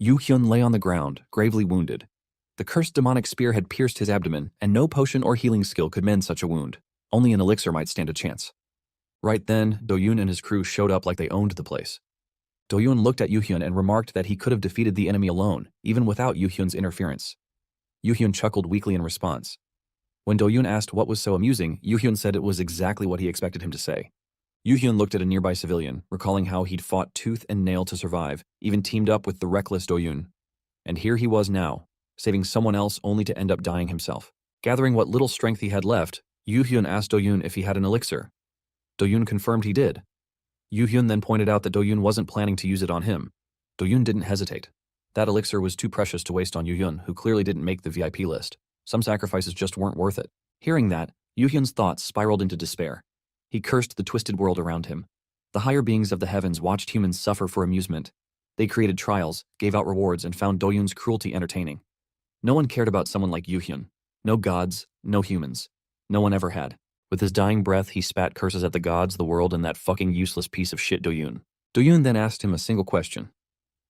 Yu Hyun lay on the ground, gravely wounded. The cursed demonic spear had pierced his abdomen, and no potion or healing skill could mend such a wound. Only an elixir might stand a chance. Right then, Do-yoon and his crew showed up like they owned the place. Do-yoon looked at Yu Hyun and remarked that he could have defeated the enemy alone, even without Yu Hyun's interference. Yu Hyun chuckled weakly in response. When Do-yoon asked what was so amusing, Yu Hyun said it was exactly what he expected him to say. Yu Hyun looked at a nearby civilian, recalling how he'd fought tooth and nail to survive, even teamed up with the reckless Do-yoon. And here he was now, saving someone else only to end up dying himself. Gathering what little strength he had left, Yu Hyun asked Do-yoon if he had an elixir. Do-yoon confirmed he did. Yu Hyun then pointed out that Do-yoon wasn't planning to use it on him. Do-yoon didn't hesitate. That elixir was too precious to waste on Yu Hyun, who clearly didn't make the VIP list. Some sacrifices just weren't worth it. Hearing that, Yu Hyun's thoughts spiraled into despair. He cursed the twisted world around him. The higher beings of the heavens watched humans suffer for amusement. They created trials, gave out rewards, and found Do-yoon's cruelty entertaining. No one cared about someone like Yu Hyun. No gods, no humans. No one ever had. With his dying breath, he spat curses at the gods, the world, and that fucking useless piece of shit Do-yoon. Do-yoon then asked him a single question.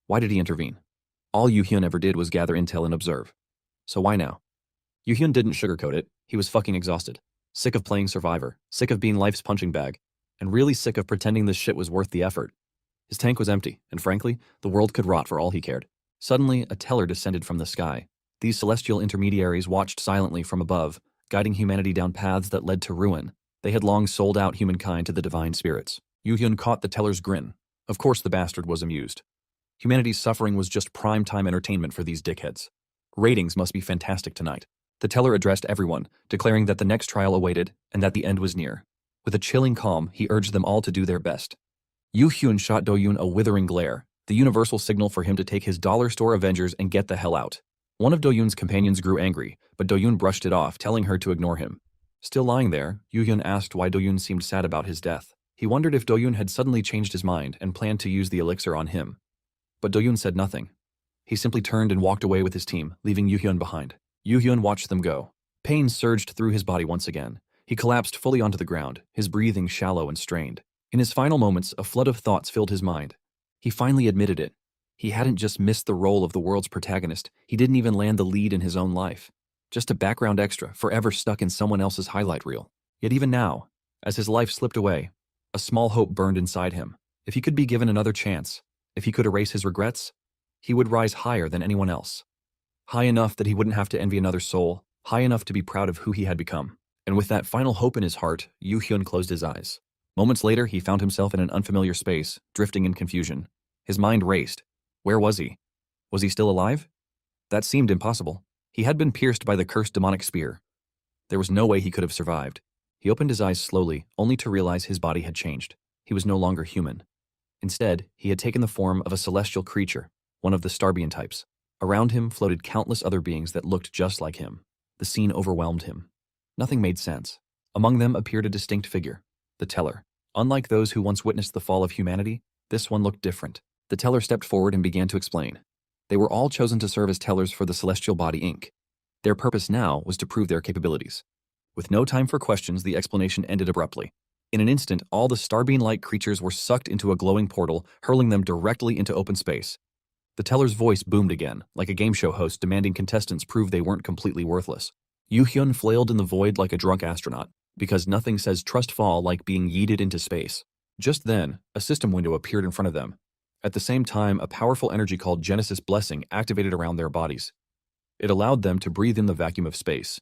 Why did he intervene? All Yu Hyun ever did was gather intel and observe. So why now? Yu Hyun didn't sugarcoat it. He was fucking exhausted. Sick of playing survivor. Sick of being life's punching bag. And really sick of pretending this shit was worth the effort. His tank was empty, and frankly, the world could rot for all he cared. Suddenly, a teller descended from the sky. These celestial intermediaries watched silently from above, guiding humanity down paths that led to ruin. They had long sold out humankind to the divine spirits. Yu Hyun caught the teller's grin. Of course the bastard was amused. Humanity's suffering was just prime-time entertainment for these dickheads. Ratings must be fantastic tonight. The teller addressed everyone, declaring that the next trial awaited and that the end was near. With a chilling calm, he urged them all to do their best. Yu Hyun shot Do-yoon a withering glare, the universal signal for him to take his dollar store Avengers and get the hell out. One of Do-yoon's companions grew angry, but Do-yoon brushed it off, telling her to ignore him. Still lying there, Yu Hyun asked why Do-yoon seemed sad about his death. He wondered if Do-yoon had suddenly changed his mind and planned to use the elixir on him. But Do-yoon said nothing. He simply turned and walked away with his team, leaving Yu Hyun behind. Yu Hyun watched them go. Pain surged through his body once again. He collapsed fully onto the ground, his breathing shallow and strained. In his final moments, a flood of thoughts filled his mind. He finally admitted it. He hadn't just missed the role of the world's protagonist, he didn't even land the lead in his own life. Just a background extra, forever stuck in someone else's highlight reel. Yet even now, as his life slipped away, a small hope burned inside him. If he could be given another chance, if he could erase his regrets, he would rise higher than anyone else. High enough that he wouldn't have to envy another soul, high enough to be proud of who he had become. And with that final hope in his heart, Yu Hyun closed his eyes. Moments later, he found himself in an unfamiliar space, drifting in confusion. His mind raced. Where was he? Was he still alive? That seemed impossible. He had been pierced by the cursed demonic spear. There was no way he could have survived. He opened his eyes slowly, only to realize his body had changed. He was no longer human. Instead, he had taken the form of a celestial creature, one of the Starbean types. Around him floated countless other beings that looked just like him. The scene overwhelmed him. Nothing made sense. Among them appeared a distinct figure, the teller. Unlike those who once witnessed the fall of humanity, this one looked different. The teller stepped forward and began to explain. They were all chosen to serve as tellers for the Celestial Body Inc. Their purpose now was to prove their capabilities. With no time for questions, the explanation ended abruptly. In an instant, all the Starbean-like creatures were sucked into a glowing portal, hurling them directly into open space. The teller's voice boomed again, like a game show host demanding contestants prove they weren't completely worthless. Yu Hyun flailed in the void like a drunk astronaut, because nothing says trust fall like being yeeted into space. Just then, a system window appeared in front of them. At the same time, a powerful energy called Genesis Blessing activated around their bodies. It allowed them to breathe in the vacuum of space.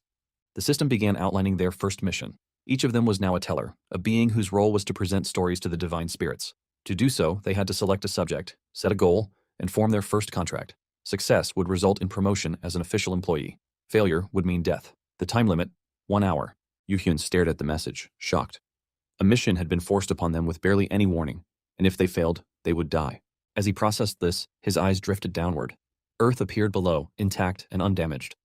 The system began outlining their first mission. Each of them was now a teller, a being whose role was to present stories to the divine spirits. To do so, they had to select a subject, set a goal, and form their first contract. Success would result in promotion as an official employee. Failure would mean death. The time limit, 1 hour. Yu Hyun stared at the message, shocked. A mission had been forced upon them with barely any warning, and if they failed, they would die. As he processed this, his eyes drifted downward. Earth appeared below, intact and undamaged.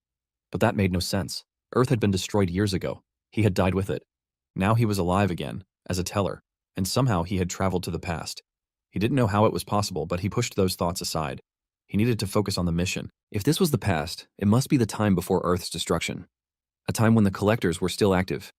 But that made no sense. Earth had been destroyed years ago. He had died with it. Now he was alive again, as a teller, and somehow he had traveled to the past. He didn't know how it was possible, but he pushed those thoughts aside. He needed to focus on the mission. If this was the past, it must be the time before Earth's destruction. A time when the collectors were still active.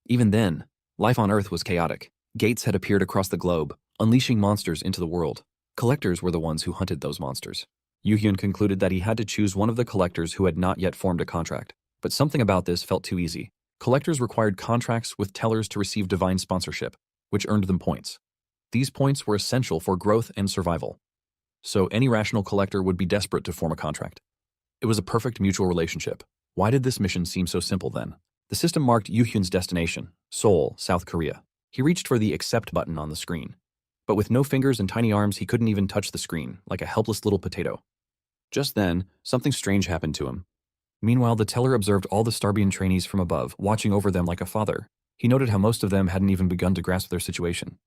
Even then, life on Earth was chaotic. Gates had appeared across the globe, unleashing monsters into the world. Collectors were the ones who hunted those monsters. Yu-hyun concluded that he had to choose one of the collectors who had not yet formed a contract. But something about this felt too easy. Collectors required contracts with tellers to receive divine sponsorship, which earned them points. These points were essential for growth and survival. So any rational collector would be desperate to form a contract. It was a perfect mutual relationship. Why did this mission seem so simple then? The system marked Yu-hyun's destination, Seoul, South Korea. He reached for the accept button on the screen. But with no fingers and tiny arms, he couldn't even touch the screen, like a helpless little potato. Just then, something strange happened to him. Meanwhile, the teller observed all the Starbian trainees from above, watching over them like a father. He noted how most of them hadn't even begun to grasp their situation.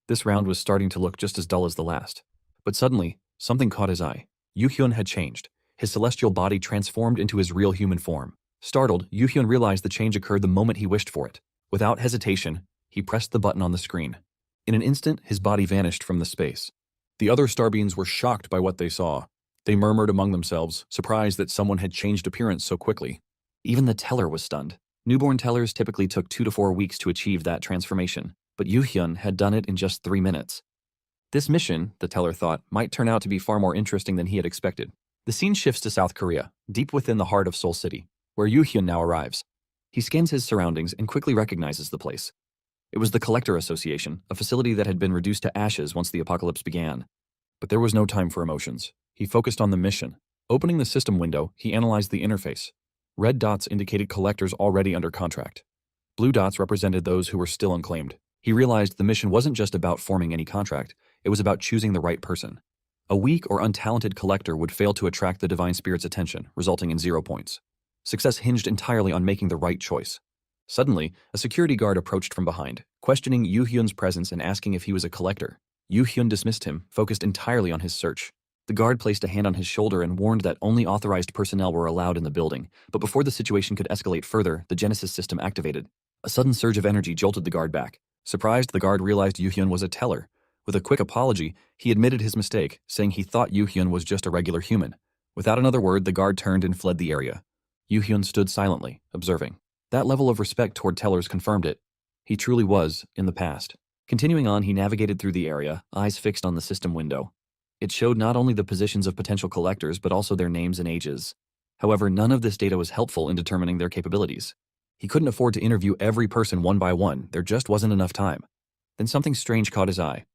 This round was starting to look just as dull as the last. But suddenly, something caught his eye. Yu-hyun had changed. His celestial body transformed into his real human form. Startled, Yu-hyun realized the change occurred the moment he wished for it. Without hesitation, he pressed the button on the screen. In an instant, his body vanished from the space. The other Starbeans were shocked by what they saw. They murmured among themselves, surprised that someone had changed appearance so quickly. Even the teller was stunned. Newborn tellers typically took 2 to 4 weeks to achieve that transformation, but Yu-hyun had done it in just 3 minutes. This mission, the teller thought, might turn out to be far more interesting than he had expected. The scene shifts to South Korea, deep within the heart of Seoul City, where Yu-hyun now arrives. He scans his surroundings and quickly recognizes the place. It was the Collector Association, a facility that had been reduced to ashes once the apocalypse began. But there was no time for emotions. He focused on the mission. Opening the system window, he analyzed the interface. Red dots indicated collectors already under contract. Blue dots represented those who were still unclaimed. He realized the mission wasn't just about forming any contract, it was about choosing the right person. A weak or untalented collector would fail to attract the Divine Spirit's attention, resulting in 0 points. Success hinged entirely on making the right choice. Suddenly, a security guard approached from behind, questioning Yu-hyun's presence and asking if he was a collector. Yu-hyun dismissed him, focused entirely on his search. The guard placed a hand on his shoulder and warned that only authorized personnel were allowed in the building, but before the situation could escalate further, the Genesis system activated. A sudden surge of energy jolted the guard back. Surprised, the guard realized Yu-hyun was a teller. With a quick apology, he admitted his mistake, saying he thought Yu-hyun was just a regular human. Without another word, the guard turned and fled the area. Yu-hyun stood silently, observing. That level of respect toward tellers confirmed it. He truly was, in the past. Continuing on, he navigated through the area, eyes fixed on the system window. It showed not only the positions of potential collectors, but also their names and ages. However, none of this data was helpful in determining their capabilities. He couldn't afford to interview every person one by one, there just wasn't enough time. Then something strange caught his eye.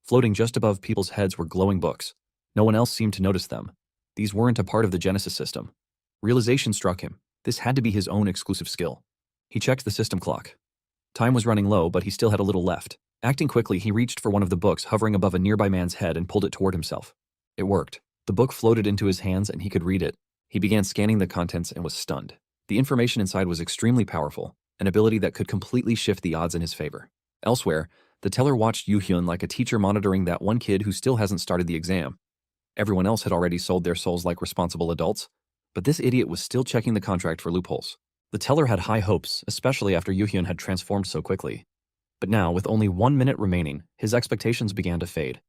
Floating just above people's heads were glowing books. No one else seemed to notice them. These weren't a part of the Genesis system. Realization struck him. This had to be his own exclusive skill. He checked the system clock. Time was running low, but he still had a little left. Acting quickly, he reached for one of the books hovering above a nearby man's head and pulled it toward himself. It worked. The book floated into his hands and he could read it. He began scanning the contents and was stunned. The information inside was extremely powerful, an ability that could completely shift the odds in his favor. Elsewhere, the teller watched Yu-hyun like a teacher monitoring that one kid who still hasn't started the exam. Everyone else had already sold their souls like responsible adults, but this idiot was still checking the contract for loopholes. The teller had high hopes, especially after Yu-hyun had transformed so quickly. But now, with only 1 minute remaining, his expectations began to fade.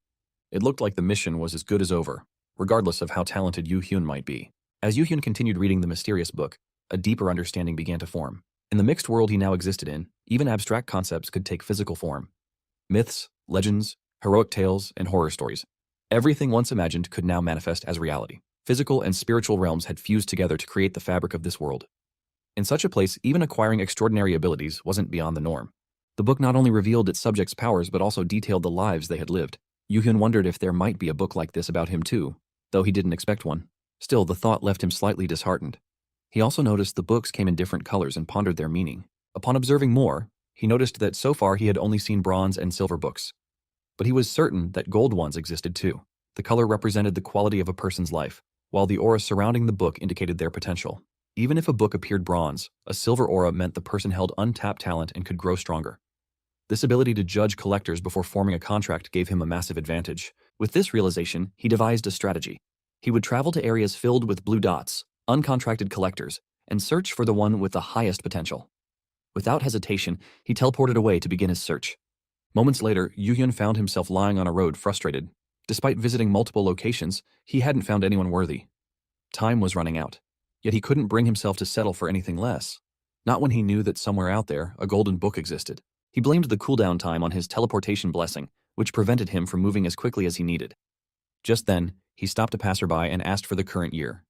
It looked like the mission was as good as over, regardless of how talented Yu-hyun might be. As Yu-hyun continued reading the mysterious book, a deeper understanding began to form. In the mixed world he now existed in, even abstract concepts could take physical form. Myths, legends, heroic tales, and horror stories. Everything once imagined could now manifest as reality. Physical and spiritual realms had fused together to create the fabric of this world. In such a place, even acquiring extraordinary abilities wasn't beyond the norm. The book not only revealed its subjects' powers but also detailed the lives they had lived. Yu-hyun wondered if there might be a book like this about him too, though he didn't expect one. Still, the thought left him slightly disheartened. He also noticed the books came in different colors and pondered their meaning. Upon observing more, he noticed that so far he had only seen bronze and silver books. But he was certain that gold ones existed too. The color represented the quality of a person's life, while the aura surrounding the book indicated their potential. Even if a book appeared bronze, a silver aura meant the person held untapped talent and could grow stronger. This ability to judge collectors before forming a contract gave him a massive advantage. With this realization, he devised a strategy. He would travel to areas filled with blue dots, uncontracted collectors, and search for the one with the highest potential. Without hesitation, he teleported away to begin his search. Moments later, Yu-hyun found himself lying on a road, frustrated. Despite visiting multiple locations, he hadn't found anyone worthy. Time was running out, yet he couldn't bring himself to settle for anything less. Not when he knew that somewhere out there, a golden book existed. He blamed the cooldown time on his teleportation blessing, which prevented him from moving as quickly as he needed. Just then, He stopped a passerby and asked for the current year.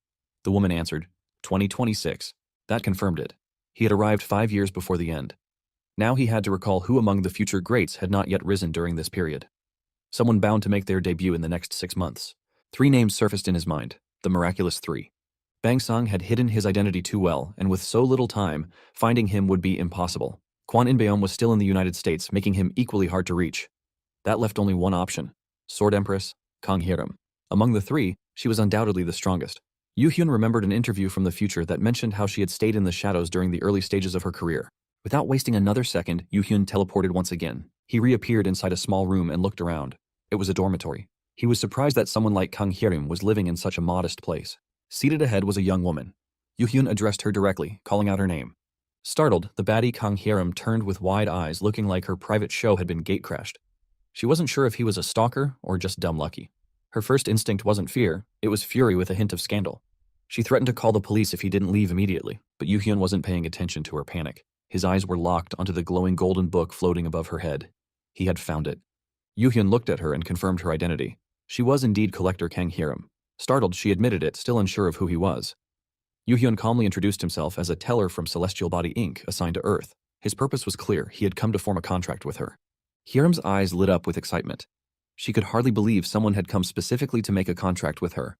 The woman answered, 2026. That confirmed it. He had arrived 5 years before the end. Now he had to recall who among the future greats had not yet risen during this period. Someone bound to make their debut in the next 6 months. 3 names surfaced in his mind, the miraculous 3. Bang Song had hidden his identity too well, and with so little time, finding him would be impossible. Kwan Inbeom was still in the United States, making him equally hard to reach. That left only one option, Sword Empress, Kang Hyerim. Among the 3, she was undoubtedly the strongest. Yoo Hyun remembered an interview from the future that mentioned how she had stayed in the shadows during the early stages of her career. Without wasting another second, Yoo Hyun teleported once again. He reappeared inside a small room and looked around. It was a dormitory. He was surprised that someone like Kang Hyerim was living in such a modest place. Seated ahead was a young woman. Yoo Hyun addressed her directly, calling out her name. Startled, the baddie Kang Hyerim turned with wide eyes, looking like her private show had been gatecrashed. She wasn't sure if he was a stalker or just dumb lucky. Her first instinct wasn't fear, it was fury with a hint of scandal. She threatened to call the police if he didn't leave immediately, but Yoo Hyun wasn't paying attention to her panic. His eyes were locked onto the glowing golden book floating above her head. He had found it. Yoo Hyun looked at her and confirmed her identity. She was indeed Collector Kang Hyerim. Startled, she admitted it, still unsure of who he was. Yoo Hyun calmly introduced himself as a teller from Celestial Body Inc., assigned to Earth. His purpose was clear, he had come to form a contract with her. Hyerim's eyes lit up with excitement. She could hardly believe someone had come specifically to make a contract with her.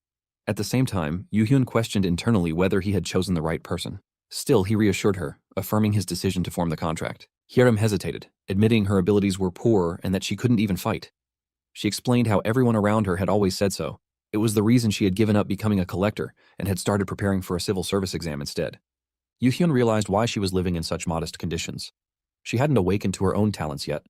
At the same time, Yoo Hyun questioned internally whether he had chosen the right person. Still, he reassured her, affirming his decision to form the contract. Hyerim hesitated, admitting her abilities were poor and that she couldn't even fight. She explained how everyone around her had always said so. It was the reason she had given up becoming a collector and had started preparing for a civil service exam instead. Yoo Hyun realized why she was living in such modest conditions. She hadn't awakened to her own talents yet.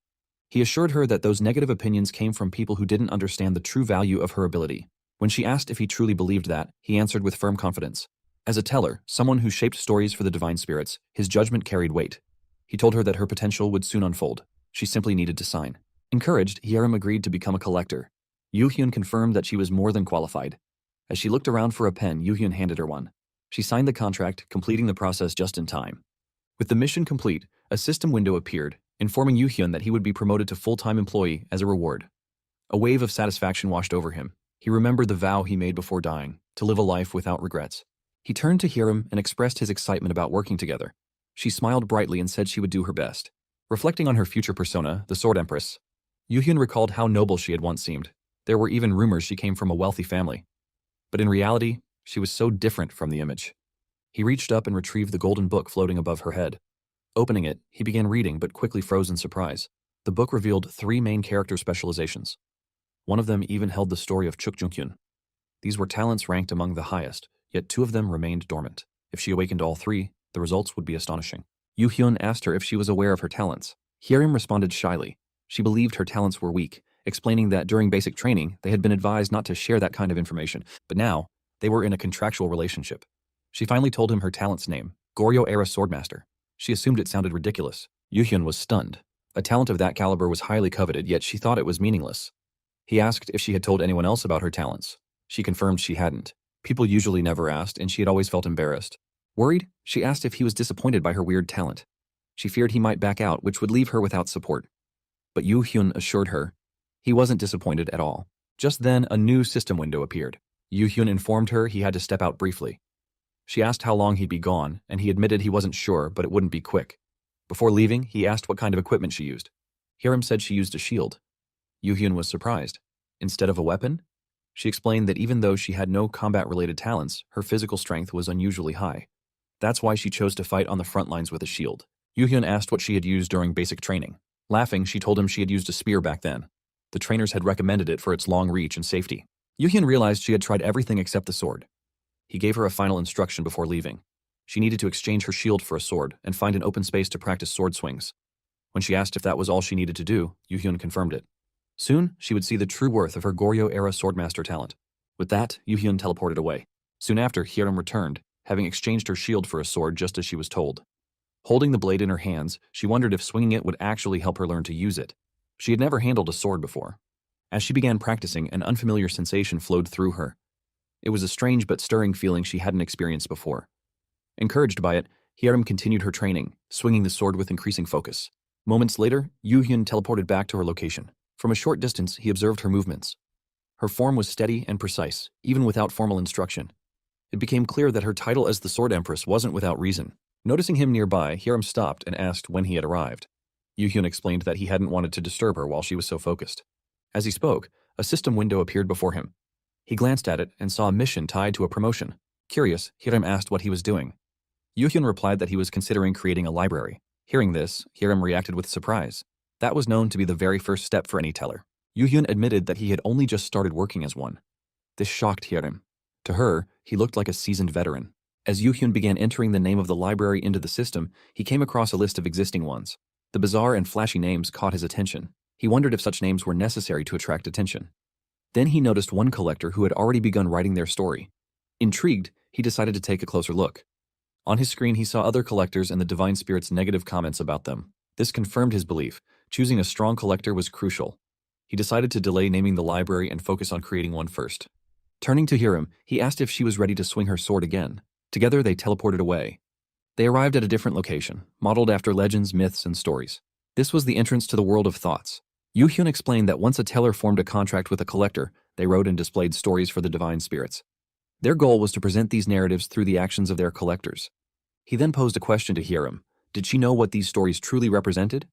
He assured her that those negative opinions came from people who didn't understand the true value of her ability. When she asked if he truly believed that, he answered with firm confidence. As a teller, someone who shaped stories for the divine spirits, his judgment carried weight. He told her that her potential would soon unfold. She simply needed to sign. Encouraged, Hyerim agreed to become a collector. Yoo Hyun confirmed that she was more than qualified. As she looked around for a pen, Yoo Hyun handed her one. She signed the contract, completing the process just in time. With the mission complete, a system window appeared, informing Yoo Hyun that he would be promoted to full-time employee as a reward. A wave of satisfaction washed over him. He remembered the vow he made before dying, to live a life without regrets. He turned to Hyerim and expressed his excitement about working together. She smiled brightly and said she would do her best. Reflecting on her future persona, the Sword Empress, Yoo Hyun recalled how noble she had once seemed. There were even rumors she came from a wealthy family. But in reality, she was so different from the image. He reached up and retrieved the golden book floating above her head. Opening it, he began reading but quickly froze in surprise. The book revealed 3 main character specializations. One of them even held the story of Chuk Jung-hyun. These were talents ranked among the highest, yet 2 of them remained dormant. If she awakened all 3, the results would be astonishing. Yoo Hyun asked her if she was aware of her talents. Hyerim responded shyly. She believed her talents were weak, explaining that during basic training, they had been advised not to share that kind of information, but now, they were in a contractual relationship. She finally told him her talent's name, Goryeo-era Swordmaster. She assumed it sounded ridiculous. Yoo Hyun was stunned. A talent of that caliber was highly coveted, yet she thought it was meaningless. He asked if she had told anyone else about her talents. She confirmed she hadn't. People usually never asked, and she had always felt embarrassed. Worried, she asked if he was disappointed by her weird talent. She feared he might back out, which would leave her without support. But Yoo Hyun assured her he wasn't disappointed at all. Just then, a new system window appeared. Yoo Hyun informed her he had to step out briefly. She asked how long he'd be gone, and he admitted he wasn't sure, but it wouldn't be quick. Before leaving, he asked what kind of equipment she used. Hyerim said she used a shield. Yoo Hyun was surprised. Instead of a weapon? She explained that even though she had no combat-related talents, her physical strength was unusually high. That's why she chose to fight on the front lines with a shield. Yoo Hyun asked what she had used during basic training. Laughing, she told him she had used a spear back then. The trainers had recommended it for its long reach and safety. Yoo Hyun realized she had tried everything except the sword. He gave her a final instruction before leaving. She needed to exchange her shield for a sword and find an open space to practice sword swings. When she asked if that was all she needed to do, Yoo Hyun confirmed it. Soon, she would see the true worth of her Goryeo-era Swordmaster talent. With that, Yoo Hyun teleported away. Soon after, Hyerim returned, having exchanged her shield for a sword just as she was told. Holding the blade in her hands, she wondered if swinging it would actually help her learn to use it. She had never handled a sword before. As she began practicing, an unfamiliar sensation flowed through her. It was a strange but stirring feeling she hadn't experienced before. Encouraged by it, Hyerim continued her training, swinging the sword with increasing focus. Moments later, Yoo Hyun teleported back to her location. From a short distance, he observed her movements. Her form was steady and precise, even without formal instruction. It became clear that her title as the Sword Empress wasn't without reason. Noticing him nearby, Hiram stopped and asked when he had arrived. Yu-hyun explained that he hadn't wanted to disturb her while she was so focused. As he spoke, a system window appeared before him. He glanced at it and saw a mission tied to a promotion. Curious, Hiram asked what he was doing. Yu-hyun replied that he was considering creating a library. Hearing this, Hiram reacted with surprise. That was known to be the very first step for any teller. Yu-hyun admitted that he had only just started working as one. This shocked Hiram. To her, he looked like a seasoned veteran. As Yu-hyun began entering the name of the library into the system, he came across a list of existing ones. The bizarre and flashy names caught his attention. He wondered if such names were necessary to attract attention. Then he noticed one collector who had already begun writing their story. Intrigued, he decided to take a closer look. On his screen, he saw other collectors and the Divine Spirit's negative comments about them. This confirmed his belief. Choosing a strong collector was crucial. He decided to delay naming the library and focus on creating one first. Turning to Hiram, he asked if she was ready to swing her sword again. Together, they teleported away. They arrived at a different location, modeled after legends, myths, and stories. This was the entrance to the world of thoughts. Yu-hyun explained that once a teller formed a contract with a collector, they wrote and displayed stories for the Divine Spirits. Their goal was to present these narratives through the actions of their collectors. He then posed a question to Hiram. Did she know what these stories truly represented?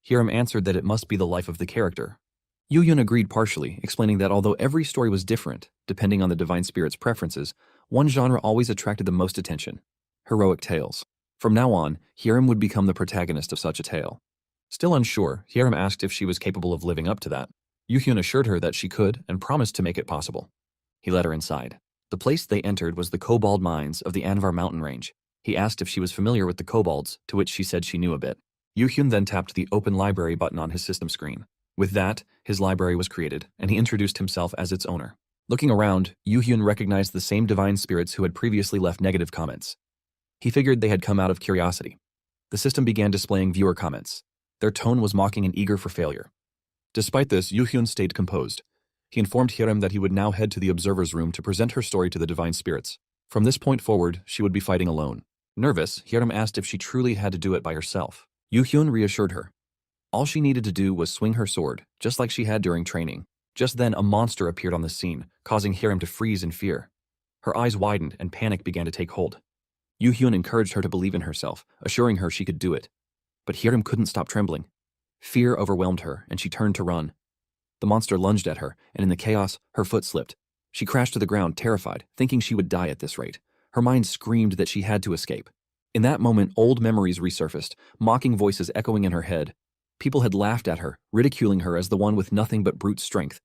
Hiram answered that it must be the life of the character. Yu-hyun agreed partially, explaining that although every story was different, depending on the Divine Spirit's preferences, one genre always attracted the most attention: heroic tales. From now on, Hiram would become the protagonist of such a tale. Still unsure, Hiram asked if she was capable of living up to that. Yu-hyun assured her that she could and promised to make it possible. He led her inside. The place they entered was the Cobalt Mines of the Anvar mountain range. He asked if she was familiar with the kobolds, to which she said she knew a bit. Yu-hyun then tapped the Open Library button on his system screen. With that, his library was created, and he introduced himself as its owner. Looking around, Yu-hyun recognized the same divine spirits who had previously left negative comments. He figured they had come out of curiosity. The system began displaying viewer comments. Their tone was mocking and eager for failure. Despite this, Yu-hyun stayed composed. He informed Hiram that he would now head to the observer's room to present her story to the divine spirits. From this point forward, she would be fighting alone. Nervous, Hiram asked if she truly had to do it by herself. Yu-hyun reassured her. All she needed to do was swing her sword, just like she had during training. Just then, a monster appeared on the scene, causing Hiram to freeze in fear. Her eyes widened and panic began to take hold. Yu-hyun encouraged her to believe in herself, assuring her she could do it. But Hiram couldn't stop trembling. Fear overwhelmed her, and she turned to run. The monster lunged at her, and in the chaos, her foot slipped. She crashed to the ground, terrified, thinking she would die at this rate. Her mind screamed that she had to escape. In that moment, old memories resurfaced, mocking voices echoing in her head. People had laughed at her, ridiculing her as the one with nothing but brute strength.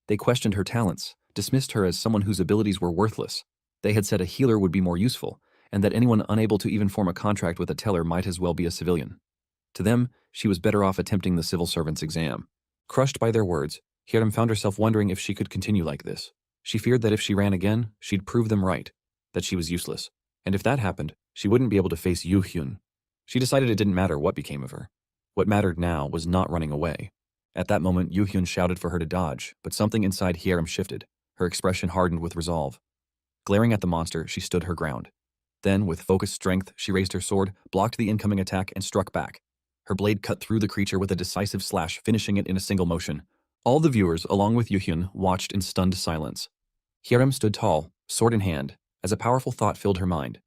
They questioned her talents, dismissed her as someone whose abilities were worthless. They had said a healer would be more useful, and that anyone unable to even form a contract with a teller might as well be a civilian. To them, she was better off attempting the civil servant's exam. Crushed by their words, Hiram found herself wondering if she could continue like this. She feared that if she ran again, she'd prove them right, that she was useless. And if that happened, she wouldn't be able to face Yu-hyun. She decided it didn't matter what became of her. What mattered now was not running away. At that moment, Yu-hyun shouted for her to dodge, but something inside Hiram shifted. Her expression hardened with resolve. Glaring at the monster, she stood her ground. Then, with focused strength, she raised her sword, blocked the incoming attack, and struck back. Her blade cut through the creature with a decisive slash, finishing it in a single motion. All the viewers, along with Yu-hyun, watched in stunned silence. Hiram stood tall, sword in hand, as a powerful thought filled her mind.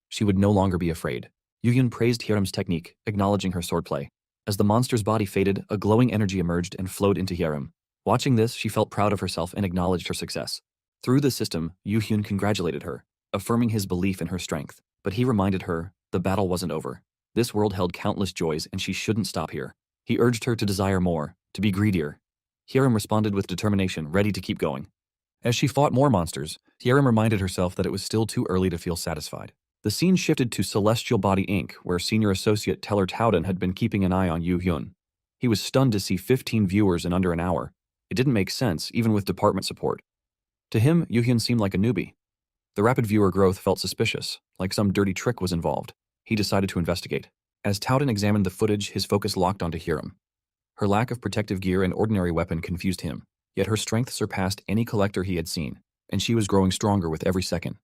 She would no longer be afraid. Yu-hyun praised Hiram's technique, acknowledging her swordplay. As the monster's body faded, a glowing energy emerged and flowed into Hiram. Watching this, she felt proud of herself and acknowledged her success. Through the system, Yu-hyun congratulated her, affirming his belief in her strength. But he reminded her, the battle wasn't over. This world held countless joys and she shouldn't stop here. He urged her to desire more, to be greedier. Hiram responded with determination, ready to keep going. As she fought more monsters, Hiram reminded herself that it was still too early to feel satisfied. The scene shifted to Celestial Body Inc., where Senior Associate Teller Towden had been keeping an eye on Yu-hyun. He was stunned to see 15 viewers in under an hour. It didn't make sense, even with department support. To him, Yu-hyun seemed like a newbie. The rapid viewer growth felt suspicious, like some dirty trick was involved. He decided to investigate. As Towden examined the footage, his focus locked onto Hiram. Her lack of protective gear and ordinary weapon confused him, yet her strength surpassed any collector he had seen, and she was growing stronger with every second.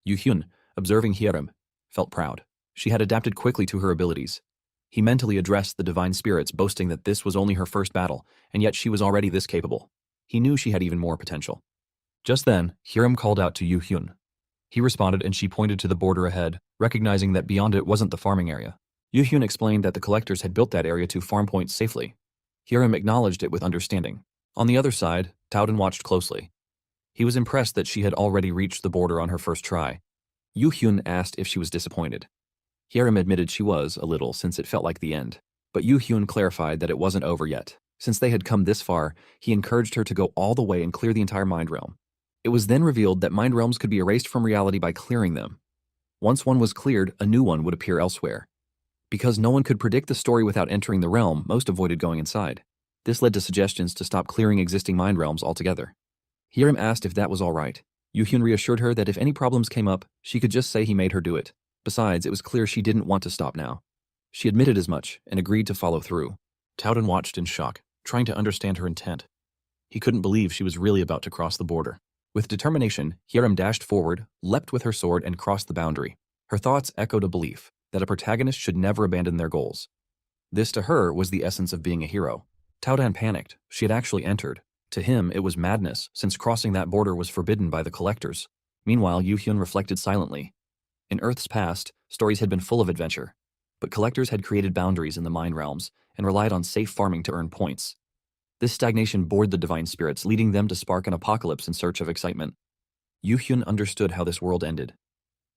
Yu-hyun, observing Hiram, felt proud. She had adapted quickly to her abilities. He mentally addressed the divine spirits, boasting that this was only her first battle, and yet she was already this capable. He knew she had even more potential. Just then, Hiram called out to Yu Hyun. He responded and she pointed to the border ahead, recognizing that beyond it wasn't the farming area. Yu Hyun explained that the collectors had built that area to farm points safely. Hiram acknowledged it with understanding. On the other side, Taoden watched closely. He was impressed that she had already reached the border on her first try. Yu Hyun asked if she was disappointed. Hiram admitted she was, a little, since it felt like the end. But Yu Hyun clarified that it wasn't over yet. Since they had come this far, he encouraged her to go all the way and clear the entire mind realm. It was then revealed that mind realms could be erased from reality by clearing them. Once one was cleared, a new one would appear elsewhere. Because no one could predict the story without entering the realm, most avoided going inside. This led to suggestions to stop clearing existing mind realms altogether. Hiram asked if that was all right. Yu Hyun reassured her that if any problems came up, she could just say he made her do it. Besides, it was clear she didn't want to stop now. She admitted as much and agreed to follow through. Taoden watched in shock, trying to understand her intent. He couldn't believe she was really about to cross the border. With determination, Hiram dashed forward, leapt with her sword, and crossed the boundary. Her thoughts echoed a belief that a protagonist should never abandon their goals. This, to her, was the essence of being a hero. Taoden panicked. She had actually entered. To him, it was madness, since crossing that border was forbidden by the collectors. Meanwhile, Yu Hyun reflected silently. In Earth's past, stories had been full of adventure, but collectors had created boundaries in the mind realms and relied on safe farming to earn points. This stagnation bored the divine spirits, leading them to spark an apocalypse in search of excitement. Yu Hyun understood how this world ended,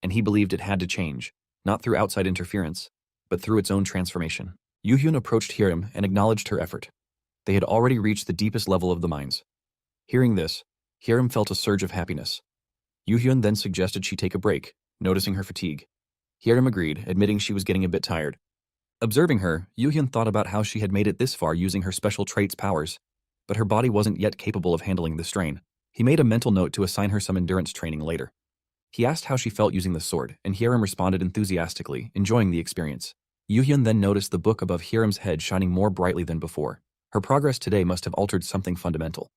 and he believed it had to change, not through outside interference, but through its own transformation. Yu Hyun approached Hiram and acknowledged her effort. They had already reached the deepest level of the mines. Hearing this, Hiram felt a surge of happiness. Yu Hyun then suggested she take a break, noticing her fatigue. Hiram agreed, admitting she was getting a bit tired. Observing her, Yu Hyun thought about how she had made it this far using her special trait's powers, but her body wasn't yet capable of handling the strain. He made a mental note to assign her some endurance training later. He asked how she felt using the sword, and Hiram responded enthusiastically, enjoying the experience. Yu Hyun then noticed the book above Hiram's head shining more brightly than before. Her progress today must have altered something fundamental.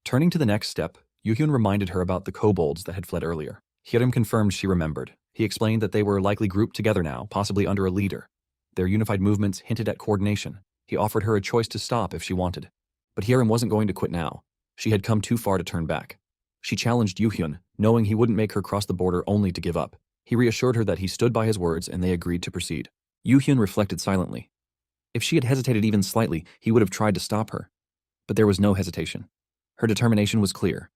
Turning to the next step, Yu Hyun reminded her about the kobolds that had fled earlier. Hiram confirmed she remembered. He explained that they were likely grouped together now, possibly under a leader. Their unified movements hinted at coordination. He offered her a choice to stop if she wanted. But Hiram wasn't going to quit now. She had come too far to turn back. She challenged Yu Hyun, knowing he wouldn't make her cross the border only to give up. He reassured her that he stood by his words and they agreed to proceed. Yu Hyun reflected silently. If she had hesitated even slightly, he would have tried to stop her. But there was no hesitation. Her determination was clear.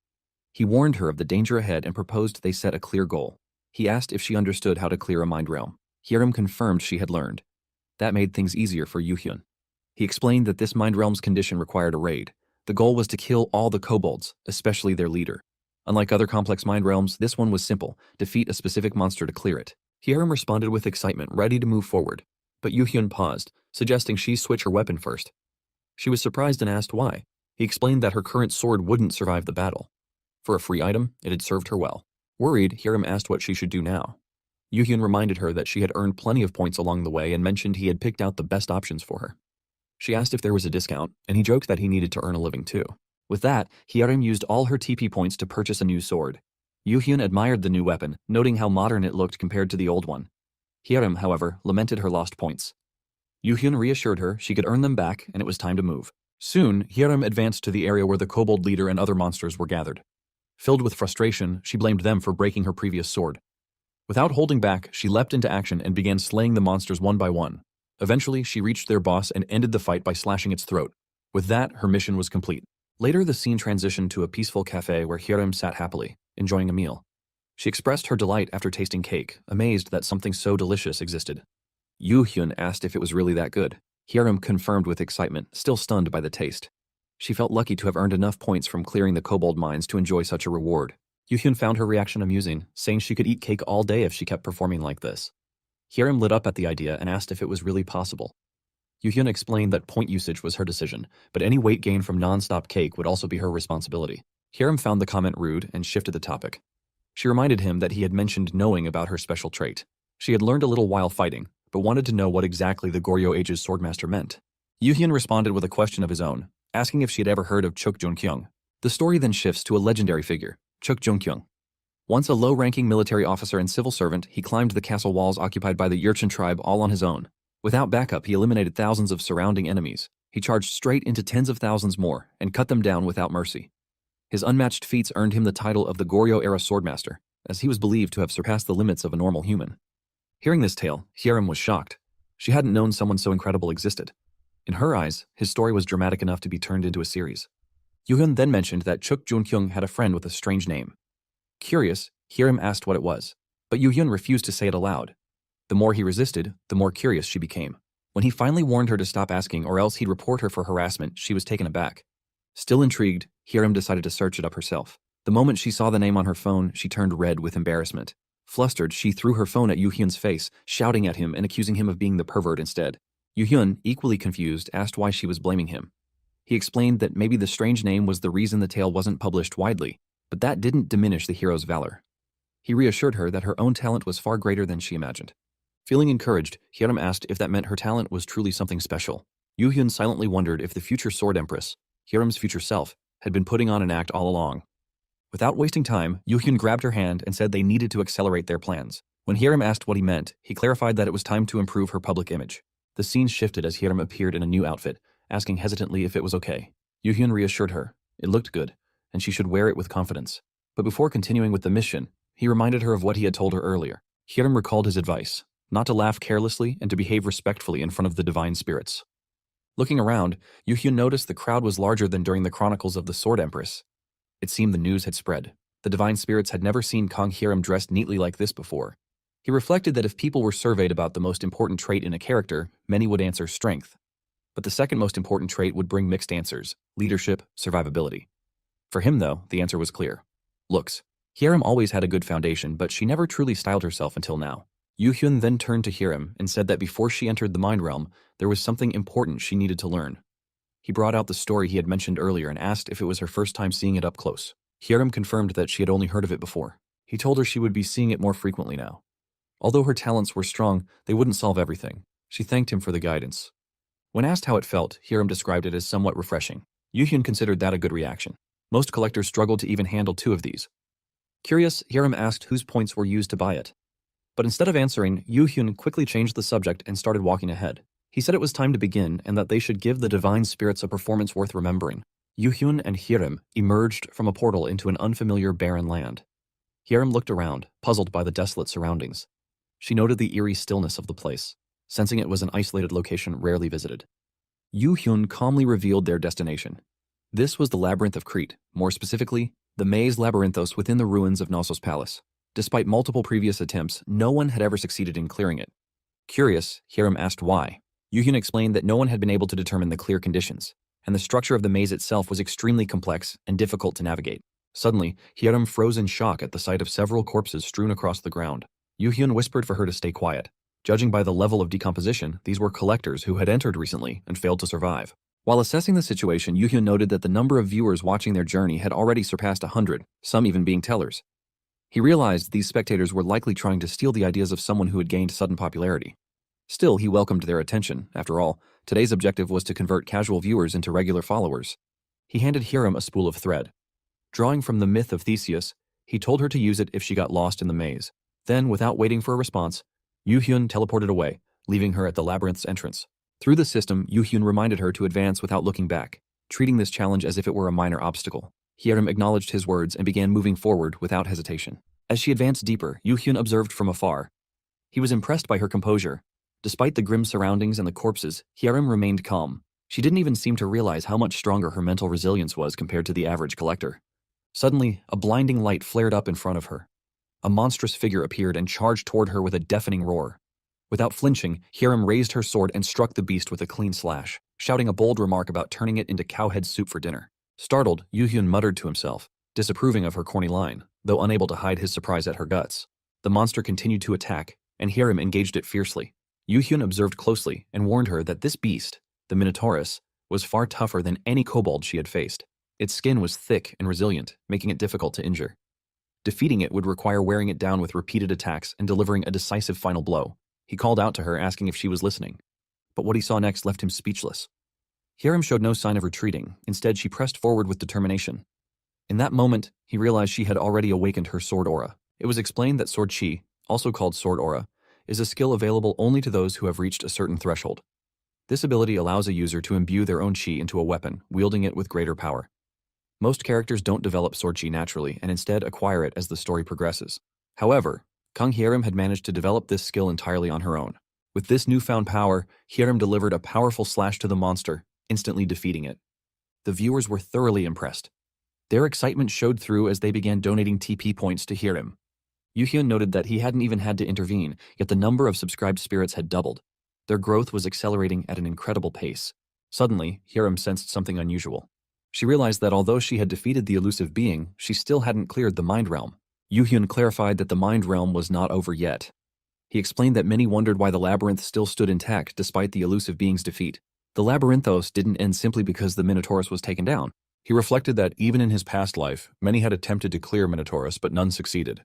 He warned her of the danger ahead and proposed they set a clear goal. He asked if she understood how to clear a mind realm. Hiram confirmed she had learned. That made things easier for Yu Hyun. He explained that this mind realm's condition required a raid. The goal was to kill all the kobolds, especially their leader. Unlike other complex mind realms, this one was simple: defeat a specific monster to clear it. Hiram responded with excitement, ready to move forward. But Yu Hyun paused, suggesting she switch her weapon first. She was surprised and asked why. He explained that her current sword wouldn't survive the battle. For a free item, it had served her well. Worried, Hiram asked what she should do now. Yu Hyun reminded her that she had earned plenty of points along the way and mentioned he had picked out the best options for her. She asked if there was a discount, and he joked that he needed to earn a living too. With that, Hiram used all her TP points to purchase a new sword. Yu Hyun admired the new weapon, noting how modern it looked compared to the old one. Hiram, however, lamented her lost points. Yu Hyun reassured her she could earn them back and it was time to move. Soon, Hiram advanced to the area where the kobold leader and other monsters were gathered. Filled with frustration, she blamed them for breaking her previous sword. Without holding back, she leapt into action and began slaying the monsters one by one. Eventually, she reached their boss and ended the fight by slashing its throat. With that, her mission was complete. Later, the scene transitioned to a peaceful cafe where Hiram sat happily, enjoying a meal. She expressed her delight after tasting cake, amazed that something so delicious existed. Yu Hyun asked if it was really that good. Hiram confirmed with excitement, still stunned by the taste. She felt lucky to have earned enough points from clearing the kobold mines to enjoy such a reward. Yu Hyun found her reaction amusing, saying she could eat cake all day if she kept performing like this. Hiram lit up at the idea and asked if it was really possible. Yu Hyun explained that point usage was her decision, but any weight gain from non-stop cake would also be her responsibility. Hiram found the comment rude and shifted the topic. She reminded him that he had mentioned knowing about her special trait. She had learned a little while fighting, but wanted to know what exactly the Goryeo Age's swordmaster meant. Yu Hyun responded with a question of his own, asking if she had ever heard of Chuk Jun-kyung. The story then shifts to a legendary figure, Chuk Jun-kyung. Once a low-ranking military officer and civil servant, he climbed the castle walls occupied by the Yurchin tribe all on his own. Without backup, he eliminated thousands of surrounding enemies. He charged straight into tens of thousands more and cut them down without mercy. His unmatched feats earned him the title of the Goryeo-era swordmaster, as he was believed to have surpassed the limits of a normal human. Hearing this tale, Hyerim was shocked. She hadn't known someone so incredible existed. In her eyes, his story was dramatic enough to be turned into a series. Yoo-hyun then mentioned that Chuk Jun-kyung had a friend with a strange name. Curious, Hyerim asked what it was, but Yoo-hyun refused to say it aloud. The more he resisted, the more curious she became. When he finally warned her to stop asking or else he'd report her for harassment, she was taken aback. Still intrigued, Hyerim decided to search it up herself. The moment she saw the name on her phone, she turned red with embarrassment. Flustered, she threw her phone at Yoo-hyun's face, shouting at him and accusing him of being the pervert instead. Yoo-hyun, equally confused, asked why she was blaming him. He explained that maybe the strange name was the reason the tale wasn't published widely, but that didn't diminish the hero's valor. He reassured her that her own talent was far greater than she imagined. Feeling encouraged, Hyerim asked if that meant her talent was truly something special. Yoo-hyun silently wondered if the future Sword Empress, Hyerim's future self, had been putting on an act all along. Without wasting time, Yoo-hyun grabbed her hand and said they needed to accelerate their plans. When Hyerim asked what he meant, he clarified that it was time to improve her public image. The scene shifted as Hyerim appeared in a new outfit, asking hesitantly if it was okay. Yoo-hyun reassured her. It looked good, and she should wear it with confidence. But before continuing with the mission, he reminded her of what he had told her earlier. Hyerim recalled his advice, not to laugh carelessly and to behave respectfully in front of the divine spirits. Looking around, Yoo-hyun noticed the crowd was larger than during the Chronicles of the Sword Empress. It seemed the news had spread. The divine spirits had never seen Kang Hyerim dressed neatly like this before. He reflected that if people were surveyed about the most important trait in a character, many would answer strength. But the second most important trait would bring mixed answers: leadership, survivability. For him, though, the answer was clear. Looks. Hyerim always had a good foundation, but she never truly styled herself until now. Yoo-hyun then turned to Hyerim and said that before she entered the Mind Realm, there was something important she needed to learn. He brought out the story he had mentioned earlier and asked if it was her first time seeing it up close. Hyerim confirmed that she had only heard of it before. He told her she would be seeing it more frequently now. Although her talents were strong, they wouldn't solve everything. She thanked him for the guidance. When asked how it felt, Hyerim described it as somewhat refreshing. Yoo-hyun considered that a good reaction. Most collectors struggled to even handle 2 of these. Curious, Hyerim asked whose points were used to buy it. But instead of answering, Yoo-hyun quickly changed the subject and started walking ahead. He said it was time to begin and that they should give the divine spirits a performance worth remembering. Yoo-hyun and Hyerim emerged from a portal into an unfamiliar barren land. Hyerim looked around, puzzled by the desolate surroundings. She noted the eerie stillness of the place, sensing it was an isolated location rarely visited. Yoo-hyun calmly revealed their destination. This was the Labyrinth of Crete, more specifically, the maze labyrinthos within the ruins of Knossos Palace. Despite multiple previous attempts, no one had ever succeeded in clearing it. Curious, Hyerim asked why. Yoo-hyun explained that no one had been able to determine the clear conditions, and the structure of the maze itself was extremely complex and difficult to navigate. Suddenly, Hyerim froze in shock at the sight of several corpses strewn across the ground. Yoo-hyun whispered for her to stay quiet. Judging by the level of decomposition, these were collectors who had entered recently and failed to survive. While assessing the situation, Yoo-hyun noted that the number of viewers watching their journey had already surpassed 100, some even being tellers. He realized these spectators were likely trying to steal the ideas of someone who had gained sudden popularity. Still, he welcomed their attention. After all, today's objective was to convert casual viewers into regular followers. He handed Hyerim a spool of thread. Drawing from the myth of Theseus, he told her to use it if she got lost in the maze. Then, without waiting for a response, Yoo-hyun teleported away, leaving her at the labyrinth's entrance. Through the system, Yoo-hyun reminded her to advance without looking back, treating this challenge as if it were a minor obstacle. Hyerim acknowledged his words and began moving forward without hesitation. As she advanced deeper, Yoo-hyun observed from afar. He was impressed by her composure. Despite the grim surroundings and the corpses, Hyerim remained calm. She didn't even seem to realize how much stronger her mental resilience was compared to the average collector. Suddenly, a blinding light flared up in front of her. A monstrous figure appeared and charged toward her with a deafening roar. Without flinching, Hyerim raised her sword and struck the beast with a clean slash, shouting a bold remark about turning it into cowhead soup for dinner. Startled, Yoo-hyun muttered to himself, disapproving of her corny line, though unable to hide his surprise at her guts. The monster continued to attack, and Hyerim engaged it fiercely. Yoo-hyun observed closely and warned her that this beast, the Minotaurus, was far tougher than any kobold she had faced. Its skin was thick and resilient, making it difficult to injure. Defeating it would require wearing it down with repeated attacks and delivering a decisive final blow. He called out to her, asking if she was listening. But what he saw next left him speechless. Hyerim showed no sign of retreating. Instead, she pressed forward with determination. In that moment, he realized she had already awakened her sword aura. It was explained that sword chi, also called sword aura, is a skill available only to those who have reached a certain threshold. This ability allows a user to imbue their own chi into a weapon, wielding it with greater power. Most characters don't develop sword chi naturally and instead acquire it as the story progresses. However, Kang Hyerim had managed to develop this skill entirely on her own. With this newfound power, Hyerim delivered a powerful slash to the monster, instantly defeating it. The viewers were thoroughly impressed. Their excitement showed through as they began donating TP points to Hyerim. Yuhyun noted that he hadn't even had to intervene, yet the number of subscribed spirits had doubled. Their growth was accelerating at an incredible pace. Suddenly, Hyerim sensed something unusual. She realized that although she had defeated the elusive being, she still hadn't cleared the mind realm. Yuhyun clarified that the mind realm was not over yet. He explained that many wondered why the labyrinth still stood intact despite the elusive being's defeat. The labyrinthos didn't end simply because the Minotaurus was taken down. He reflected that even in his past life, many had attempted to clear Minotaurus, but none succeeded.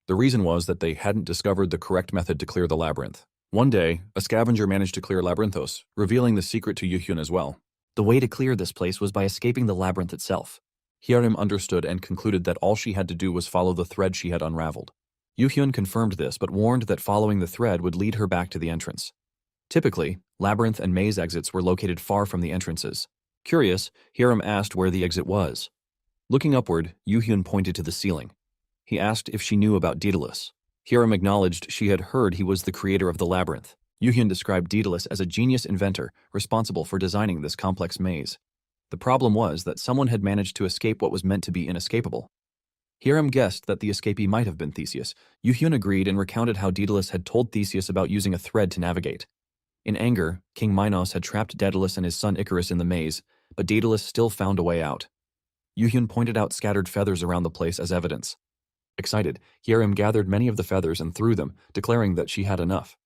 The reason was that they hadn't discovered the correct method to clear the labyrinth. One day, a scavenger managed to clear Labyrinthos, revealing the secret to Yuhyun as well. The way to clear this place was by escaping the labyrinth itself. Hyerim understood and concluded that all she had to do was follow the thread she had unraveled. Yuhyun confirmed this but warned that following the thread would lead her back to the entrance. Typically, labyrinth and maze exits were located far from the entrances. Curious, Hyerim asked where the exit was. Looking upward, Yuhyun pointed to the ceiling. He asked if she knew about Daedalus. Hyerim acknowledged she had heard he was the creator of the labyrinth. Yuhyun described Daedalus as a genius inventor responsible for designing this complex maze. The problem was that someone had managed to escape what was meant to be inescapable. Hyerim guessed that the escapee might have been Theseus. Yuhyun agreed and recounted how Daedalus had told Theseus about using a thread to navigate. In anger, King Minos had trapped Daedalus and his son Icarus in the maze, but Daedalus still found a way out. Yuhyun pointed out scattered feathers around the place as evidence. Excited, Hyerim gathered many of the feathers and threw them, declaring that she had enough.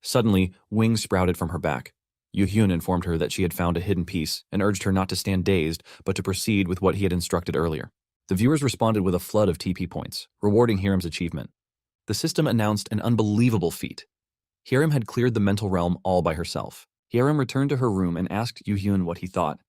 Suddenly, wings sprouted from her back. Yuhyun informed her that she had found a hidden piece and urged her not to stand dazed, but to proceed with what he had instructed earlier. The viewers responded with a flood of TP points, rewarding Hyerim's achievement. The system announced an unbelievable feat. Hyerim had cleared the mental realm all by herself. Hyerim returned to her room and asked Yuhyun what he thought.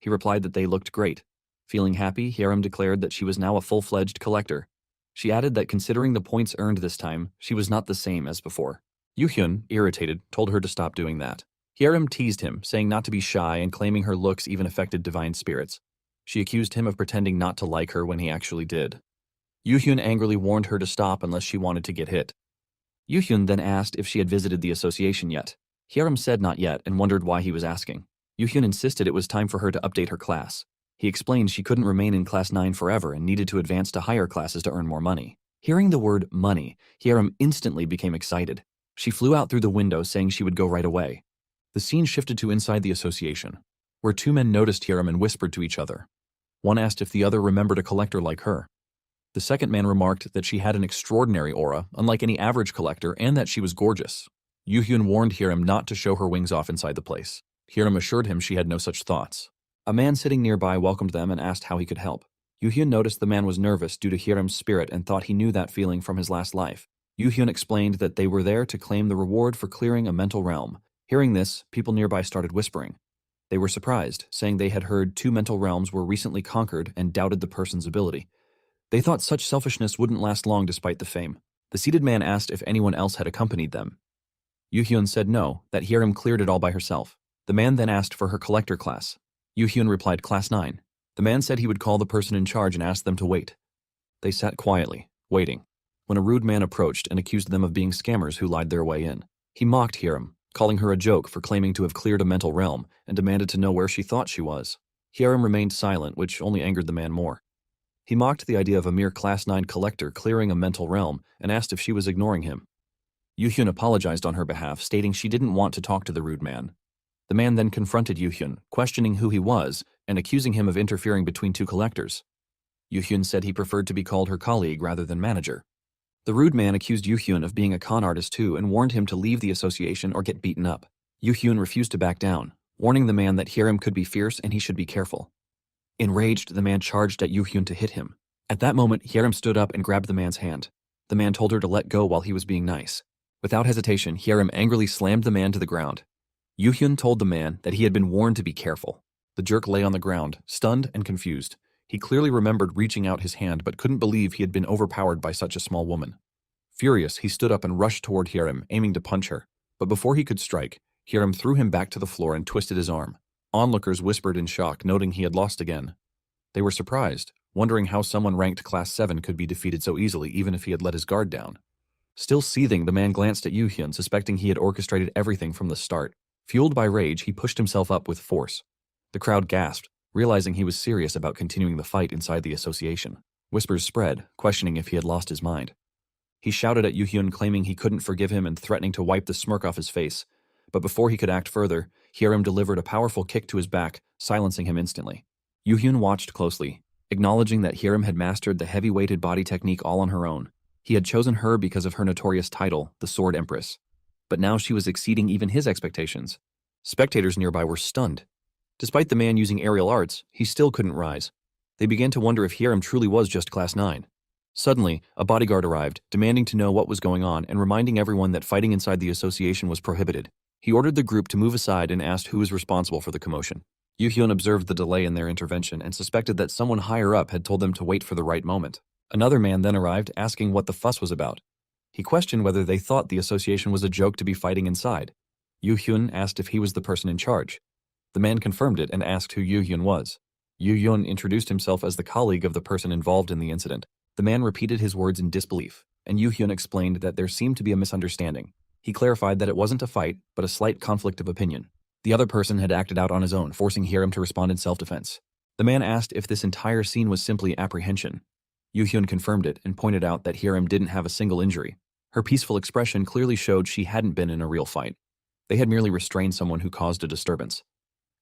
He replied that they looked great. Feeling happy, Hyerim declared that she was now a full-fledged collector. She added that considering the points earned this time, she was not the same as before. Yuhyun, irritated, told her to stop doing that. Hyerim teased him, saying not to be shy and claiming her looks even affected divine spirits. She accused him of pretending not to like her when he actually did. Yuhyun angrily warned her to stop unless she wanted to get hit. Yuhyun then asked if she had visited the association yet. Hyerim said not yet and wondered why he was asking. Yuhyun insisted it was time for her to update her class. He explained she couldn't remain in Class 9 forever and needed to advance to higher classes to earn more money. Hearing the word money, Hyerim instantly became excited. She flew out through the window saying she would go right away. The scene shifted to inside the association, where two men noticed Hyerim and whispered to each other. One asked if the other remembered a collector like her. The second man remarked that she had an extraordinary aura, unlike any average collector, and that she was gorgeous. Yuhyun warned Hyerim not to show her wings off inside the place. Hyerim assured him she had no such thoughts. A man sitting nearby welcomed them and asked how he could help. Yuhyun noticed the man was nervous due to Hyerim's spirit and thought he knew that feeling from his last life. Yuhyun explained that they were there to claim the reward for clearing a mental realm. Hearing this, people nearby started whispering. They were surprised, saying they had heard 2 mental realms were recently conquered and doubted the person's ability. They thought such selfishness wouldn't last long despite the fame. The seated man asked if anyone else had accompanied them. Yuhyun said no, that Hyerim cleared it all by herself. The man then asked for her collector class. Yuhyun replied Class 9. The man said he would call the person in charge and ask them to wait. They sat quietly, waiting, when a rude man approached and accused them of being scammers who lied their way in. He mocked Hyerim, calling her a joke for claiming to have cleared a mental realm, and demanded to know where she thought she was. Hyerim remained silent, which only angered the man more. He mocked the idea of a mere Class 9 collector clearing a mental realm and asked if she was ignoring him. Yuhyun apologized on her behalf, stating she didn't want to talk to the rude man. The man then confronted Yuhyun, questioning who he was and accusing him of interfering between 2 collectors. Yuhyun said he preferred to be called her colleague rather than manager. The rude man accused Yuhyun of being a con artist too and warned him to leave the association or get beaten up. Yuhyun refused to back down, warning the man that Hyerim could be fierce and he should be careful. Enraged, the man charged at Yuhyun to hit him. At that moment, Hyerim stood up and grabbed the man's hand. The man told her to let go while he was being nice. Without hesitation, Hyerim angrily slammed the man to the ground. Yuhyun told the man that he had been warned to be careful. The jerk lay on the ground, stunned and confused. He clearly remembered reaching out his hand but couldn't believe he had been overpowered by such a small woman. Furious, he stood up and rushed toward Hyerim, aiming to punch her. But before he could strike, Hyerim threw him back to the floor and twisted his arm. Onlookers whispered in shock, noting he had lost again. They were surprised, wondering how someone ranked Class 7 could be defeated so easily even if he had let his guard down. Still seething, the man glanced at Yu-hyun, suspecting he had orchestrated everything from the start. Fueled by rage, he pushed himself up with force. The crowd gasped, realizing he was serious about continuing the fight inside the association. Whispers spread, questioning if he had lost his mind. He shouted at Yu-hyun, claiming he couldn't forgive him and threatening to wipe the smirk off his face. But before he could act further, Hyerim delivered a powerful kick to his back, silencing him instantly. Yu-hyun watched closely, acknowledging that Hyerim had mastered the heavy-weighted body technique all on her own. He had chosen her because of her notorious title, the Sword Empress. But now she was exceeding even his expectations. Spectators nearby were stunned. Despite the man using aerial arts, he still couldn't rise. They began to wonder if Hyerim truly was just Class 9. Suddenly, a bodyguard arrived, demanding to know what was going on and reminding everyone that fighting inside the association was prohibited. He ordered the group to move aside and asked who was responsible for the commotion. Yu-hyun observed the delay in their intervention and suspected that someone higher up had told them to wait for the right moment. Another man then arrived, asking what the fuss was about. He questioned whether they thought the association was a joke to be fighting inside. Yu-hyun asked if he was the person in charge. The man confirmed it and asked who Yu-hyun was. Yu-hyun introduced himself as the colleague of the person involved in the incident. The man repeated his words in disbelief, and Yu-hyun explained that there seemed to be a misunderstanding. He clarified that it wasn't a fight, but a slight conflict of opinion. The other person had acted out on his own, forcing Hyerim to respond in self-defense. The man asked if this entire scene was simply apprehension. Yu-hyun confirmed it and pointed out that Hyerim didn't have a single injury. Her peaceful expression clearly showed she hadn't been in a real fight. They had merely restrained someone who caused a disturbance.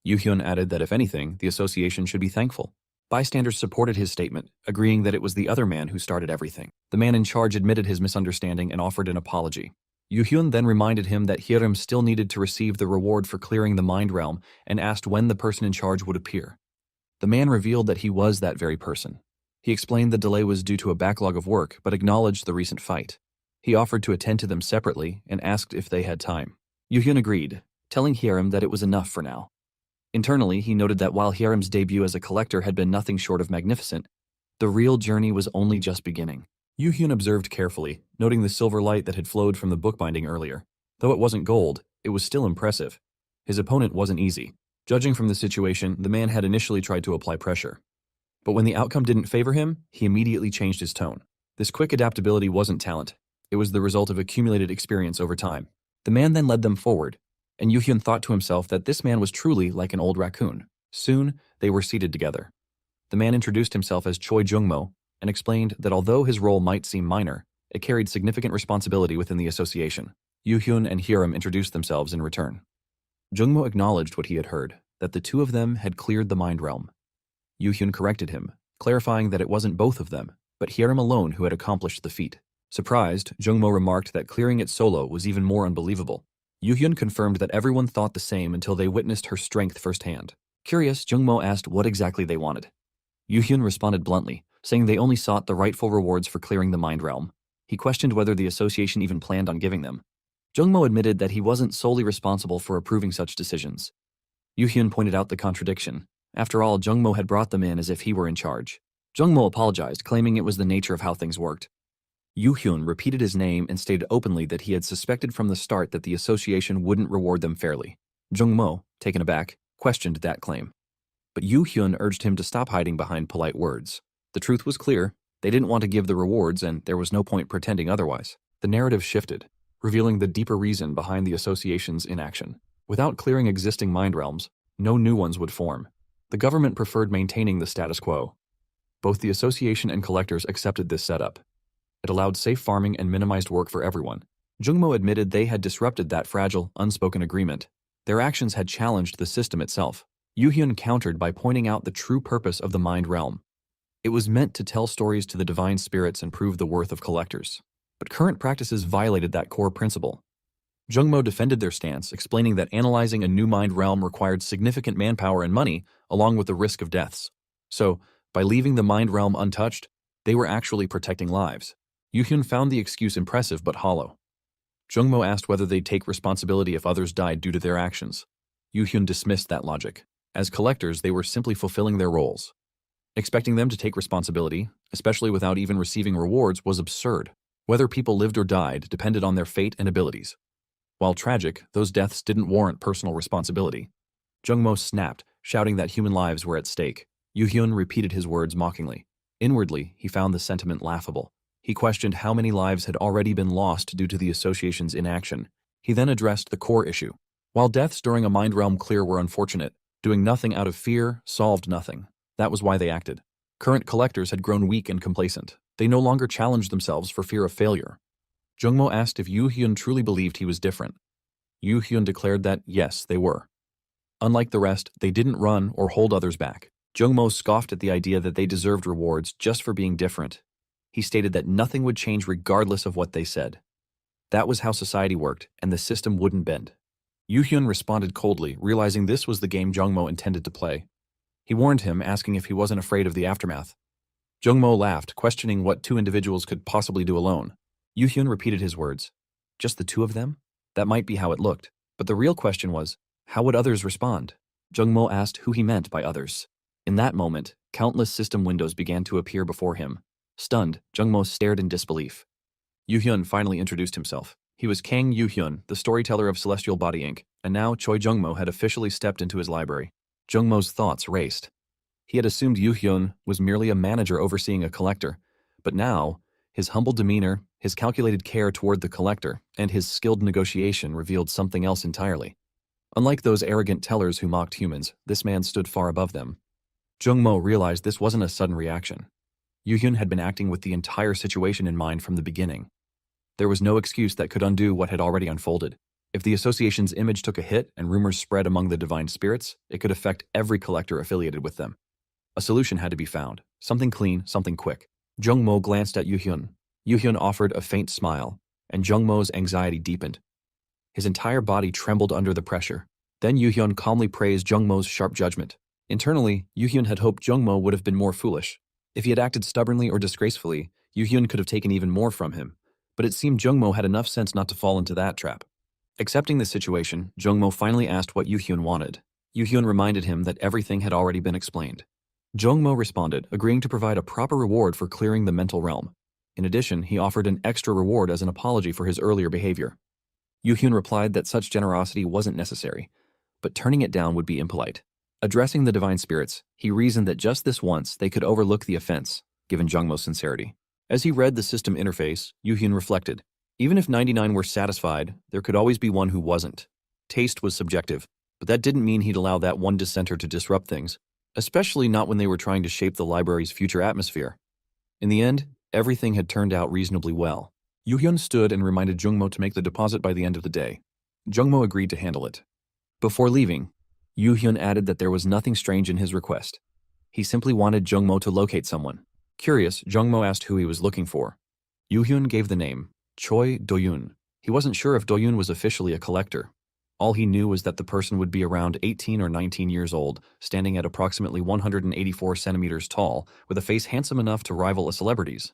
Yu-hyun added that if anything, the association should be thankful. Bystanders supported his statement, agreeing that it was the other man who started everything. The man in charge admitted his misunderstanding and offered an apology. Yu-hyun then reminded him that Hyerim still needed to receive the reward for clearing the mind realm and asked when the person in charge would appear. The man revealed that he was that very person. He explained the delay was due to a backlog of work, but acknowledged the recent fight. He offered to attend to them separately and asked if they had time. Yu-hyun agreed, telling Hyerim that it was enough for now. Internally, he noted that while Hyerim's debut as a collector had been nothing short of magnificent, the real journey was only just beginning. Yu-hyun observed carefully, noting the silver light that had flowed from the bookbinding earlier. Though it wasn't gold, it was still impressive. His opponent wasn't easy. Judging from the situation, the man had initially tried to apply pressure. But when the outcome didn't favor him, he immediately changed his tone. This quick adaptability wasn't talent. It was the result of accumulated experience over time. The man then led them forward, and Yu-hyun thought to himself that this man was truly like an old raccoon. Soon, they were seated together. The man introduced himself as Choi Jung-mo and explained that although his role might seem minor, it carried significant responsibility within the association. Yu-hyun and Hyerim introduced themselves in return. Jung-mo acknowledged what he had heard, that the two of them had cleared the mind realm. Yu-hyun corrected him, clarifying that it wasn't both of them, but Hyerim alone who had accomplished the feat. Surprised, Jung-mo remarked that clearing it solo was even more unbelievable. Yu-hyun confirmed that everyone thought the same until they witnessed her strength firsthand. Curious, Jung-mo asked what exactly they wanted. Yu-hyun responded bluntly, saying they only sought the rightful rewards for clearing the mind realm. He questioned whether the association even planned on giving them. Jung-mo admitted that he wasn't solely responsible for approving such decisions. Yu-hyun pointed out the contradiction. After all, Jung-mo had brought them in as if he were in charge. Jung-mo apologized, claiming it was the nature of how things worked. Yu-hyun repeated his name and stated openly that he had suspected from the start that the association wouldn't reward them fairly. Jung-mo, taken aback, questioned that claim. But Yu-hyun urged him to stop hiding behind polite words. The truth was clear. They didn't want to give the rewards, and there was no point pretending otherwise. The narrative shifted, revealing the deeper reason behind the association's inaction. Without clearing existing mind realms, no new ones would form. The government preferred maintaining the status quo. Both the association and collectors accepted this setup. It allowed safe farming and minimized work for everyone. Jung-mo admitted they had disrupted that fragile, unspoken agreement. Their actions had challenged the system itself. Yu-hyun countered by pointing out the true purpose of the mind realm. It was meant to tell stories to the divine spirits and prove the worth of collectors. But current practices violated that core principle. Jung-mo defended their stance, explaining that analyzing a new mind realm required significant manpower and money, along with the risk of deaths. So, by leaving the mind realm untouched, they were actually protecting lives. Yu-hyun found the excuse impressive but hollow. Jung-mo asked whether they'd take responsibility if others died due to their actions. Yu-hyun dismissed that logic. As collectors, they were simply fulfilling their roles. Expecting them to take responsibility, especially without even receiving rewards, was absurd. Whether people lived or died depended on their fate and abilities. While tragic, those deaths didn't warrant personal responsibility. Jung-mo snapped, shouting that human lives were at stake. Yu Hyun repeated his words mockingly. Inwardly, he found the sentiment laughable. He questioned how many lives had already been lost due to the association's inaction. He then addressed the core issue. While deaths during a mind realm clear were unfortunate, doing nothing out of fear solved nothing. That was why they acted. Current collectors had grown weak and complacent. They no longer challenged themselves for fear of failure. Jungmo asked if Yu Hyun truly believed he was different. Yu Hyun declared that yes, they were. Unlike the rest, they didn't run or hold others back. Jungmo scoffed at the idea that they deserved rewards just for being different. He stated that nothing would change regardless of what they said. That was how society worked, and the system wouldn't bend. Yu Hyun responded coldly, realizing this was the game Jungmo intended to play. He warned him, asking if he wasn't afraid of the aftermath. Jungmo laughed, questioning what two individuals could possibly do alone. Yu Hyun repeated his words. Just the two of them? That might be how it looked. But the real question was, how would others respond? Jungmo asked who he meant by others. In that moment, countless system windows began to appear before him. Stunned, Jungmo stared in disbelief. Yu Hyun finally introduced himself. He was Kang Yu Hyun, the storyteller of Celestial Body Inc., and now Choi Jungmo had officially stepped into his library. Jungmo's thoughts raced. He had assumed Yu Hyun was merely a manager overseeing a collector, but now, his humble demeanor, his calculated care toward the collector, and his skilled negotiation revealed something else entirely. Unlike those arrogant tellers who mocked humans, this man stood far above them. Jungmo realized this wasn't a sudden reaction. Yu Hyun had been acting with the entire situation in mind from the beginning. There was no excuse that could undo what had already unfolded. If the association's image took a hit and rumors spread among the divine spirits, it could affect every collector affiliated with them. A solution had to be found. Something clean, something quick. Jungmo glanced at Yu Hyun. Yu Hyun offered a faint smile, and Jungmo's anxiety deepened. His entire body trembled under the pressure. Then Yu Hyun calmly praised Jungmo's sharp judgment. Internally, Yu Hyun had hoped Jungmo would have been more foolish. If he had acted stubbornly or disgracefully, Yu Hyun could have taken even more from him. But it seemed Jungmo had enough sense not to fall into that trap. Accepting the situation, Jungmo finally asked what Yu Hyun wanted. Yu Hyun reminded him that everything had already been explained. Jungmo responded, agreeing to provide a proper reward for clearing the mental realm. In addition, he offered an extra reward as an apology for his earlier behavior. Yu Hyun replied that such generosity wasn't necessary, but turning it down would be impolite. Addressing the divine spirits, he reasoned that just this once they could overlook the offense, given Jungmo's sincerity. As he read the system interface, Yu Hyun reflected. Even if 99 were satisfied, there could always be one who wasn't. Taste was subjective, but that didn't mean he'd allow that one dissenter to disrupt things, especially not when they were trying to shape the library's future atmosphere. In the end, everything had turned out reasonably well. Yu Hyun stood and reminded Jungmo to make the deposit by the end of the day. Jungmo agreed to handle it. Before leaving, Yu Hyun added that there was nothing strange in his request. He simply wanted Jungmo to locate someone. Curious, Jungmo asked who he was looking for. Yu Hyun gave the name, Choi Do-yoon. He wasn't sure if Do-yoon was officially a collector. All he knew was that the person would be around 18 or 19 years old, standing at approximately 184 centimeters tall, with a face handsome enough to rival a celebrity's.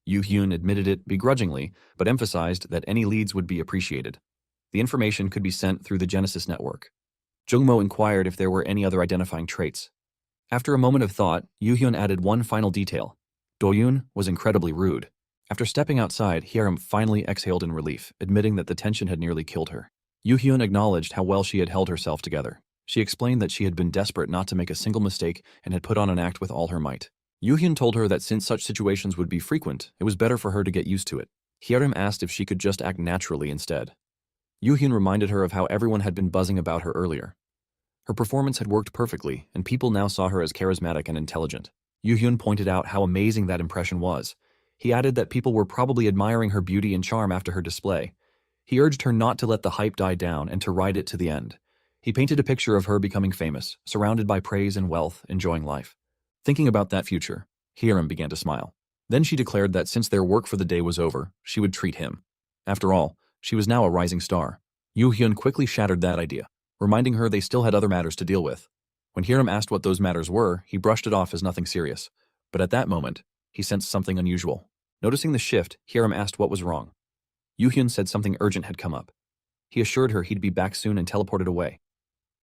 Yu Hyun admitted it begrudgingly, but emphasized that any leads would be appreciated. The information could be sent through the Genesis network. Jungmo inquired if there were any other identifying traits. After a moment of thought, Yu Hyun added one final detail. Do-yoon was incredibly rude. After stepping outside, Hyerim finally exhaled in relief, admitting that the tension had nearly killed her. Yu Hyun acknowledged how well she had held herself together. She explained that she had been desperate not to make a single mistake and had put on an act with all her might. Yu Hyun told her that since such situations would be frequent, it was better for her to get used to it. Hyerim asked if she could just act naturally instead. Yu Hyun reminded her of how everyone had been buzzing about her earlier. Her performance had worked perfectly, and people now saw her as charismatic and intelligent. Yu Hyun pointed out how amazing that impression was. He added that people were probably admiring her beauty and charm after her display. He urged her not to let the hype die down and to ride it to the end. He painted a picture of her becoming famous, surrounded by praise and wealth, enjoying life. Thinking about that future, Hyerim began to smile. Then she declared that since their work for the day was over, she would treat him. After all, she was now a rising star. Yu Hyun quickly shattered that idea, reminding her they still had other matters to deal with. When Hyerim asked what those matters were, he brushed it off as nothing serious. But at that moment, he sensed something unusual. Noticing the shift, Hyerim asked what was wrong. Yu Hyun said something urgent had come up. He assured her he'd be back soon and teleported away.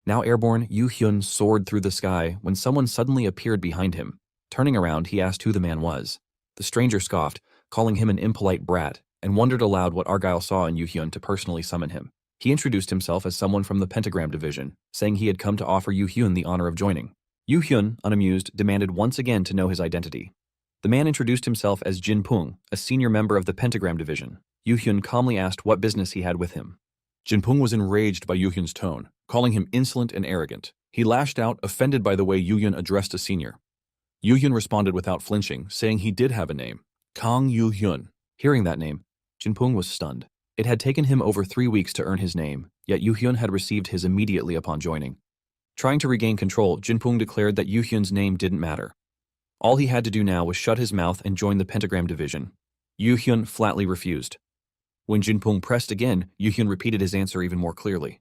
Now airborne, Yu Hyun soared through the sky when someone suddenly appeared behind him. Turning around, he asked who the man was. The stranger scoffed, calling him an impolite brat, and wondered aloud what Argyle saw in Yu Hyun to personally summon him. He introduced himself as someone from the Pentagram Division, saying he had come to offer Yu Hyun the honor of joining. Yu Hyun, unamused, demanded once again to know his identity. The man introduced himself as Jin Pung, a senior member of the Pentagram Division. Yu Hyun calmly asked what business he had with him. Jin Pung was enraged by Yu Hyun's tone, calling him insolent and arrogant. He lashed out, offended by the way Yu Hyun addressed a senior. Yu Hyun responded without flinching, saying he did have a name, Kang Yu Hyun. Hearing that name, Jin Pung was stunned. It had taken him over 3 weeks to earn his name, yet Yu Hyun had received his immediately upon joining. Trying to regain control, Jin Pung declared that Yu Hyun's name didn't matter. All he had to do now was shut his mouth and join the Pentagram Division. Yu Hyun flatly refused. When Jin Pung pressed again, Yu Hyun repeated his answer even more clearly.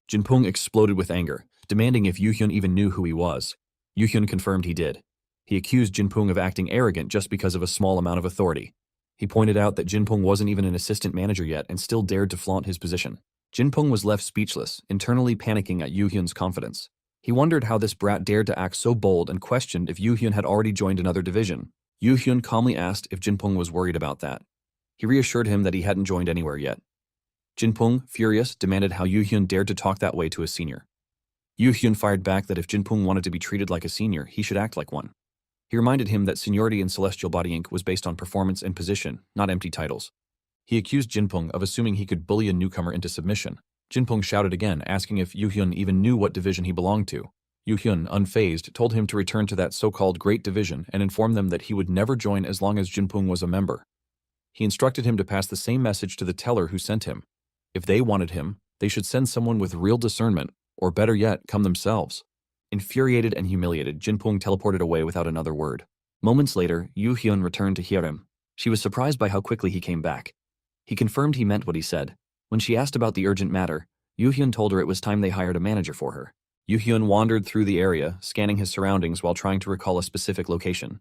Jin Pung exploded with anger, demanding if Yu Hyun even knew who he was. Yu Hyun confirmed he did. He accused Jin Pung of acting arrogant just because of a small amount of authority. He pointed out that Jin Pung wasn't even an assistant manager yet and still dared to flaunt his position. Jin Pung was left speechless, internally panicking at Yu Hyun's confidence. He wondered how this brat dared to act so bold and questioned if Yu Hyun had already joined another division. Yu Hyun calmly asked if Jin Pung was worried about that. He reassured him that he hadn't joined anywhere yet. Jin Pung, furious, demanded how Yu Hyun dared to talk that way to a senior. Yu Hyun fired back that if Jin Pung wanted to be treated like a senior, he should act like one. He reminded him that seniority in Celestial Body Inc. was based on performance and position, not empty titles. He accused Jin Pung of assuming he could bully a newcomer into submission. Jin Pung shouted again, asking if Yu Hyun even knew what division he belonged to. Yu Hyun, unfazed, told him to return to that so-called Great Division and inform them that he would never join as long as Jin Pung was a member. He instructed him to pass the same message to the teller who sent him. If they wanted him, they should send someone with real discernment, or better yet, come themselves. Infuriated and humiliated, Jin Pung teleported away without another word. Moments later, Yu Hyun returned to Hyerim. She was surprised by how quickly he came back. He confirmed he meant what he said. When she asked about the urgent matter, Yu Hyun told her it was time they hired a manager for her. Yu Hyun wandered through the area, scanning his surroundings while trying to recall a specific location.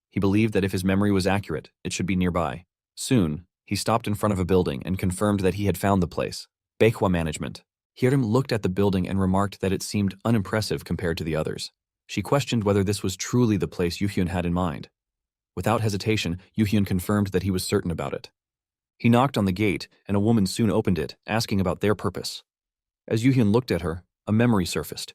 He believed that if his memory was accurate, it should be nearby. Soon, he stopped in front of a building and confirmed that he had found the place. Baekhwa Management. Hyerim looked at the building and remarked that it seemed unimpressive compared to the others. She questioned whether this was truly the place Yu Hyun had in mind. Without hesitation, Yu Hyun confirmed that he was certain about it. He knocked on the gate, and a woman soon opened it, asking about their purpose. As Yu Hyun looked at her, a memory surfaced.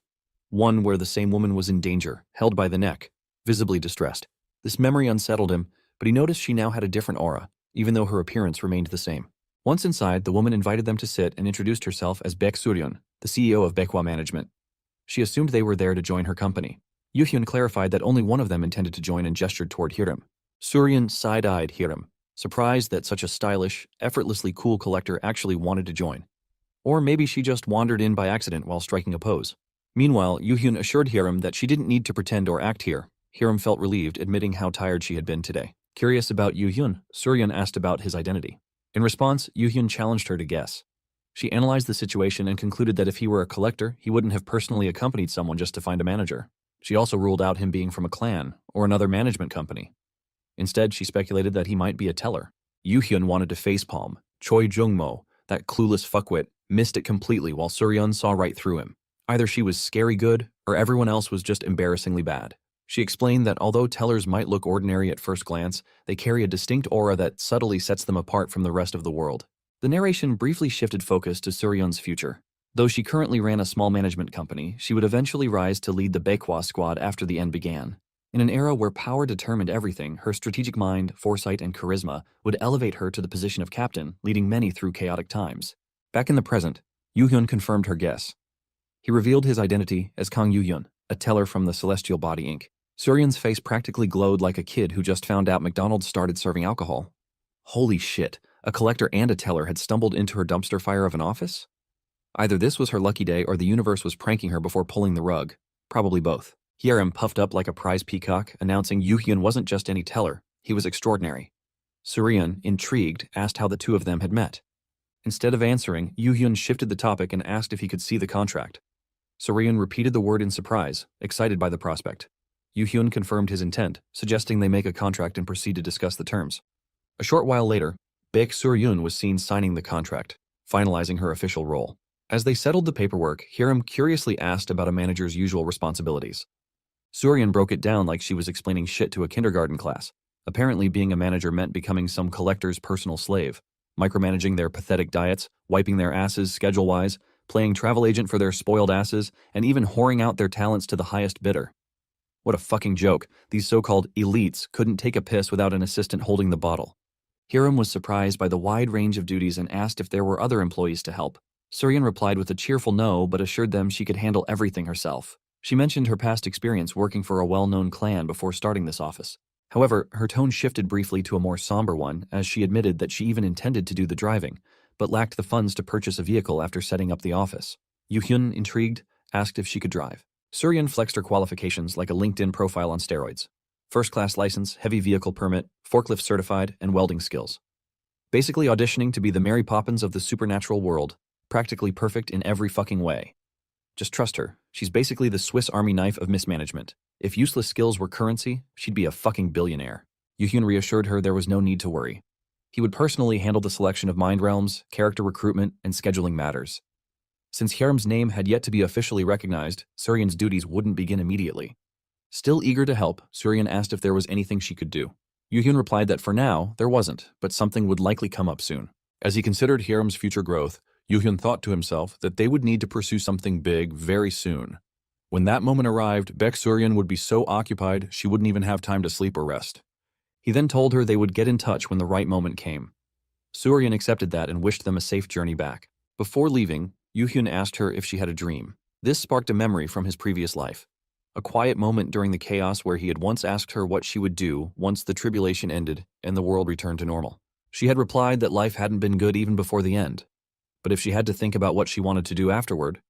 One where the same woman was in danger, held by the neck, visibly distressed. This memory unsettled him, but he noticed she now had a different aura, even though her appearance remained the same. Once inside, the woman invited them to sit and introduced herself as Baek Suryeon, the CEO of Baekhwa Management. She assumed they were there to join her company. Yu Hyun clarified that only one of them intended to join and gestured toward Hyerim. Suryeon side-eyed Hyerim, surprised that such a stylish, effortlessly cool collector actually wanted to join. Or maybe she just wandered in by accident while striking a pose. Meanwhile, Yu Hyun assured Hyerim that she didn't need to pretend or act here. Hyerim felt relieved, admitting how tired she had been today. Curious about Yu Hyun, Suryeon asked about his identity. In response, Yu Hyun challenged her to guess. She analyzed the situation and concluded that if he were a collector, he wouldn't have personally accompanied someone just to find a manager. She also ruled out him being from a clan or another management company. Instead, she speculated that he might be a teller. Yu Hyun wanted to facepalm. Choi Jungmo, that clueless fuckwit, missed it completely while Suryeon saw right through him. Either she was scary good, or everyone else was just embarrassingly bad. She explained that although tellers might look ordinary at first glance, they carry a distinct aura that subtly sets them apart from the rest of the world. The narration briefly shifted focus to Suryeon's future. Though she currently ran a small management company, she would eventually rise to lead the Baekhwa squad after the end began. In an era where power determined everything, her strategic mind, foresight, and charisma would elevate her to the position of captain, leading many through chaotic times. Back in the present, Yu Hyun confirmed her guess. He revealed his identity as Kang Yu Hyun, a teller from the Celestial Body Inc. Suryeon's face practically glowed like a kid who just found out McDonald's started serving alcohol. Holy shit, a collector and a teller had stumbled into her dumpster fire of an office? Either this was her lucky day or the universe was pranking her before pulling the rug. Probably both. Hyerim puffed up like a prize peacock, announcing Yu Hyun wasn't just any teller, he was extraordinary. Suryeon, intrigued, asked how the two of them had met. Instead of answering, Yu Hyun shifted the topic and asked if he could see the contract. Suryeon repeated the word in surprise, excited by the prospect. Yu Hyun confirmed his intent, suggesting they make a contract and proceed to discuss the terms. A short while later, Baek Suryeon was seen signing the contract, finalizing her official role. As they settled the paperwork, Hyerim curiously asked about a manager's usual responsibilities. Suryeon broke it down like she was explaining shit to a kindergarten class. Apparently, being a manager meant becoming some collector's personal slave, micromanaging their pathetic diets, wiping their asses schedule-wise, playing travel agent for their spoiled asses, and even whoring out their talents to the highest bidder. What a fucking joke. These so-called elites couldn't take a piss without an assistant holding the bottle. Hiram was surprised by the wide range of duties and asked if there were other employees to help. Suryan replied with a cheerful no, but assured them she could handle everything herself. She mentioned her past experience working for a well-known clan before starting this office. However, her tone shifted briefly to a more somber one as she admitted that she even intended to do the driving, but lacked the funds to purchase a vehicle after setting up the office. Yoo-hyun, intrigued, asked if she could drive. Suryan flexed her qualifications like a LinkedIn profile on steroids. First-class license, heavy vehicle permit, forklift certified, and welding skills. Basically auditioning to be the Mary Poppins of the supernatural world, practically perfect in every fucking way. Just trust her. She's basically the Swiss Army knife of mismanagement. If useless skills were currency, she'd be a fucking billionaire. Yoo-hyun reassured her there was no need to worry. He would personally handle the selection of mind realms, character recruitment, and scheduling matters. Since Hiram's name had yet to be officially recognized, Suryan's duties wouldn't begin immediately. Still eager to help, Suryan asked if there was anything she could do. Yoo-hyun replied that for now, there wasn't, but something would likely come up soon. As he considered Hiram's future growth, Yoo-hyun thought to himself that they would need to pursue something big very soon. When that moment arrived, Baek Suryan would be so occupied she wouldn't even have time to sleep or rest. He then told her they would get in touch when the right moment came. Suryan accepted that and wished them a safe journey back. Before leaving, Yoo-hyun asked her if she had a dream. This sparked a memory from his previous life. A quiet moment during the chaos where he had once asked her what she would do once the tribulation ended and the world returned to normal. She had replied that life hadn't been good even before the end. But if she had to think about what she wanted to do afterward,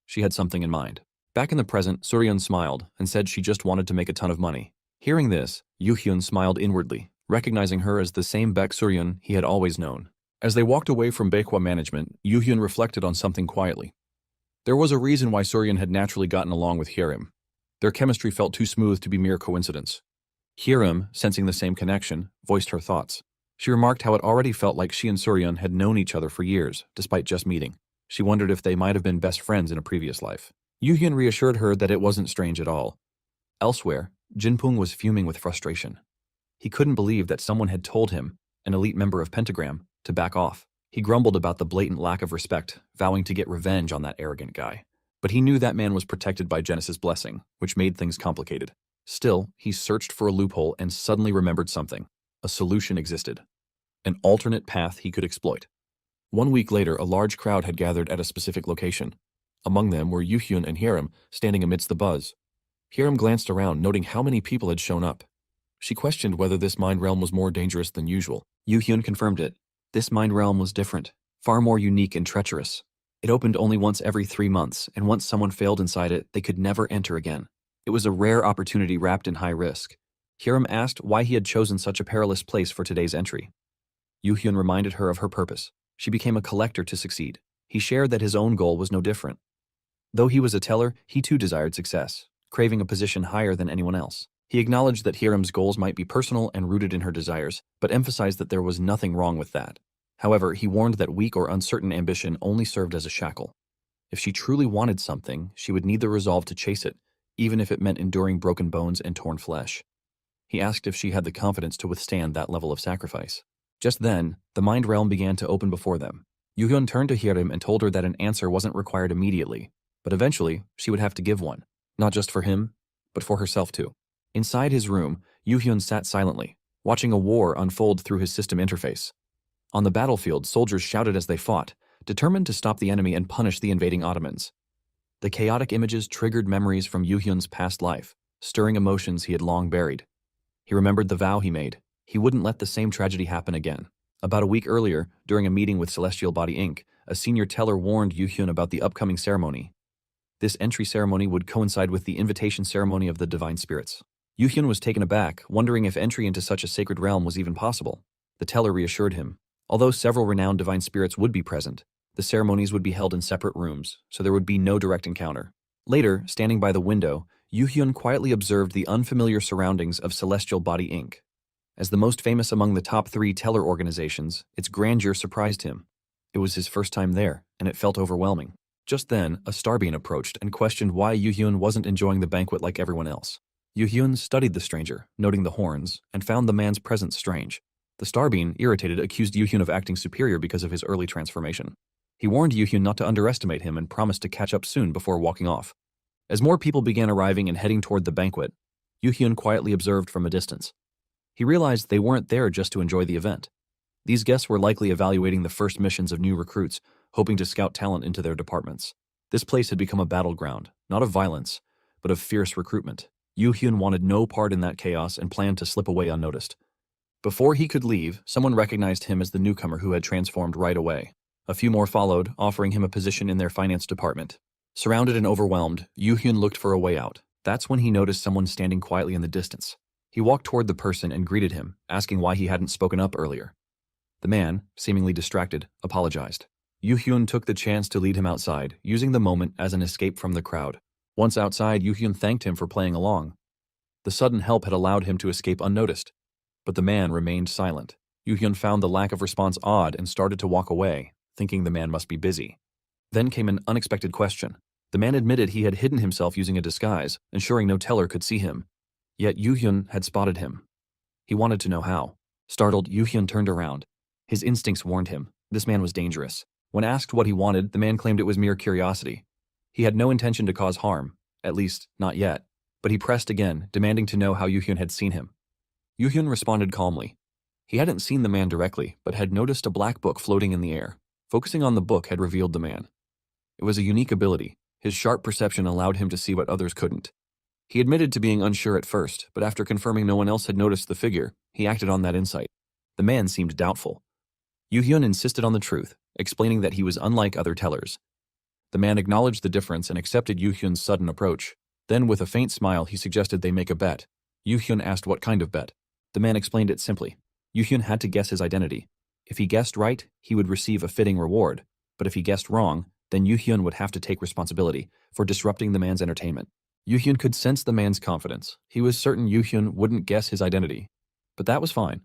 she had something in mind. Back in the present, Suryan smiled and said she just wanted to make a ton of money. Hearing this, Yoo-hyun smiled inwardly, recognizing her as the same Baek Suryan he had always known. As they walked away from Baekwa management, Yoo-hyun reflected on something quietly. There was a reason why Suryan had naturally gotten along with Hiram. Their chemistry felt too smooth to be mere coincidence. Hiram, sensing the same connection, voiced her thoughts. She remarked how it already felt like she and Suryan had known each other for years, despite just meeting. She wondered if they might have been best friends in a previous life. Yoo-hyun reassured her that it wasn't strange at all. Elsewhere, Jinpung was fuming with frustration. He couldn't believe that someone had told him, an elite member of Pentagram, to back off. He grumbled about the blatant lack of respect, vowing to get revenge on that arrogant guy. But he knew that man was protected by Genesis' blessing, which made things complicated. Still, he searched for a loophole and suddenly remembered something. A solution existed. An alternate path he could exploit. 1 week later, a large crowd had gathered at a specific location. Among them were Yoo-hyun and Hiram, standing amidst the buzz. Hiram glanced around, noting how many people had shown up. She questioned whether this mind realm was more dangerous than usual. Yoo-hyun confirmed it. This mind realm was different, far more unique and treacherous. It opened only once every 3 months, and once someone failed inside it, they could never enter again. It was a rare opportunity wrapped in high risk. Hiram asked why he had chosen such a perilous place for today's entry. Yoo-hyun reminded her of her purpose. She became a collector to succeed. He shared that his own goal was no different. Though he was a teller, he too desired success, craving a position higher than anyone else. He acknowledged that Hiram's goals might be personal and rooted in her desires, but emphasized that there was nothing wrong with that. However, he warned that weak or uncertain ambition only served as a shackle. If she truly wanted something, she would need the resolve to chase it, even if it meant enduring broken bones and torn flesh. He asked if she had the confidence to withstand that level of sacrifice. Just then, the mind realm began to open before them. Yoo-hyun turned to Hiram and told her that an answer wasn't required immediately, but eventually, she would have to give one. Not just for him, but for herself too. Inside his room, Yoo-hyun sat silently, watching a war unfold through his system interface. On the battlefield, soldiers shouted as they fought, determined to stop the enemy and punish the invading Ottomans. The chaotic images triggered memories from Yoo-hyun's past life, stirring emotions he had long buried. He remembered the vow he made. He wouldn't let the same tragedy happen again. About a week earlier, during a meeting with Celestial Body Inc., a senior teller warned Yoo-hyun about the upcoming ceremony. This entry ceremony would coincide with the invitation ceremony of the Divine Spirits. Yoo-hyun was taken aback, wondering if entry into such a sacred realm was even possible. The teller reassured him. Although several renowned divine spirits would be present, the ceremonies would be held in separate rooms, so there would be no direct encounter. Later, standing by the window, Yoo-hyun quietly observed the unfamiliar surroundings of Celestial Body Inc. As the most famous among the top 3 teller organizations, its grandeur surprised him. It was his first time there, and it felt overwhelming. Just then, a starbeam approached and questioned why Yoo-hyun wasn't enjoying the banquet like everyone else. Yoo-hyun studied the stranger, noting the horns, and found the man's presence strange. The starbeam, irritated, accused Yoo-hyun of acting superior because of his early transformation. He warned Yoo-hyun not to underestimate him and promised to catch up soon before walking off. As more people began arriving and heading toward the banquet, Yu Hyun quietly observed from a distance. He realized they weren't there just to enjoy the event. These guests were likely evaluating the first missions of new recruits, hoping to scout talent into their departments. This place had become a battleground, not of violence, but of fierce recruitment. Yu Hyun wanted no part in that chaos and planned to slip away unnoticed. Before he could leave, someone recognized him as the newcomer who had transformed right away. A few more followed, offering him a position in their finance department. Surrounded and overwhelmed, Yu Hyun looked for a way out. That's when he noticed someone standing quietly in the distance. He walked toward the person and greeted him, asking why he hadn't spoken up earlier. The man, seemingly distracted, apologized. Yu Hyun took the chance to lead him outside, using the moment as an escape from the crowd. Once outside, Yu Hyun thanked him for playing along. The sudden help had allowed him to escape unnoticed. But the man remained silent. Yu Hyun found the lack of response odd and started to walk away, thinking the man must be busy. Then came an unexpected question. The man admitted he had hidden himself using a disguise, ensuring no teller could see him. Yet Yu Hyun had spotted him. He wanted to know how. Startled, Yu Hyun turned around. His instincts warned him. This man was dangerous. When asked what he wanted, the man claimed it was mere curiosity. He had no intention to cause harm, at least, not yet. But he pressed again, demanding to know how Yu Hyun had seen him. Yu Hyun responded calmly. He hadn't seen the man directly, but had noticed a black book floating in the air. Focusing on the book had revealed the man. It was a unique ability. His sharp perception allowed him to see what others couldn't. He admitted to being unsure at first, but after confirming no one else had noticed the figure, he acted on that insight. The man seemed doubtful. Yu Hyun insisted on the truth, explaining that he was unlike other tellers. The man acknowledged the difference and accepted Yu Hyun's sudden approach. Then, with a faint smile, he suggested they make a bet. Yu Hyun asked what kind of bet. The man explained it simply. Yu Hyun had to guess his identity. If he guessed right, he would receive a fitting reward, but if he guessed wrong, then Yu Hyun would have to take responsibility for disrupting the man's entertainment. Yu Hyun could sense the man's confidence. He was certain Yu Hyun wouldn't guess his identity. But that was fine.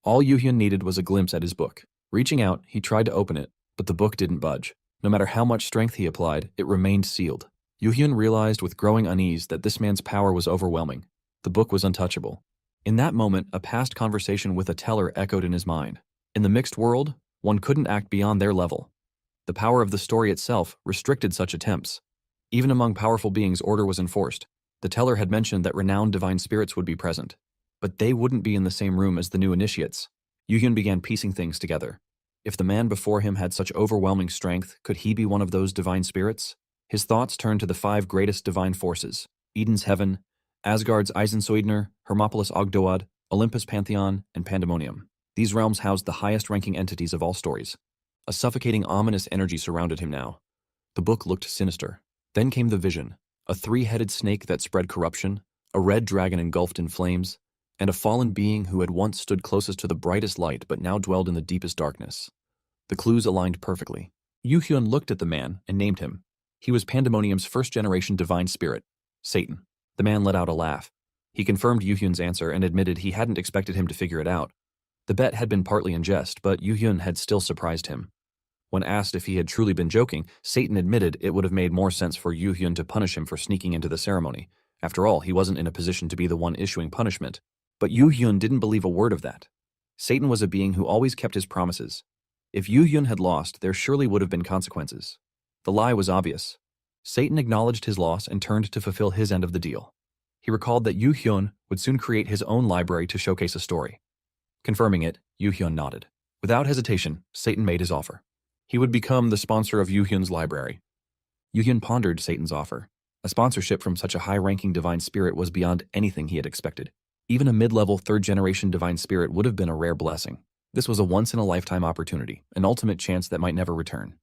All Yu Hyun needed was a glimpse at his book. Reaching out, he tried to open it, but the book didn't budge. No matter how much strength he applied, it remained sealed. Yu Hyun realized with growing unease that this man's power was overwhelming. The book was untouchable. In that moment, a past conversation with a teller echoed in his mind. In the mixed world, one couldn't act beyond their level. The power of the story itself restricted such attempts. Even among powerful beings, order was enforced. The teller had mentioned that renowned divine spirits would be present, but they wouldn't be in the same room as the new initiates. Yu Hyun began piecing things together. If the man before him had such overwhelming strength, could he be one of those divine spirits? His thoughts turned to the 5 greatest divine forces: Eden's heaven, Asgard's Eisensoidner, Hermopolis Ogdoad, Olympus Pantheon, and Pandemonium. These realms housed the highest-ranking entities of all stories. A suffocating, ominous energy surrounded him now. The book looked sinister. Then came the vision: a 3-headed snake that spread corruption, a red dragon engulfed in flames, and a fallen being who had once stood closest to the brightest light but now dwelled in the deepest darkness. The clues aligned perfectly. Yu Hyun looked at the man and named him. He was Pandemonium's first-generation divine spirit, Satan. The man let out a laugh. He confirmed Yu Hyun's answer and admitted he hadn't expected him to figure it out. The bet had been partly in jest, but Yu Hyun had still surprised him. When asked if he had truly been joking, Satan admitted it would have made more sense for Yu Hyun to punish him for sneaking into the ceremony. After all, he wasn't in a position to be the one issuing punishment. But Yu Hyun didn't believe a word of that. Satan was a being who always kept his promises. If Yu Hyun had lost, there surely would have been consequences. The lie was obvious. Satan acknowledged his loss and turned to fulfill his end of the deal. He recalled that Yu Hyun would soon create his own library to showcase a story. Confirming it, Yu Hyun nodded. Without hesitation, Satan made his offer. He would become the sponsor of Yu Hyun's library. Yu Hyun pondered Satan's offer. A sponsorship from such a high-ranking divine spirit was beyond anything he had expected. Even a mid-level 3rd-generation divine spirit would have been a rare blessing. This was a once-in-a-lifetime opportunity, an ultimate chance that might never return.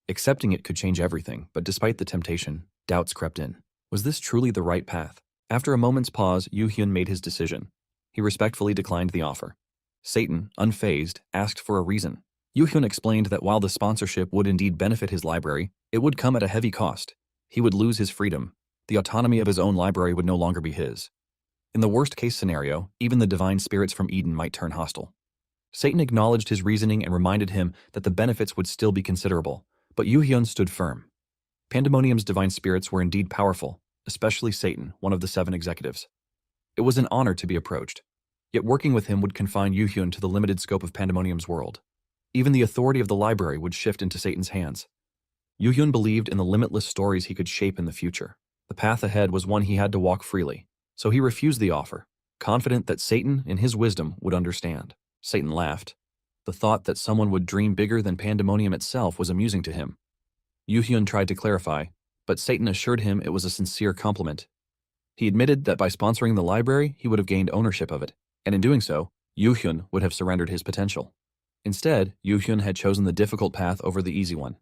Accepting it could change everything, but despite the temptation, doubts crept in. Was this truly the right path? After a moment's pause, Yu Hyun made his decision. He respectfully declined the offer. Satan, unfazed, asked for a reason. Yu Hyun explained that while the sponsorship would indeed benefit his library, it would come at a heavy cost. He would lose his freedom. The autonomy of his own library would no longer be his. In the worst-case scenario, even the divine spirits from Eden might turn hostile. Satan acknowledged his reasoning and reminded him that the benefits would still be considerable, but Yu Hyun stood firm. Pandemonium's divine spirits were indeed powerful, especially Satan, one of the 7 executives. It was an honor to be approached. Yet working with him would confine Yu Hyun to the limited scope of Pandemonium's world. Even the authority of the library would shift into Satan's hands. Yu Hyun believed in the limitless stories he could shape in the future. The path ahead was one he had to walk freely. So he refused the offer, confident that Satan, in his wisdom, would understand. Satan laughed. The thought that someone would dream bigger than pandemonium itself was amusing to him. Yu-hyun tried to clarify, but Satan assured him it was a sincere compliment. He admitted that by sponsoring the library, he would have gained ownership of it, and in doing so, Yu-hyun would have surrendered his potential. Instead, Yu-hyun had chosen the difficult path over the easy one.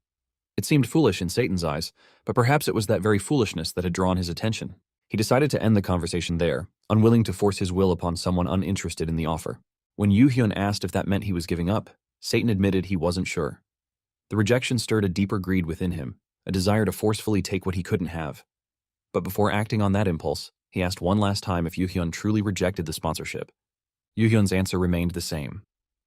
It seemed foolish in Satan's eyes, but perhaps it was that very foolishness that had drawn his attention. He decided to end the conversation there, unwilling to force his will upon someone uninterested in the offer. When Yu-hyun asked if that meant he was giving up, Satan admitted he wasn't sure. The rejection stirred a deeper greed within him, a desire to forcefully take what he couldn't have. But before acting on that impulse, he asked one last time if Yu-hyun truly rejected the sponsorship. Yu-hyun's answer remained the same.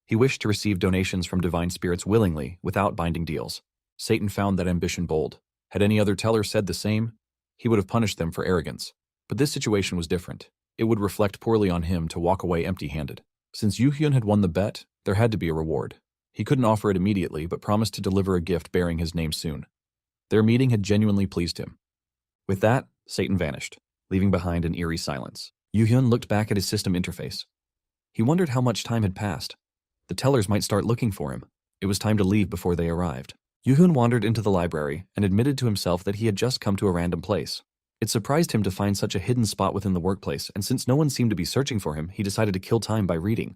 He wished to receive donations from divine spirits willingly, without binding deals. Satan found that ambition bold. Had any other teller said the same, he would have punished them for arrogance. But this situation was different. It would reflect poorly on him to walk away empty-handed. Since Yu-hyun had won the bet, there had to be a reward. He couldn't offer it immediately, but promised to deliver a gift bearing his name soon. Their meeting had genuinely pleased him. With that, Satan vanished, leaving behind an eerie silence. Yu-hyun looked back at his system interface. He wondered how much time had passed. The tellers might start looking for him. It was time to leave before they arrived. Yu-hyun wandered into the library and admitted to himself that he had just come to a random place. It surprised him to find such a hidden spot within the workplace, and since no one seemed to be searching for him, he decided to kill time by reading.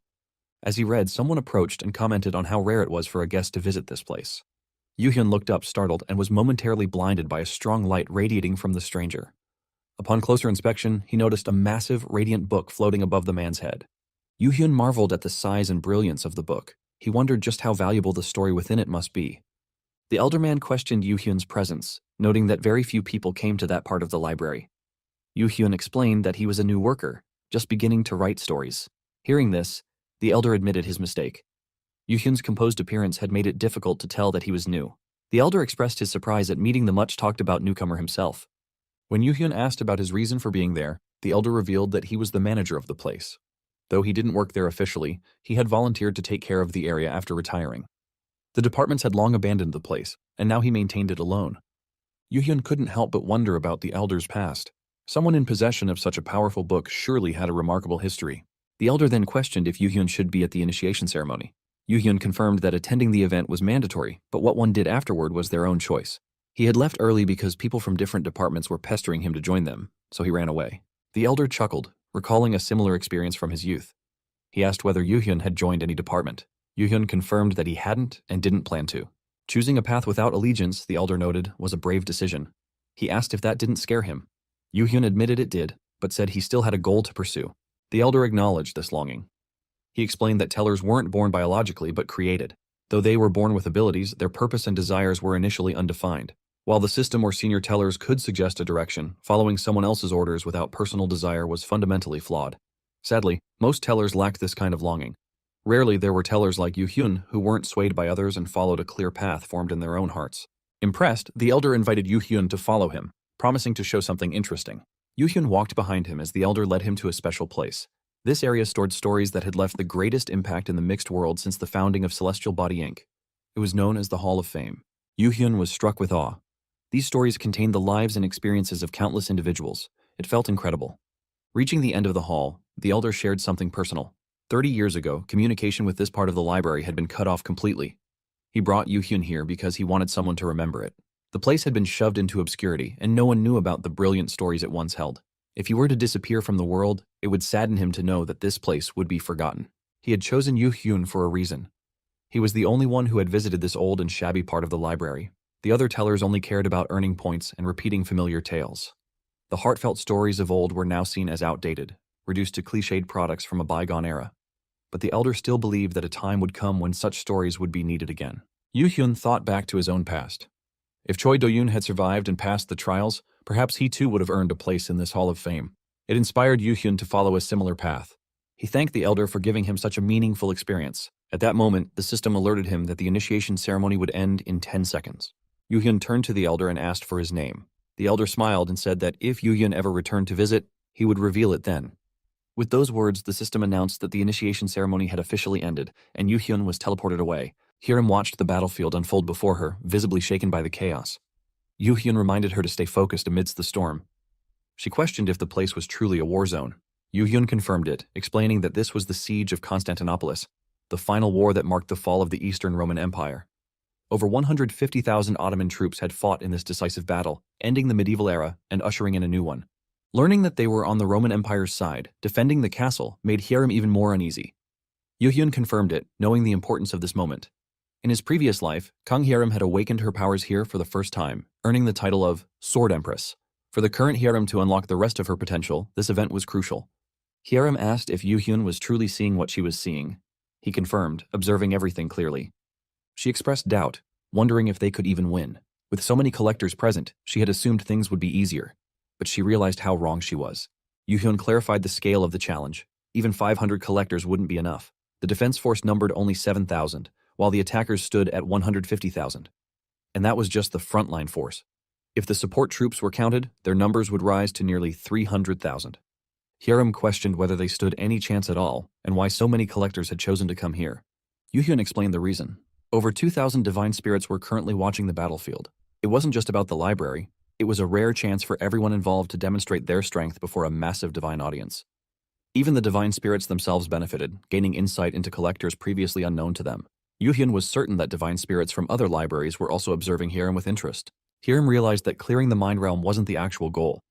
As he read, someone approached and commented on how rare it was for a guest to visit this place. Yu-hyun looked up startled and was momentarily blinded by a strong light radiating from the stranger. Upon closer inspection, he noticed a massive, radiant book floating above the man's head. Yu-hyun marveled at the size and brilliance of the book. He wondered just how valuable the story within it must be. The elder man questioned Yu-hyun's presence, noting that very few people came to that part of the library. Yu-hyun explained that he was a new worker, just beginning to write stories. Hearing this, the elder admitted his mistake. Yu-hyun's composed appearance had made it difficult to tell that he was new. The elder expressed his surprise at meeting the much-talked-about newcomer himself. When Yu-hyun asked about his reason for being there, the elder revealed that he was the manager of the place. Though he didn't work there officially, he had volunteered to take care of the area after retiring. The departments had long abandoned the place, and now he maintained it alone. Yu-hyun couldn't help but wonder about the elder's past. Someone in possession of such a powerful book surely had a remarkable history. The elder then questioned if Yu-hyun should be at the initiation ceremony. Yu-hyun confirmed that attending the event was mandatory, but what one did afterward was their own choice. He had left early because people from different departments were pestering him to join them, so he ran away. The elder chuckled, recalling a similar experience from his youth. He asked whether Yu-hyun had joined any department. Yu-hyun confirmed that he hadn't and didn't plan to. Choosing a path without allegiance, the elder noted, was a brave decision. He asked if that didn't scare him. Yu-hyun admitted it did, but said he still had a goal to pursue. The elder acknowledged this longing. He explained that tellers weren't born biologically but created. Though they were born with abilities, their purpose and desires were initially undefined. While the system or senior tellers could suggest a direction, following someone else's orders without personal desire was fundamentally flawed. Sadly, most tellers lacked this kind of longing. Rarely there were tellers like Yu-hyun who weren't swayed by others and followed a clear path formed in their own hearts. Impressed, the elder invited Yu-hyun to follow him, promising to show something interesting. Yu-hyun walked behind him as the elder led him to a special place. This area stored stories that had left the greatest impact in the mixed world since the founding of Celestial Body Inc. It was known as the Hall of Fame. Yu-hyun was struck with awe. These stories contained the lives and experiences of countless individuals. It felt incredible. Reaching the end of the hall, the elder shared something personal. 30 years ago, communication with this part of the library had been cut off completely. He brought Yu-hyun here because he wanted someone to remember it. The place had been shoved into obscurity, and no one knew about the brilliant stories it once held. If he were to disappear from the world, it would sadden him to know that this place would be forgotten. He had chosen Yu-hyun for a reason. He was the only one who had visited this old and shabby part of the library. The other tellers only cared about earning points and repeating familiar tales. The heartfelt stories of old were now seen as outdated, reduced to cliched products from a bygone era. But the elder still believed that a time would come when such stories would be needed again. Yu-hyun thought back to his own past. If Choi Do-yoon had survived and passed the trials, perhaps he too would have earned a place in this Hall of Fame. It inspired Yu-hyun to follow a similar path. He thanked the elder for giving him such a meaningful experience. At that moment, the system alerted him that the initiation ceremony would end in 10 seconds. Yu-hyun turned to the elder and asked for his name. The elder smiled and said that if Yu-hyun ever returned to visit, he would reveal it then. With those words, the system announced that the initiation ceremony had officially ended, and Yu-hyun was teleported away. Hiram watched the battlefield unfold before her, visibly shaken by the chaos. Yu-hyun reminded her to stay focused amidst the storm. She questioned if the place was truly a war zone. Yu-hyun confirmed it, explaining that this was the siege of Constantinopolis, the final war that marked the fall of the Eastern Roman Empire. Over 150,000 Ottoman troops had fought in this decisive battle, ending the medieval era and ushering in a new one. Learning that they were on the Roman Empire's side, defending the castle made Hyerim even more uneasy. Yu-hyun confirmed it, knowing the importance of this moment. In his previous life, Kang Hyerim had awakened her powers here for the first time, earning the title of Sword Empress. For the current Hyerim to unlock the rest of her potential, this event was crucial. Hyerim asked if Yu-hyun was truly seeing what she was seeing. He confirmed, observing everything clearly. She expressed doubt, wondering if they could even win. With so many collectors present, she had assumed things would be easier. But she realized how wrong she was. Yu-hyun clarified the scale of the challenge. Even 500 collectors wouldn't be enough. The defense force numbered only 7,000, while the attackers stood at 150,000. And that was just the frontline force. If the support troops were counted, their numbers would rise to nearly 300,000. Hyerim questioned whether they stood any chance at all, and why so many collectors had chosen to come here. Yu-hyun explained the reason. Over 2,000 divine spirits were currently watching the battlefield. It wasn't just about the library. It was a rare chance for everyone involved to demonstrate their strength before a massive divine audience. Even the divine spirits themselves benefited, gaining insight into collectors previously unknown to them. Yu-hyun was certain that divine spirits from other libraries were also observing Hyerim with interest. Hyerim realized that clearing the mind realm wasn't the actual goal.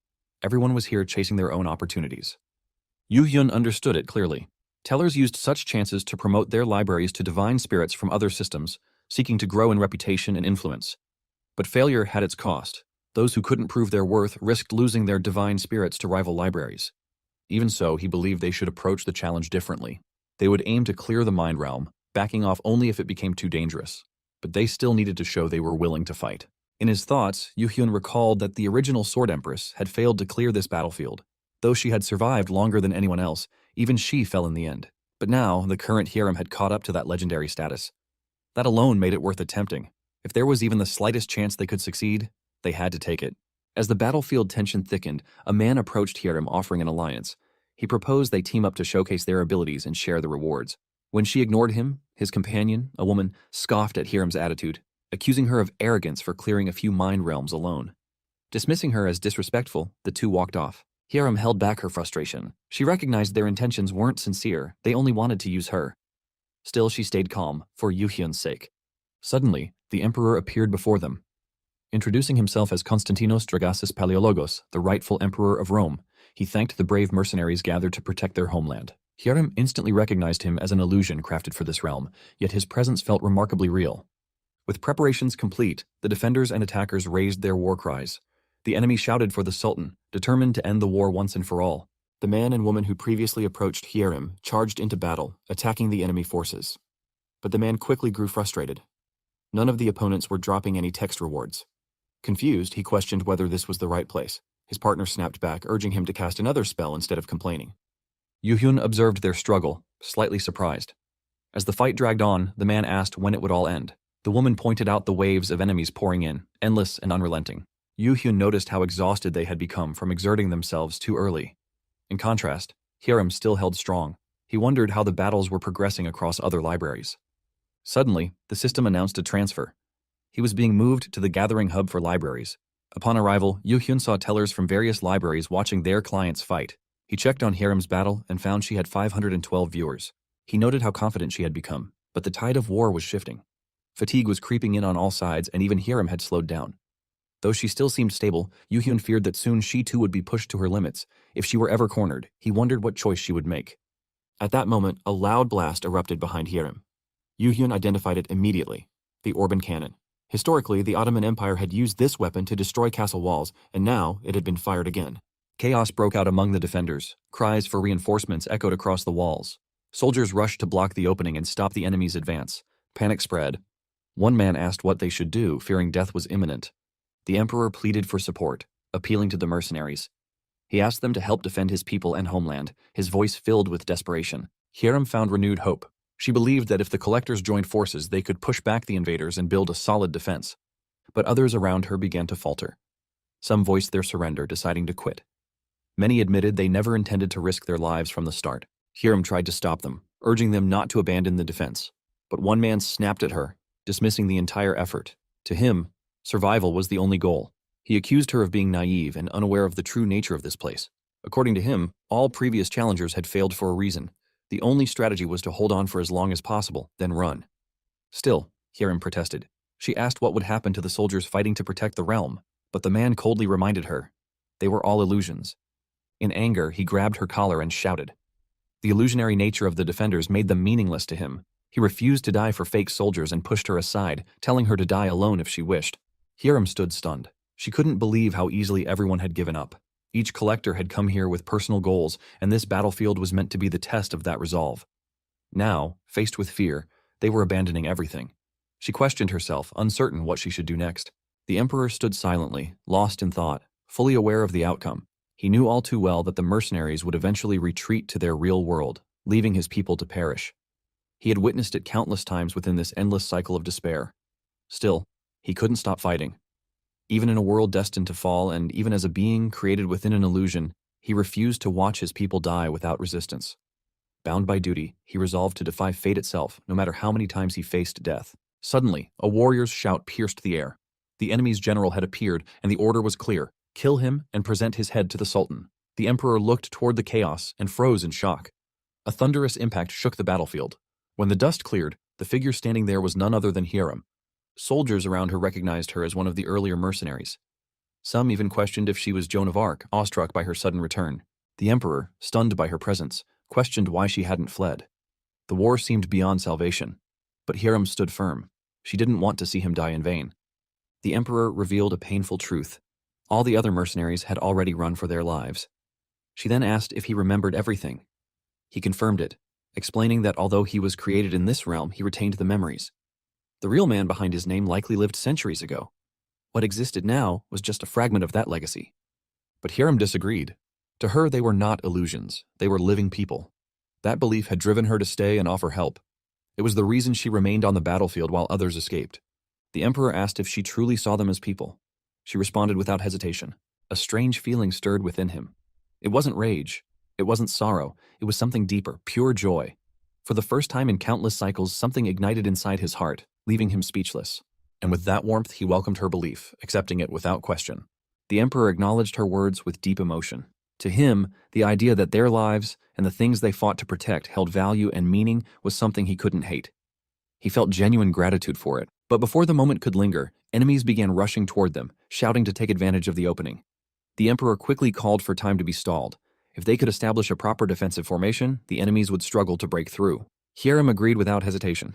Everyone was here chasing their own opportunities. Yu-hyun understood it clearly. Tellers used such chances to promote their libraries to divine spirits from other systems, seeking to grow in reputation and influence. But failure had its cost. Those who couldn't prove their worth risked losing their divine spirits to rival libraries. Even so, he believed they should approach the challenge differently. They would aim to clear the mind realm, backing off only if it became too dangerous. But they still needed to show they were willing to fight. In his thoughts, Yu-hyun recalled that the original Sword Empress had failed to clear this battlefield. Though she had survived longer than anyone else, even she fell in the end. But now, the current Hyerim had caught up to that legendary status. That alone made it worth attempting. If there was even the slightest chance they could succeed, they had to take it. As the battlefield tension thickened, a man approached Hyerim offering an alliance. He proposed they team up to showcase their abilities and share the rewards. When she ignored him, his companion, a woman, scoffed at Hyerim's attitude, accusing her of arrogance for clearing a few mind realms alone. Dismissing her as disrespectful, the two walked off. Hyerim held back her frustration. She recognized their intentions weren't sincere, they only wanted to use her. Still, she stayed calm, for Yu-hyun's sake. Suddenly, the emperor appeared before them. Introducing himself as Konstantinos Dragasis Palaiologos, the rightful emperor of Rome, he thanked the brave mercenaries gathered to protect their homeland. Hyerim instantly recognized him as an illusion crafted for this realm, yet his presence felt remarkably real. With preparations complete, the defenders and attackers raised their war cries. The enemy shouted for the Sultan, determined to end the war once and for all. The man and woman who previously approached Hyerim charged into battle, attacking the enemy forces. But the man quickly grew frustrated. None of the opponents were dropping any text rewards. Confused, he questioned whether this was the right place. His partner snapped back, urging him to cast another spell instead of complaining. Yu-hyun observed their struggle, slightly surprised. As the fight dragged on, the man asked when it would all end. The woman pointed out the waves of enemies pouring in, endless and unrelenting. Yu-hyun noticed how exhausted they had become from exerting themselves too early. In contrast, Hyerim still held strong. He wondered how the battles were progressing across other libraries. Suddenly, the system announced a transfer. He was being moved to the gathering hub for libraries. Upon arrival, Yu-hyun saw tellers from various libraries watching their clients fight. He checked on Hyerim's battle and found she had 512 viewers. He noted how confident she had become, but the tide of war was shifting. Fatigue was creeping in on all sides, and even Hyerim had slowed down. Though she still seemed stable, Yu-hyun feared that soon she too would be pushed to her limits. If she were ever cornered, he wondered what choice she would make. At that moment, a loud blast erupted behind Hyerim. Yu-hyun identified it immediately: the Orban cannon. Historically, the Ottoman Empire had used this weapon to destroy castle walls, and now it had been fired again. Chaos broke out among the defenders. Cries for reinforcements echoed across the walls. Soldiers rushed to block the opening and stop the enemy's advance. Panic spread. One man asked what they should do, fearing death was imminent. The emperor pleaded for support, appealing to the mercenaries. He asked them to help defend his people and homeland, his voice filled with desperation. Hyerim found renewed hope. She believed that if the collectors joined forces, they could push back the invaders and build a solid defense. But others around her began to falter. Some voiced their surrender, deciding to quit. Many admitted they never intended to risk their lives from the start. Hyerim tried to stop them, urging them not to abandon the defense. But one man snapped at her, dismissing the entire effort. To him, survival was the only goal. He accused her of being naive and unaware of the true nature of this place. According to him, all previous challengers had failed for a reason. The only strategy was to hold on for as long as possible, then run. Still, Hiram protested. She asked what would happen to the soldiers fighting to protect the realm, but the man coldly reminded her. They were all illusions. In anger, he grabbed her collar and shouted. The illusionary nature of the defenders made them meaningless to him. He refused to die for fake soldiers and pushed her aside, telling her to die alone if she wished. Hiram stood stunned. She couldn't believe how easily everyone had given up. Each collector had come here with personal goals, and this battlefield was meant to be the test of that resolve. Now, faced with fear, they were abandoning everything. She questioned herself, uncertain what she should do next. The Emperor stood silently, lost in thought, fully aware of the outcome. He knew all too well that the mercenaries would eventually retreat to their real world, leaving his people to perish. He had witnessed it countless times within this endless cycle of despair. Still, he couldn't stop fighting. Even in a world destined to fall, and even as a being created within an illusion, he refused to watch his people die without resistance. Bound by duty, he resolved to defy fate itself, no matter how many times he faced death. Suddenly, a warrior's shout pierced the air. The enemy's general had appeared, and the order was clear. Kill him and present his head to the Sultan. The Emperor looked toward the chaos and froze in shock. A thunderous impact shook the battlefield. When the dust cleared, the figure standing there was none other than Hiram. Soldiers around her recognized her as one of the earlier mercenaries. Some even questioned if she was Joan of Arc, awestruck by her sudden return. The Emperor, stunned by her presence, questioned why she hadn't fled. The war seemed beyond salvation. But Hiram stood firm. She didn't want to see him die in vain. The Emperor revealed a painful truth. All the other mercenaries had already run for their lives. She then asked if he remembered everything. He confirmed it, explaining that although he was created in this realm, he retained the memories. The real man behind his name likely lived centuries ago. What existed now was just a fragment of that legacy. But Hiram disagreed. To her, they were not illusions. They were living people. That belief had driven her to stay and offer help. It was the reason she remained on the battlefield while others escaped. The Emperor asked if she truly saw them as people. She responded without hesitation. A strange feeling stirred within him. It wasn't rage. It wasn't sorrow. It was something deeper, pure joy. For the first time in countless cycles, something ignited inside his heart, leaving him speechless. And with that warmth, he welcomed her belief, accepting it without question. The Emperor acknowledged her words with deep emotion. To him, the idea that their lives and the things they fought to protect held value and meaning was something he couldn't hate. He felt genuine gratitude for it. But before the moment could linger, enemies began rushing toward them, shouting to take advantage of the opening. The Emperor quickly called for time to be stalled. If they could establish a proper defensive formation, the enemies would struggle to break through. Hiram agreed without hesitation.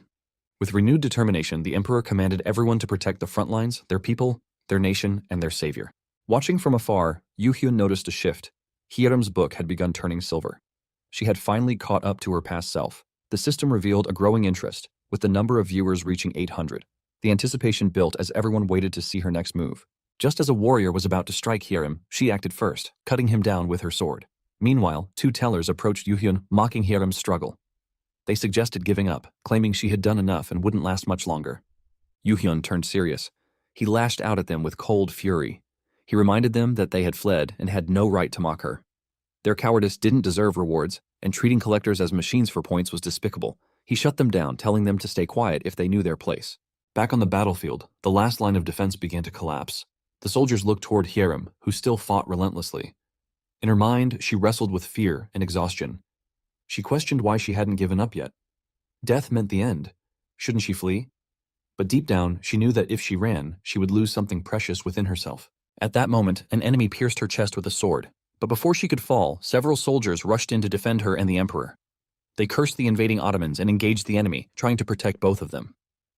With renewed determination, the Emperor commanded everyone to protect the front lines, their people, their nation, and their savior. Watching from afar, Yu-Hyun noticed a shift. Hiram's book had begun turning silver. She had finally caught up to her past self. The system revealed a growing interest, with the number of viewers reaching 800. The anticipation built as everyone waited to see her next move. Just as a warrior was about to strike Hiram, she acted first, cutting him down with her sword. Meanwhile, two tellers approached Yu-Hyun, mocking Hiram's struggle. They suggested giving up, claiming she had done enough and wouldn't last much longer. Yu-Hyun turned serious. He lashed out at them with cold fury. He reminded them that they had fled and had no right to mock her. Their cowardice didn't deserve rewards, and treating collectors as machines for points was despicable. He shut them down, telling them to stay quiet if they knew their place. Back on the battlefield, the last line of defense began to collapse. The soldiers looked toward Hiram, who still fought relentlessly. In her mind, she wrestled with fear and exhaustion. She questioned why she hadn't given up yet. Death meant the end. Shouldn't she flee? But deep down, she knew that if she ran, she would lose something precious within herself. At that moment, an enemy pierced her chest with a sword. But before she could fall, several soldiers rushed in to defend her and the Emperor. They cursed the invading Ottomans and engaged the enemy, trying to protect both of them.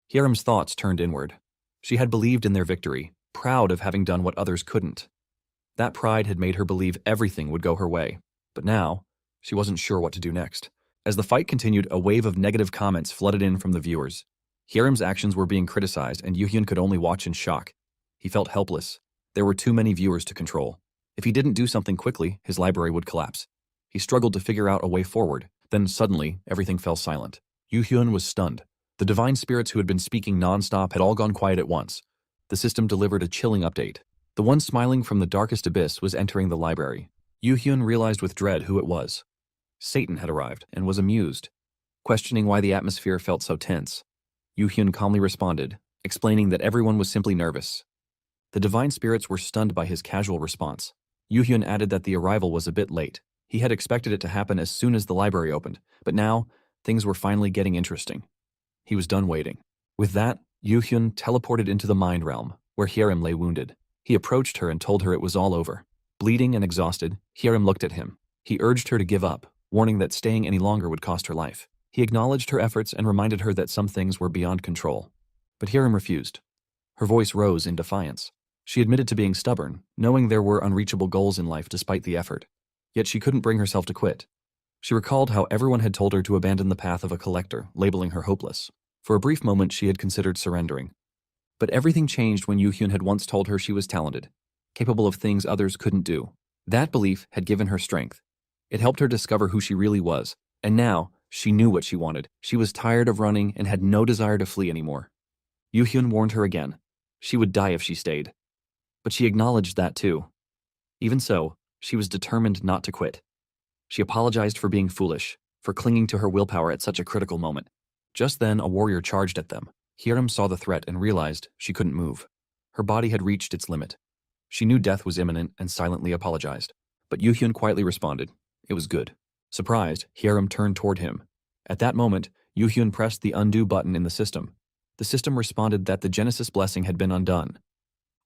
Hiram's thoughts turned inward. She had believed in their victory, proud of having done what others couldn't. That pride had made her believe everything would go her way. But now, she wasn't sure what to do next. As the fight continued, a wave of negative comments flooded in from the viewers. Hiram's actions were being criticized, and Yu-Hyun could only watch in shock. He felt helpless. There were too many viewers to control. If he didn't do something quickly, his library would collapse. He struggled to figure out a way forward. Then suddenly, everything fell silent. Yu-Hyun was stunned. The divine spirits who had been speaking non-stop had all gone quiet at once. The system delivered a chilling update. The one smiling from the darkest abyss was entering the library. Yu-Hyun realized with dread who it was. Satan had arrived and was amused, questioning why the atmosphere felt so tense. Yu-Hyun calmly responded, explaining that everyone was simply nervous. The divine spirits were stunned by his casual response. Yu-hyun added that the arrival was a bit late. He had expected it to happen as soon as the library opened, but now, things were finally getting interesting. He was done waiting. With that, Yu-hyun teleported into the mind realm, where Hyerim lay wounded. He approached her and told her it was all over. Bleeding and exhausted, Hyerim looked at him. He urged her to give up, warning that staying any longer would cost her life. He acknowledged her efforts and reminded her that some things were beyond control. But Hyerim refused. Her voice rose in defiance. She admitted to being stubborn, knowing there were unreachable goals in life despite the effort. Yet she couldn't bring herself to quit. She recalled how everyone had told her to abandon the path of a collector, labeling her hopeless. For a brief moment she had considered surrendering. But everything changed when Yu-hyun had once told her she was talented, capable of things others couldn't do. That belief had given her strength. It helped her discover who she really was, and now, she knew what she wanted. She was tired of running and had no desire to flee anymore. Yu-hyun warned her again. She would die if she stayed. But she acknowledged that too. Even so, she was determined not to quit. She apologized for being foolish, for clinging to her willpower at such a critical moment. Just then, a warrior charged at them. Hyerim saw the threat and realized she couldn't move. Her body had reached its limit. She knew death was imminent and silently apologized. But Yu-hyun quietly responded. It was good. Surprised, Hyerim turned toward him. At that moment, Yu-hyun pressed the undo button in the system. The system responded that the Genesis blessing had been undone.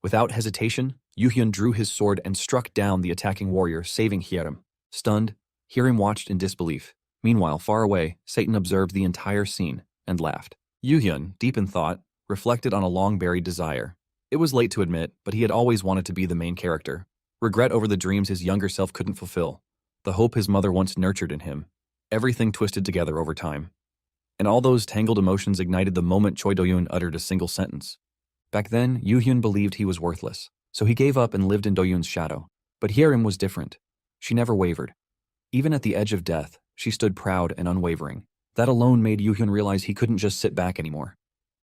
Without hesitation, Yu-hyun drew his sword and struck down the attacking warrior, saving Hyerim. Stunned, Hyerim watched in disbelief. Meanwhile, far away, Satan observed the entire scene and laughed. Yu-hyun, deep in thought, reflected on a long-buried desire. It was late to admit, but he had always wanted to be the main character. Regret over the dreams his younger self couldn't fulfill. The hope his mother once nurtured in him. Everything twisted together over time. And all those tangled emotions ignited the moment Choi Do-yoon uttered a single sentence. Back then, Yu-hyun believed he was worthless, so he gave up and lived in Do-yoon's shadow. But Hyerim was different. She never wavered. Even at the edge of death, she stood proud and unwavering. That alone made Yu-hyun realize he couldn't just sit back anymore.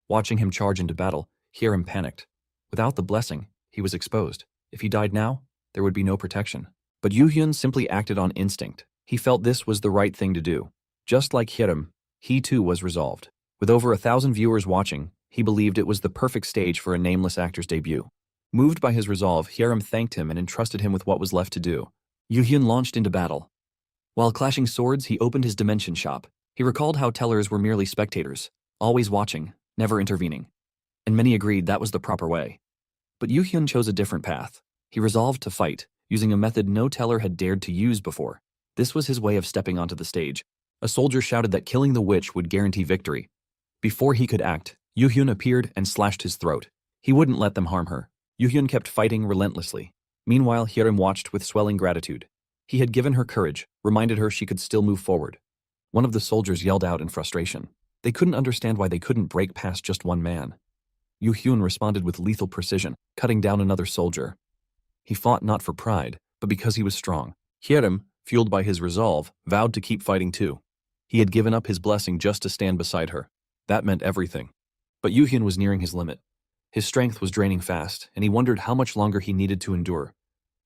Watching him charge into battle, Hyerim panicked. Without the blessing, he was exposed. If he died now, there would be no protection. But Yu-hyun simply acted on instinct. He felt this was the right thing to do. Just like Hyerim, he too was resolved. With over 1,000 viewers watching, he believed it was the perfect stage for a nameless actor's debut. Moved by his resolve, Hyerim thanked him and entrusted him with what was left to do. Yu-hyun launched into battle. While clashing swords, he opened his dimension shop. He recalled how tellers were merely spectators, always watching, never intervening. And many agreed that was the proper way. But Yu-hyun chose a different path. He resolved to fight, using a method no teller had dared to use before. This was his way of stepping onto the stage. A soldier shouted that killing the witch would guarantee victory. Before he could act, Yu-hyun appeared and slashed his throat. He wouldn't let them harm her. Yu-hyun kept fighting relentlessly. Meanwhile, Hyerim watched with swelling gratitude. He had given her courage, reminded her she could still move forward. One of the soldiers yelled out in frustration. They couldn't understand why they couldn't break past just one man. Yu-hyun responded with lethal precision, cutting down another soldier. He fought not for pride, but because he was strong. Hyerim, fueled by his resolve, vowed to keep fighting too. He had given up his blessing just to stand beside her. That meant everything. But Yu-hyun was nearing his limit. His strength was draining fast, and he wondered how much longer he needed to endure.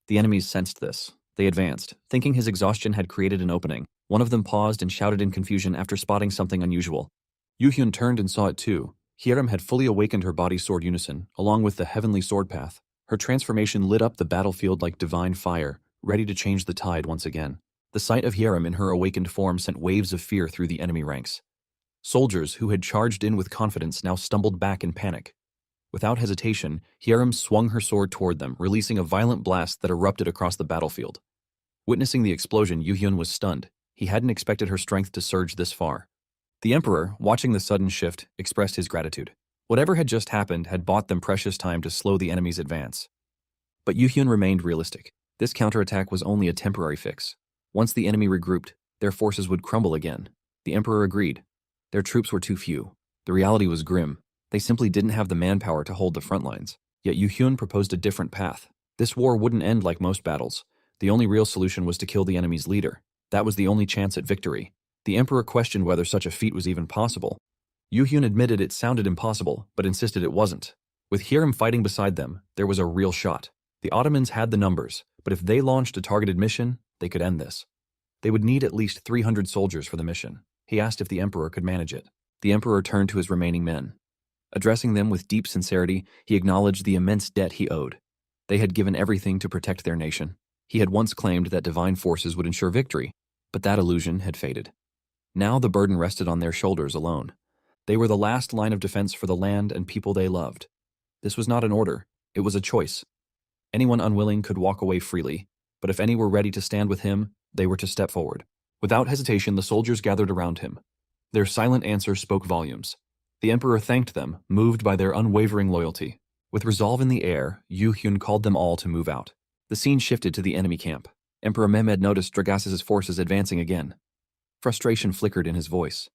The enemies sensed this. They advanced, thinking his exhaustion had created an opening. One of them paused and shouted in confusion after spotting something unusual. Yu-hyun turned and saw it too. Hyerim had fully awakened her body sword unison, along with the heavenly sword path. Her transformation lit up the battlefield like divine fire, ready to change the tide once again. The sight of Hyerim in her awakened form sent waves of fear through the enemy ranks. Soldiers who had charged in with confidence now stumbled back in panic. Without hesitation, Hyerim swung her sword toward them, releasing a violent blast that erupted across the battlefield. Witnessing the explosion, Yu-hyun was stunned. He hadn't expected her strength to surge this far. The Emperor, watching the sudden shift, expressed his gratitude. Whatever had just happened had bought them precious time to slow the enemy's advance. But Yu-hyun remained realistic. This counterattack was only a temporary fix. Once the enemy regrouped, their forces would crumble again. The Emperor agreed. Their troops were too few. The reality was grim. They simply didn't have the manpower to hold the front lines. Yet Yu-hyun proposed a different path. This war wouldn't end like most battles. The only real solution was to kill the enemy's leader. That was the only chance at victory. The Emperor questioned whether such a feat was even possible. Yu-hyun admitted it sounded impossible, but insisted it wasn't. With Hyerim fighting beside them, there was a real shot. The Ottomans had the numbers, but if they launched a targeted mission, they could end this. They would need at least 300 soldiers for the mission. He asked if the Emperor could manage it. The Emperor turned to his remaining men. Addressing them with deep sincerity, he acknowledged the immense debt he owed. They had given everything to protect their nation. He had once claimed that divine forces would ensure victory, but that illusion had faded. Now the burden rested on their shoulders alone. They were the last line of defense for the land and people they loved. This was not an order, it was a choice. Anyone unwilling could walk away freely, but if any were ready to stand with him, they were to step forward. Without hesitation, the soldiers gathered around him. Their silent answer spoke volumes. The emperor thanked them, moved by their unwavering loyalty. With resolve in the air, Yu Hyun called them all to move out. The scene shifted to the enemy camp. Emperor Mehmed noticed Dragasis's forces advancing again. Frustration flickered in his voice.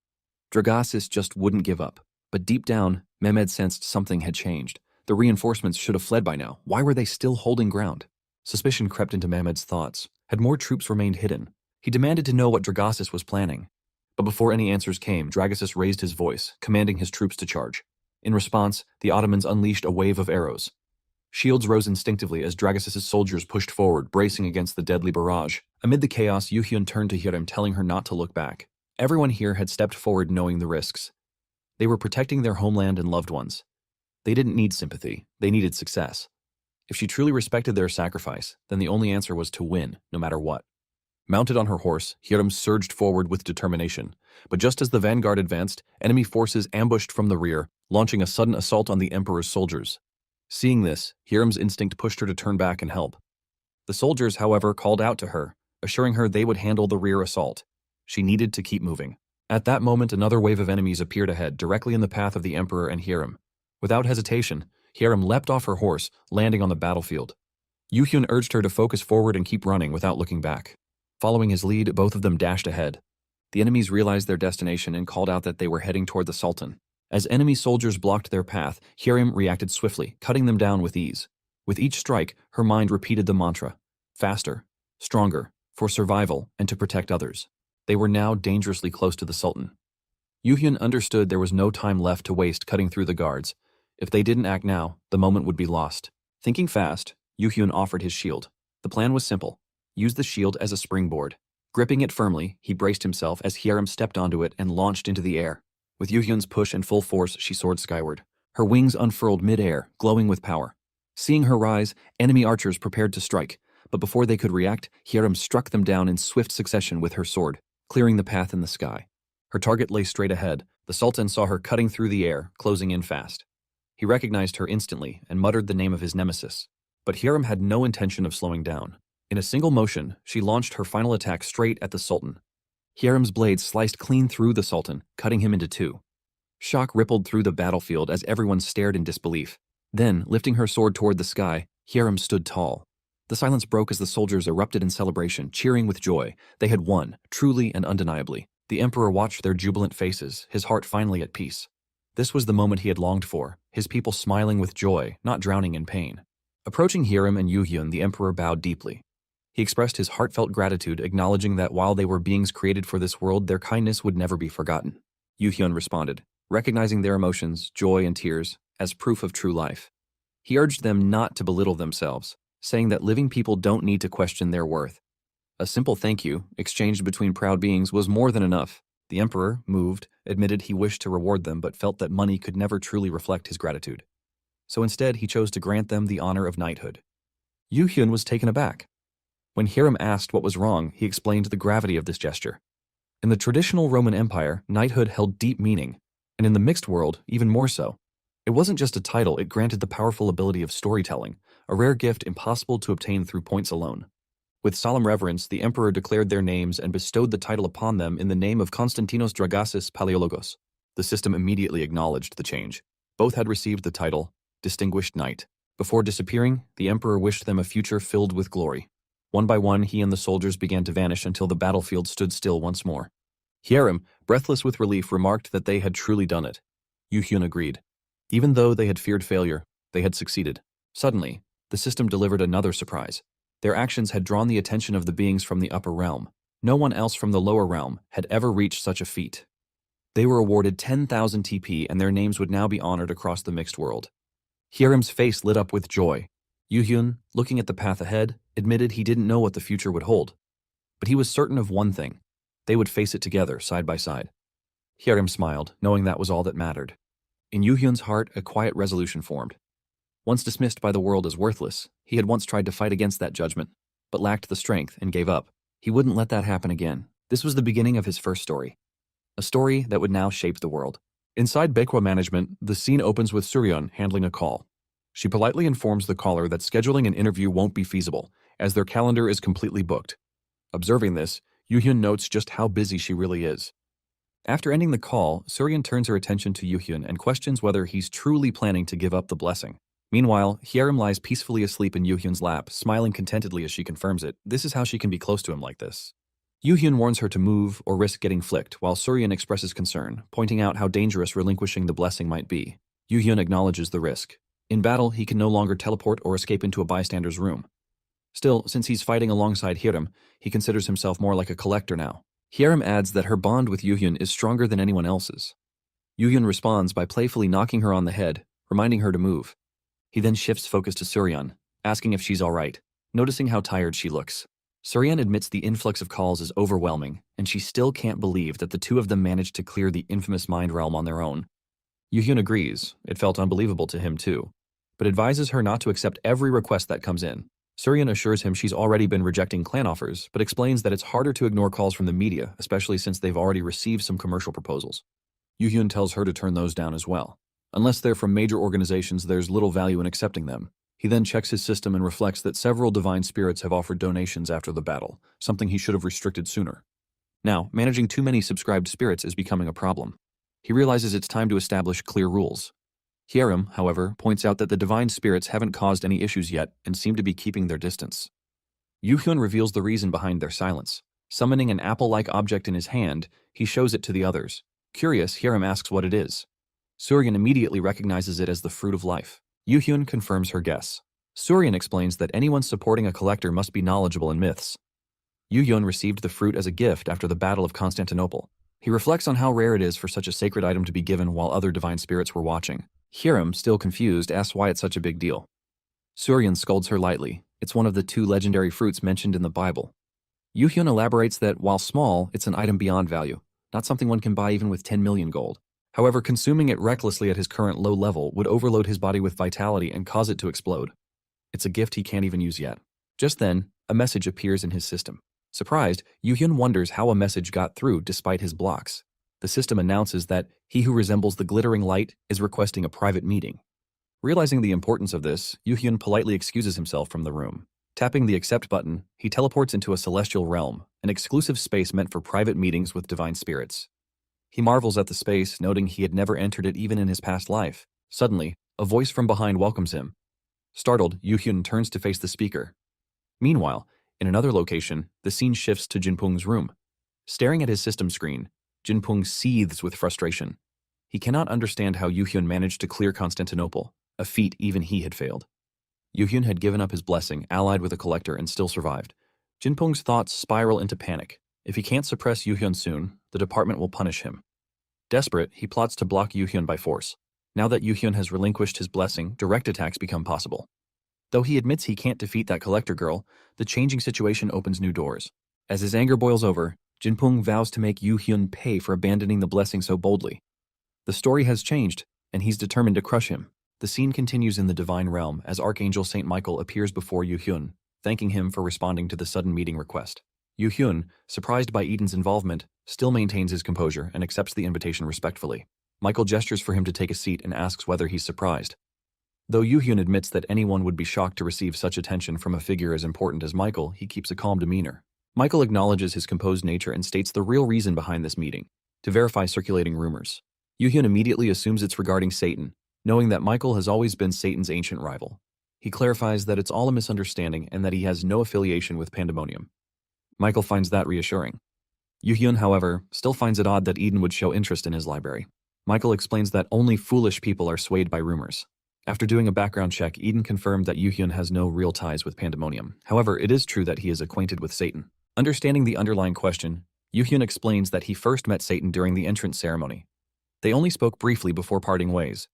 Dragasis just wouldn't give up. But deep down, Mehmed sensed something had changed. The reinforcements should have fled by now. Why were they still holding ground? Suspicion crept into Mehmed's thoughts. Had more troops remained hidden? He demanded to know what Dragasis was planning. But before any answers came, Dragasis raised his voice, commanding his troops to charge. In response, the Ottomans unleashed a wave of arrows. Shields rose instinctively as Dragasis's soldiers pushed forward, bracing against the deadly barrage. Amid the chaos, Yu Hyun turned to Hyerim, telling her not to look back. Everyone here had stepped forward knowing the risks. They were protecting their homeland and loved ones. They didn't need sympathy, they needed success. If she truly respected their sacrifice, then the only answer was to win, no matter what. Mounted on her horse, Hyerim surged forward with determination. But just as the vanguard advanced, enemy forces ambushed from the rear, launching a sudden assault on the Emperor's soldiers. Seeing this, Hyerim's instinct pushed her to turn back and help. The soldiers, however, called out to her, assuring her they would handle the rear assault. She needed to keep moving. At that moment, another wave of enemies appeared ahead, directly in the path of the Emperor and Hyerim. Without hesitation, Hyerim leapt off her horse, landing on the battlefield. Yu Hyun urged her to focus forward and keep running without looking back. Following his lead, both of them dashed ahead. The enemies realized their destination and called out that they were heading toward the Sultan. As enemy soldiers blocked their path, Hyerim reacted swiftly, cutting them down with ease. With each strike, her mind repeated the mantra: faster, stronger, for survival and to protect others. They were now dangerously close to the Sultan. Yu Hyun understood there was no time left to waste cutting through the guards. If they didn't act now, the moment would be lost. Thinking fast, Yu Hyun offered his shield. The plan was simple: use the shield as a springboard. Gripping it firmly, he braced himself as Hyerim stepped onto it and launched into the air. With Yu Hyun's push and full force, she soared skyward. Her wings unfurled mid-air, glowing with power. Seeing her rise, enemy archers prepared to strike, but before they could react, Hyerim struck them down in swift succession with her sword, clearing the path in the sky. Her target lay straight ahead. The Sultan saw her cutting through the air, closing in fast. He recognized her instantly and muttered the name of his nemesis. But Hyerim had no intention of slowing down. In a single motion, she launched her final attack straight at the Sultan. Hyerim's blade sliced clean through the Sultan, cutting him into two. Shock rippled through the battlefield as everyone stared in disbelief. Then, lifting her sword toward the sky, Hyerim stood tall. The silence broke as the soldiers erupted in celebration, cheering with joy. They had won, truly and undeniably. The Emperor watched their jubilant faces, his heart finally at peace. This was the moment he had longed for, his people smiling with joy, not drowning in pain. Approaching Hyerim and Yu Hyun, the Emperor bowed deeply. He expressed his heartfelt gratitude, acknowledging that while they were beings created for this world, their kindness would never be forgotten. Yu Hyun responded, recognizing their emotions, joy and tears, as proof of true life. He urged them not to belittle themselves, saying that living people don't need to question their worth. A simple thank you, exchanged between proud beings, was more than enough. The Emperor, moved, admitted he wished to reward them but felt that money could never truly reflect his gratitude. So instead, he chose to grant them the honor of knighthood. Yu Hyun was taken aback. When Hyerim asked what was wrong, he explained the gravity of this gesture. In the traditional Roman Empire, knighthood held deep meaning, and in the mixed world, even more so. It wasn't just a title, it granted the powerful ability of storytelling, a rare gift impossible to obtain through points alone. With solemn reverence, the Emperor declared their names and bestowed the title upon them in the name of Konstantinos Dragasis Palaiologos. The system immediately acknowledged the change. Both had received the title, Distinguished Knight. Before disappearing, the Emperor wished them a future filled with glory. One by one, he and the soldiers began to vanish until the battlefield stood still once more. Hyerim, breathless with relief, remarked that they had truly done it. Yu Hyun agreed. Even though they had feared failure, they had succeeded. Suddenly, the system delivered another surprise. Their actions had drawn the attention of the beings from the upper realm. No one else from the lower realm had ever reached such a feat. They were awarded 10,000 TP and their names would now be honored across the mixed world. Hyerim's face lit up with joy. Yu Hyun, looking at the path ahead, admitted he didn't know what the future would hold. But he was certain of one thing: they would face it together, side by side. Hyerim smiled, knowing that was all that mattered. In Yoo-hyun's heart, a quiet resolution formed. Once dismissed by the world as worthless, he had once tried to fight against that judgment, but lacked the strength and gave up. He wouldn't let that happen again. This was the beginning of his first story. A story that would now shape the world. Inside Baekwa management, the scene opens with Suryeon handling a call. She politely informs the caller that scheduling an interview won't be feasible, as their calendar is completely booked. Observing this, Yoo-hyun notes just how busy she really is. After ending the call, Suryeon turns her attention to Yoo-hyun and questions whether he's truly planning to give up the blessing. Meanwhile, Hyerim lies peacefully asleep in Yoo-hyun's lap, smiling contentedly as she confirms it. This is how she can be close to him like this. Yoo-hyun warns her to move or risk getting flicked, while Suryeon expresses concern, pointing out how dangerous relinquishing the blessing might be. Yoo-hyun acknowledges the risk. In battle, he can no longer teleport or escape into a bystander's room. Still, since he's fighting alongside Hyerim, he considers himself more like a collector now. Hyerim adds that her bond with Yoo-hyun is stronger than anyone else's. Yoo-hyun responds by playfully knocking her on the head, reminding her to move. He then shifts focus to Suryeon, asking if she's alright, noticing how tired she looks. Suryeon admits the influx of calls is overwhelming, and she still can't believe that the two of them managed to clear the infamous mind realm on their own. Yoo-hyun agrees, it felt unbelievable to him too, but advises her not to accept every request that comes in. Suryeon assures him she's already been rejecting clan offers, but explains that it's harder to ignore calls from the media, especially since they've already received some commercial proposals. Yoo-hyun tells her to turn those down as well. Unless they're from major organizations, there's little value in accepting them. He then checks his system and reflects that several divine spirits have offered donations after the battle, something he should have restricted sooner. Now, managing too many subscribed spirits is becoming a problem. He realizes it's time to establish clear rules. Hyerim, however, points out that the divine spirits haven't caused any issues yet and seem to be keeping their distance. Yoo-hyun reveals the reason behind their silence. Summoning an apple-like object in his hand, he shows it to the others. Curious, Hyerim asks what it is. Suryeon immediately recognizes it as the fruit of life. Yoo-hyun confirms her guess. Suryeon explains that anyone supporting a collector must be knowledgeable in myths. Yoo-hyun received the fruit as a gift after the Battle of Constantinople. He reflects on how rare it is for such a sacred item to be given while other divine spirits were watching. Hyerim, still confused, asks why it's such a big deal. Suryeon scolds her lightly. It's one of the 2 legendary fruits mentioned in the Bible. Yoo-hyun elaborates that, while small, it's an item beyond value, not something one can buy even with 10 million gold. However, consuming it recklessly at his current low level would overload his body with vitality and cause it to explode. It's a gift he can't even use yet. Just then, a message appears in his system. Surprised, Yoo-hyun wonders how a message got through despite his blocks. The system announces that he who resembles the glittering light is requesting a private meeting. Realizing the importance of this, Yoo-hyun politely excuses himself from the room. Tapping the accept button, he teleports into a celestial realm, an exclusive space meant for private meetings with divine spirits. He marvels at the space, noting he had never entered it even in his past life. Suddenly, a voice from behind welcomes him. Startled, Yoo-hyun turns to face the speaker. Meanwhile, in another location, the scene shifts to Jinpung's room. Staring at his system screen, Jinpung seethes with frustration. He cannot understand how Yoo-hyun managed to clear Constantinople, a feat even he had failed. Yoo-hyun had given up his blessing, allied with a collector, and still survived. Jinpung's thoughts spiral into panic. If he can't suppress Yoo-hyun soon, the department will punish him. Desperate, he plots to block Yoo-hyun by force. Now that Yoo-hyun has relinquished his blessing, direct attacks become possible. Though he admits he can't defeat that collector girl, the changing situation opens new doors. As his anger boils over, Jinpung vows to make Yoo-hyun pay for abandoning the blessing so boldly. The story has changed, and he's determined to crush him. The scene continues in the divine realm as Archangel Saint Michael appears before Yoo-hyun, thanking him for responding to the sudden meeting request. Yoo-hyun, surprised by Eden's involvement, still maintains his composure and accepts the invitation respectfully. Michael gestures for him to take a seat and asks whether he's surprised. Though Yoo-hyun admits that anyone would be shocked to receive such attention from a figure as important as Michael, he keeps a calm demeanor. Michael acknowledges his composed nature and states the real reason behind this meeting, to verify circulating rumors. Yoo-hyun immediately assumes it's regarding Satan, knowing that Michael has always been Satan's ancient rival. He clarifies that it's all a misunderstanding and that he has no affiliation with Pandemonium. Michael finds that reassuring. Yoo-hyun, however, still finds it odd that Eden would show interest in his library. Michael explains that only foolish people are swayed by rumors. After doing a background check, Eden confirmed that Yoo-hyun has no real ties with Pandemonium. However, it is true that he is acquainted with Satan. Understanding the underlying question, Yoo-hyun explains that he first met Satan during the entrance ceremony. They only spoke briefly before parting ways.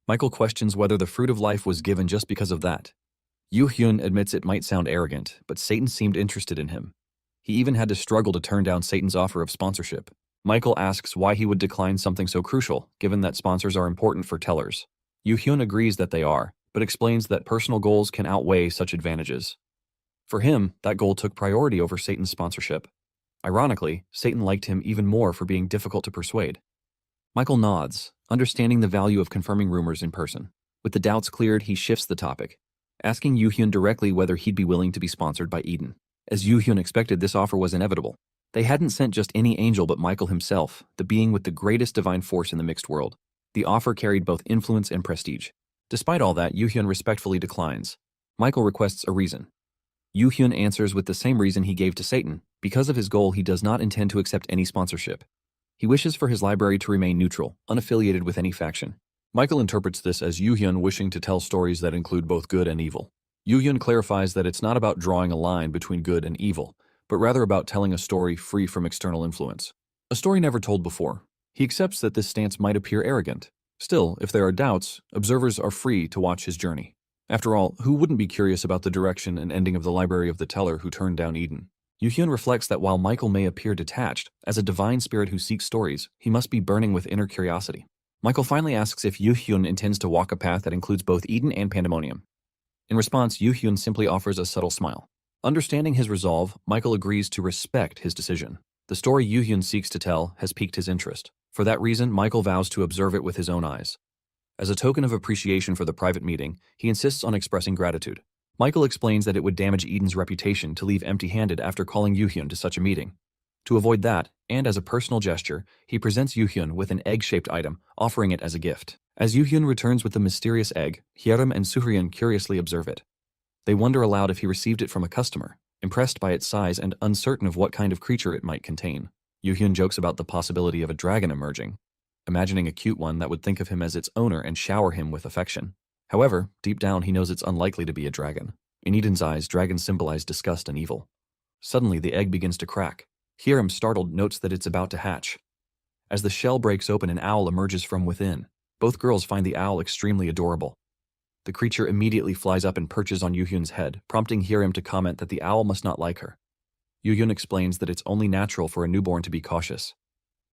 Michael questions whether the fruit of life was given just because of that. Yoo-hyun admits it might sound arrogant, but Satan seemed interested in him. He even had to struggle to turn down Satan's offer of sponsorship. Michael asks why he would decline something so crucial, given that sponsors are important for tellers. Yoo-hyun agrees that they are, but explains that personal goals can outweigh such advantages. For him, that goal took priority over Satan's sponsorship. Ironically, Satan liked him even more for being difficult to persuade. Michael nods, understanding the value of confirming rumors in person. With the doubts cleared, he shifts the topic, asking Yoo-hyun directly whether he'd be willing to be sponsored by Eden. As Yoo-hyun expected, this offer was inevitable. They hadn't sent just any angel but Michael himself, the being with the greatest divine force in the mixed world. The offer carried both influence and prestige. Despite all that, Yoo-hyun respectfully declines. Michael requests a reason. Yoo-hyun answers with the same reason he gave to Satan. Because of his goal, he does not intend to accept any sponsorship. He wishes for his library to remain neutral, unaffiliated with any faction. Michael interprets this as Yoo-hyun wishing to tell stories that include both good and evil. Yoo-hyun clarifies that it's not about drawing a line between good and evil, but rather about telling a story free from external influence. A story never told before. He accepts that this stance might appear arrogant. Still, if there are doubts, observers are free to watch his journey. After all, who wouldn't be curious about the direction and ending of the library of the teller who turned down Eden? Yoo-hyun reflects that while Michael may appear detached, as a divine spirit who seeks stories, he must be burning with inner curiosity. Michael finally asks if Yoo-hyun intends to walk a path that includes both Eden and Pandemonium. In response, Yoo-hyun simply offers a subtle smile. Understanding his resolve, Michael agrees to respect his decision. The story Yoo-hyun seeks to tell has piqued his interest. For that reason, Michael vows to observe it with his own eyes. As a token of appreciation for the private meeting, he insists on expressing gratitude. Michael explains that it would damage Eden's reputation to leave empty-handed after calling Yoo-hyun to such a meeting. To avoid that, and as a personal gesture, he presents Yoo-hyun with an egg-shaped item, offering it as a gift. As Yoo-hyun returns with the mysterious egg, Hyerim and Suhyun curiously observe it. They wonder aloud if he received it from a customer, impressed by its size and uncertain of what kind of creature it might contain. Yoo-hyun jokes about the possibility of a dragon emerging, imagining a cute one that would think of him as its owner and shower him with affection. However, deep down he knows it's unlikely to be a dragon. In Eden's eyes, dragons symbolize disgust and evil. Suddenly, the egg begins to crack. Hyerim, startled, notes that it's about to hatch. As the shell breaks open, an owl emerges from within. Both girls find the owl extremely adorable. The creature immediately flies up and perches on Yoo-hyun's head, prompting Hyerim to comment that the owl must not like her. Yoo-hyun explains that it's only natural for a newborn to be cautious.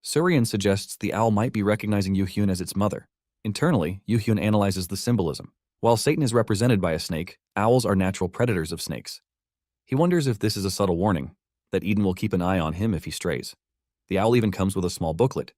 Suryun suggests the owl might be recognizing Yoo-hyun as its mother. Internally, Yoo-hyun analyzes the symbolism. While Satan is represented by a snake, owls are natural predators of snakes. He wonders if this is a subtle warning, that Eden will keep an eye on him if he strays. The owl even comes with a small booklet.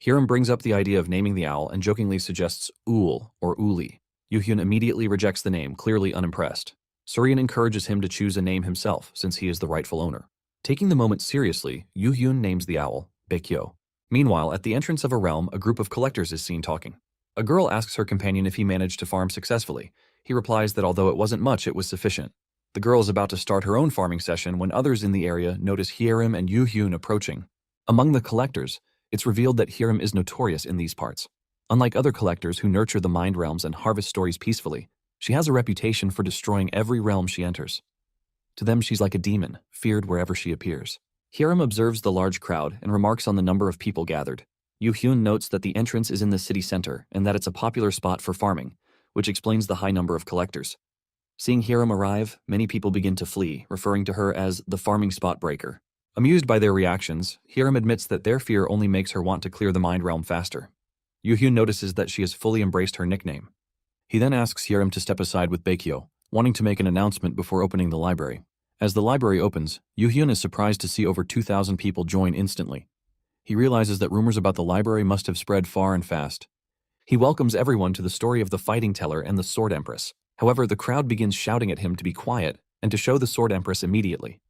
Hyerim brings up the idea of naming the owl and jokingly suggests Ool or Uli. Yoo-hyun immediately rejects the name, clearly unimpressed. Suryun encourages him to choose a name himself, since he is the rightful owner. Taking the moment seriously, Yoo-hyun names the owl Baekyo. Meanwhile, at the entrance of a realm, a group of collectors is seen talking. A girl asks her companion if he managed to farm successfully. He replies that although it wasn't much, it was sufficient. The girl is about to start her own farming session when others in the area notice Hyerim and Yoo-hyun approaching. Among the collectors, it's revealed that Hyerim is notorious in these parts. Unlike other collectors who nurture the mind realms and harvest stories peacefully, she has a reputation for destroying every realm she enters. To them, she's like a demon, feared wherever she appears. Hyerim observes the large crowd and remarks on the number of people gathered. Yoo-hyun notes that the entrance is in the city center and that it's a popular spot for farming, which explains the high number of collectors. Seeing Hyerim arrive, many people begin to flee, referring to her as the farming spot breaker. Amused by their reactions, Hyerim admits that their fear only makes her want to clear the mind realm faster. Yoo-hyun notices that she has fully embraced her nickname. He then asks Hyerim to step aside with Baekyo, wanting to make an announcement before opening the library. As the library opens, Yoo-hyun is surprised to see over 2,000 people join instantly. He realizes that rumors about the library must have spread far and fast. He welcomes everyone to the story of the fighting teller and the Sword Empress. However, the crowd begins shouting at him to be quiet and to show the Sword Empress immediately.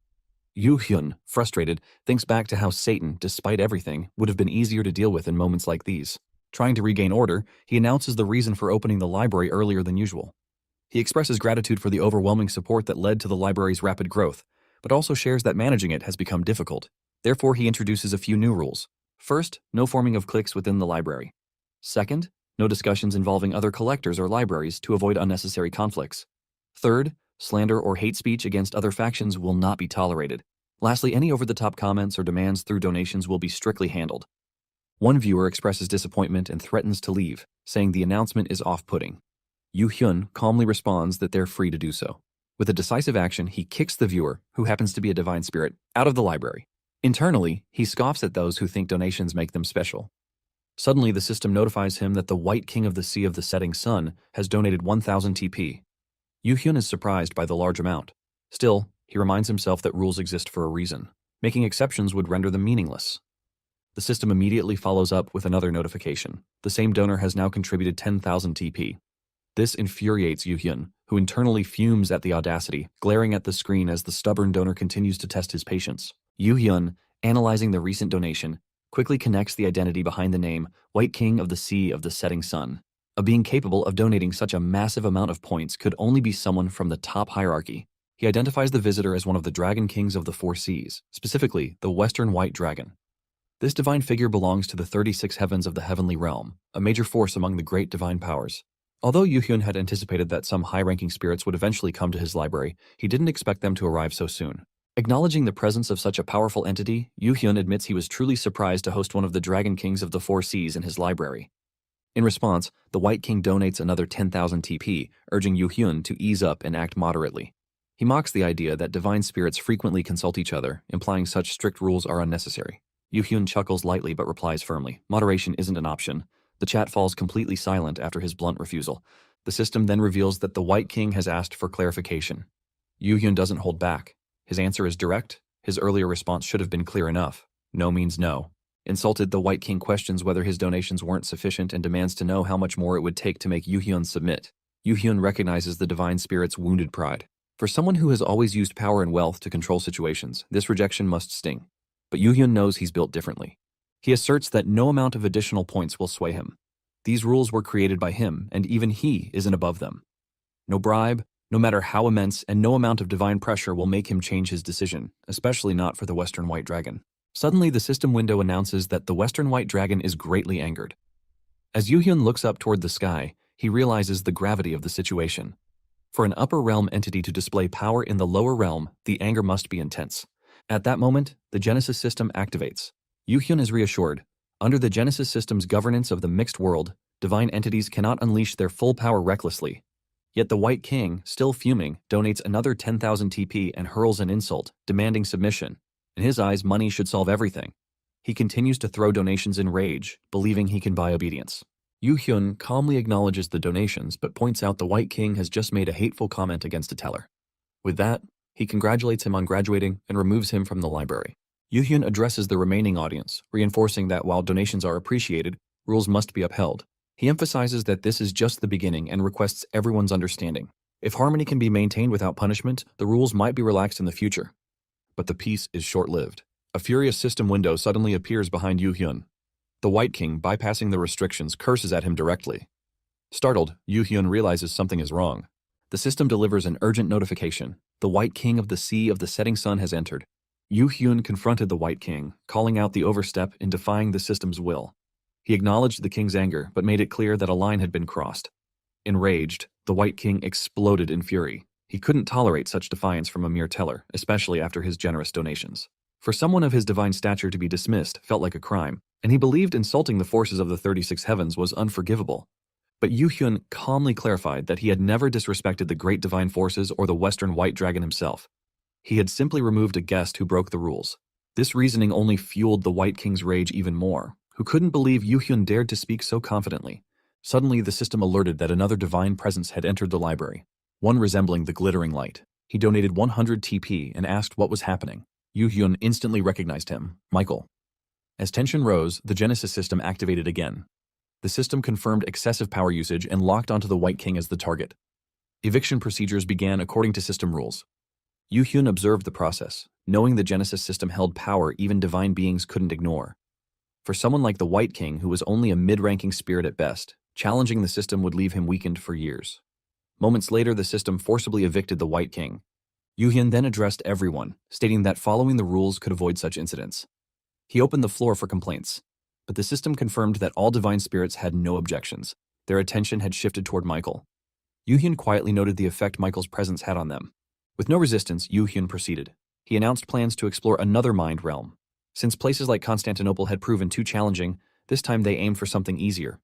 Yoo-hyun, frustrated, thinks back to how Satan, despite everything, would have been easier to deal with in moments like these. Trying to regain order, he announces the reason for opening the library earlier than usual. He expresses gratitude for the overwhelming support that led to the library's rapid growth, but also shares that managing it has become difficult. Therefore, he introduces a few new rules. First, no forming of cliques within the library. Second, no discussions involving other collectors or libraries to avoid unnecessary conflicts. Third, slander or hate speech against other factions will not be tolerated. Lastly, any over-the-top comments or demands through donations will be strictly handled. One viewer expresses disappointment and threatens to leave, saying the announcement is off-putting. Yoo-hyun calmly responds that they're free to do so. With a decisive action, he kicks the viewer, who happens to be a divine spirit, out of the library. Internally, he scoffs at those who think donations make them special. Suddenly, the system notifies him that the White King of the Sea of the Setting Sun has donated 1,000 TP. Yu-hyun is surprised by the large amount. Still, he reminds himself that rules exist for a reason. Making exceptions would render them meaningless. The system immediately follows up with another notification. The same donor has now contributed 10,000 TP. This infuriates Yu-hyun, who internally fumes at the audacity, glaring at the screen as the stubborn donor continues to test his patience. Yu-hyun, analyzing the recent donation, quickly connects the identity behind the name White King of the Sea of the Setting Sun. A being capable of donating such a massive amount of points could only be someone from the top hierarchy. He identifies the visitor as one of the Dragon Kings of the Four Seas, specifically the Western White Dragon. This divine figure belongs to the 36 heavens of the heavenly realm, a major force among the great divine powers. Although Yu-hyun had anticipated that some high-ranking spirits would eventually come to his library, he didn't expect them to arrive so soon. Acknowledging the presence of such a powerful entity, Yu-hyun admits he was truly surprised to host one of the Dragon Kings of the Four Seas in his library. In response, the White King donates another 10,000 TP, urging Yu-hyun to ease up and act moderately. He mocks the idea that divine spirits frequently consult each other, implying such strict rules are unnecessary. Yu-hyun chuckles lightly but replies firmly, "Moderation isn't an option." The chat falls completely silent after his blunt refusal. The system then reveals that the White King has asked for clarification. Yu-hyun doesn't hold back. His answer is direct. His earlier response should have been clear enough. No means no. Insulted, the White King questions whether his donations weren't sufficient and demands to know how much more it would take to make Yu-hyun submit. Yu-hyun recognizes the divine spirit's wounded pride. For someone who has always used power and wealth to control situations, this rejection must sting. But Yu-hyun knows he's built differently. He asserts that no amount of additional points will sway him. These rules were created by him, and even he isn't above them. No bribe, no matter how immense, and no amount of divine pressure will make him change his decision, especially not for the Western White Dragon. Suddenly, the system window announces that the Western White Dragon is greatly angered. As Yu-hyun looks up toward the sky, he realizes the gravity of the situation. For an upper realm entity to display power in the lower realm, the anger must be intense. At that moment, the Genesis system activates. Yu-hyun is reassured. Under the Genesis system's governance of the mixed world, divine entities cannot unleash their full power recklessly. Yet the White King, still fuming, donates another 10,000 TP and hurls an insult, demanding submission. In his eyes, money should solve everything. He continues to throw donations in rage, believing he can buy obedience. Yu-hyun calmly acknowledges the donations but points out the White King has just made a hateful comment against a teller. With that, he congratulates him on graduating and removes him from the library. Yu-hyun addresses the remaining audience, reinforcing that while donations are appreciated, rules must be upheld. He emphasizes that this is just the beginning and requests everyone's understanding. If harmony can be maintained without punishment, the rules might be relaxed in the future. But the peace is short-lived. A furious system window suddenly appears behind Yu-hyun. The White King, bypassing the restrictions, curses at him directly. Startled, Yu-hyun realizes something is wrong. The system delivers an urgent notification. The White King of the Sea of the Setting Sun has entered. Yu-hyun confronted the White King, calling out the overstep in defying the system's will. He acknowledged the king's anger, but made it clear that a line had been crossed. Enraged, the White King exploded in fury. He couldn't tolerate such defiance from a mere teller, especially after his generous donations. For someone of his divine stature to be dismissed felt like a crime, and he believed insulting the forces of the 36 heavens was unforgivable. But Yu-hyun calmly clarified that he had never disrespected the great divine forces or the Western White Dragon himself. He had simply removed a guest who broke the rules. This reasoning only fueled the White King's rage even more, who couldn't believe Yu-hyun dared to speak so confidently. Suddenly, the system alerted that another divine presence had entered the library, one resembling the glittering light. He donated 100 TP and asked what was happening. Yu-hyun instantly recognized him, Michael. As tension rose, the Genesis system activated again. The system confirmed excessive power usage and locked onto the White King as the target. Eviction procedures began according to system rules. Yu-hyun observed the process, knowing the Genesis system held power even divine beings couldn't ignore. For someone like the White King, who was only a mid-ranking spirit at best, challenging the system would leave him weakened for years. Moments later, the system forcibly evicted the White King. Yu-hyun then addressed everyone, stating that following the rules could avoid such incidents. He opened the floor for complaints, but the system confirmed that all divine spirits had no objections. Their attention had shifted toward Michael. Yu-hyun quietly noted the effect Michael's presence had on them. With no resistance, Yu-hyun proceeded. He announced plans to explore another mind realm. Since places like Constantinople had proven too challenging, this time they aimed for something easier.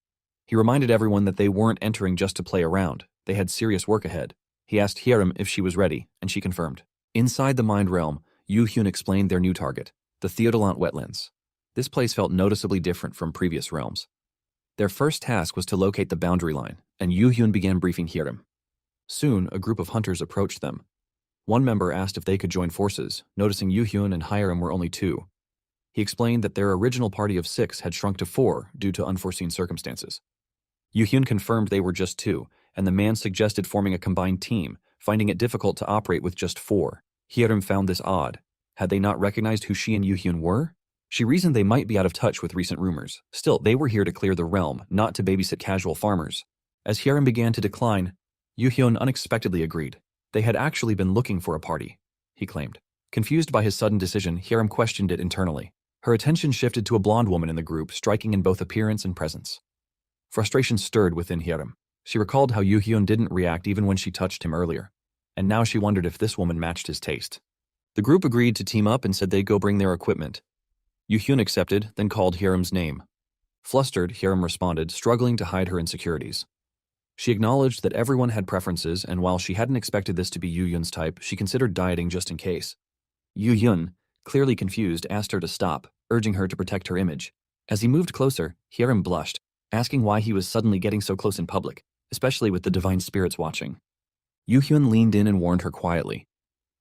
He reminded everyone that they weren't entering just to play around. They had serious work ahead. He asked Hyerim if she was ready, and she confirmed. Inside the mind realm, Yu-hyun explained their new target. The Theodolant Wetlands. This place felt noticeably different from previous realms. Their first task was to locate the boundary line, and Yu Hyun began briefing Hiram. Soon, a group of hunters approached them. One member asked if they could join forces, noticing Yu Hyun and Hiram were only 2. He explained that their original party of 6 had shrunk to 4 due to unforeseen circumstances. Yu Hyun confirmed they were just 2, and the man suggested forming a combined team, finding it difficult to operate with just 4. Hiram found this odd. Had they not recognized who she and Yu Hyun were? She reasoned they might be out of touch with recent rumors. Still, they were here to clear the realm, not to babysit casual farmers. As Hiram began to decline, Yu Hyun unexpectedly agreed. They had actually been looking for a party, he claimed. Confused by his sudden decision, Hiram questioned it internally. Her attention shifted to a blonde woman in the group, striking in both appearance and presence. Frustration stirred within Hiram. She recalled how Yu Hyun didn't react even when she touched him earlier, and now she wondered if this woman matched his taste. The group agreed to team up and said they'd go bring their equipment. Yu Hyun accepted, then called Hiram's name. Flustered, Hiram responded, struggling to hide her insecurities. She acknowledged that everyone had preferences, and while she hadn't expected this to be Yu Hyun's type, she considered dieting just in case. Yu Hyun, clearly confused, asked her to stop, urging her to protect her image. As he moved closer, Hiram blushed, asking why he was suddenly getting so close in public, especially with the divine spirits watching. Yu Hyun leaned in and warned her quietly.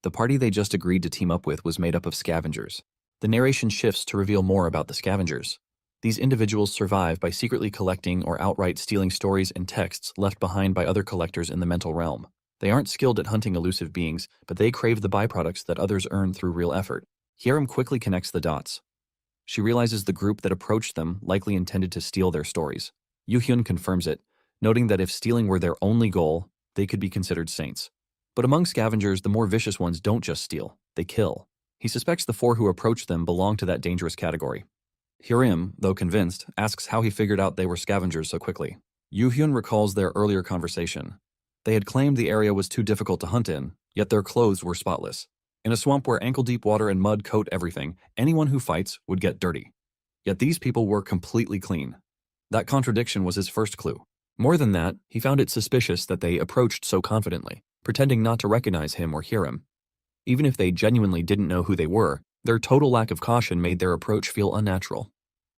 The party they just agreed to team up with was made up of scavengers. The narration shifts to reveal more about the scavengers. These individuals survive by secretly collecting or outright stealing stories and texts left behind by other collectors in the mental realm. They aren't skilled at hunting elusive beings, but they crave the byproducts that others earn through real effort. Hiram quickly connects the dots. She realizes the group that approached them likely intended to steal their stories. Yu Hyun confirms it, noting that if stealing were their only goal, they could be considered saints. But among scavengers, the more vicious ones don't just steal, they kill. He suspects the 4 who approached them belong to that dangerous category. Hiram, though convinced, asks how he figured out they were scavengers so quickly. Yu Hyun recalls their earlier conversation. They had claimed the area was too difficult to hunt in, yet their clothes were spotless. In a swamp where ankle-deep water and mud coat everything, anyone who fights would get dirty. Yet these people were completely clean. That contradiction was his first clue. More than that, he found it suspicious that they approached so confidently, pretending not to recognize him or hear him. Even if they genuinely didn't know who they were, their total lack of caution made their approach feel unnatural.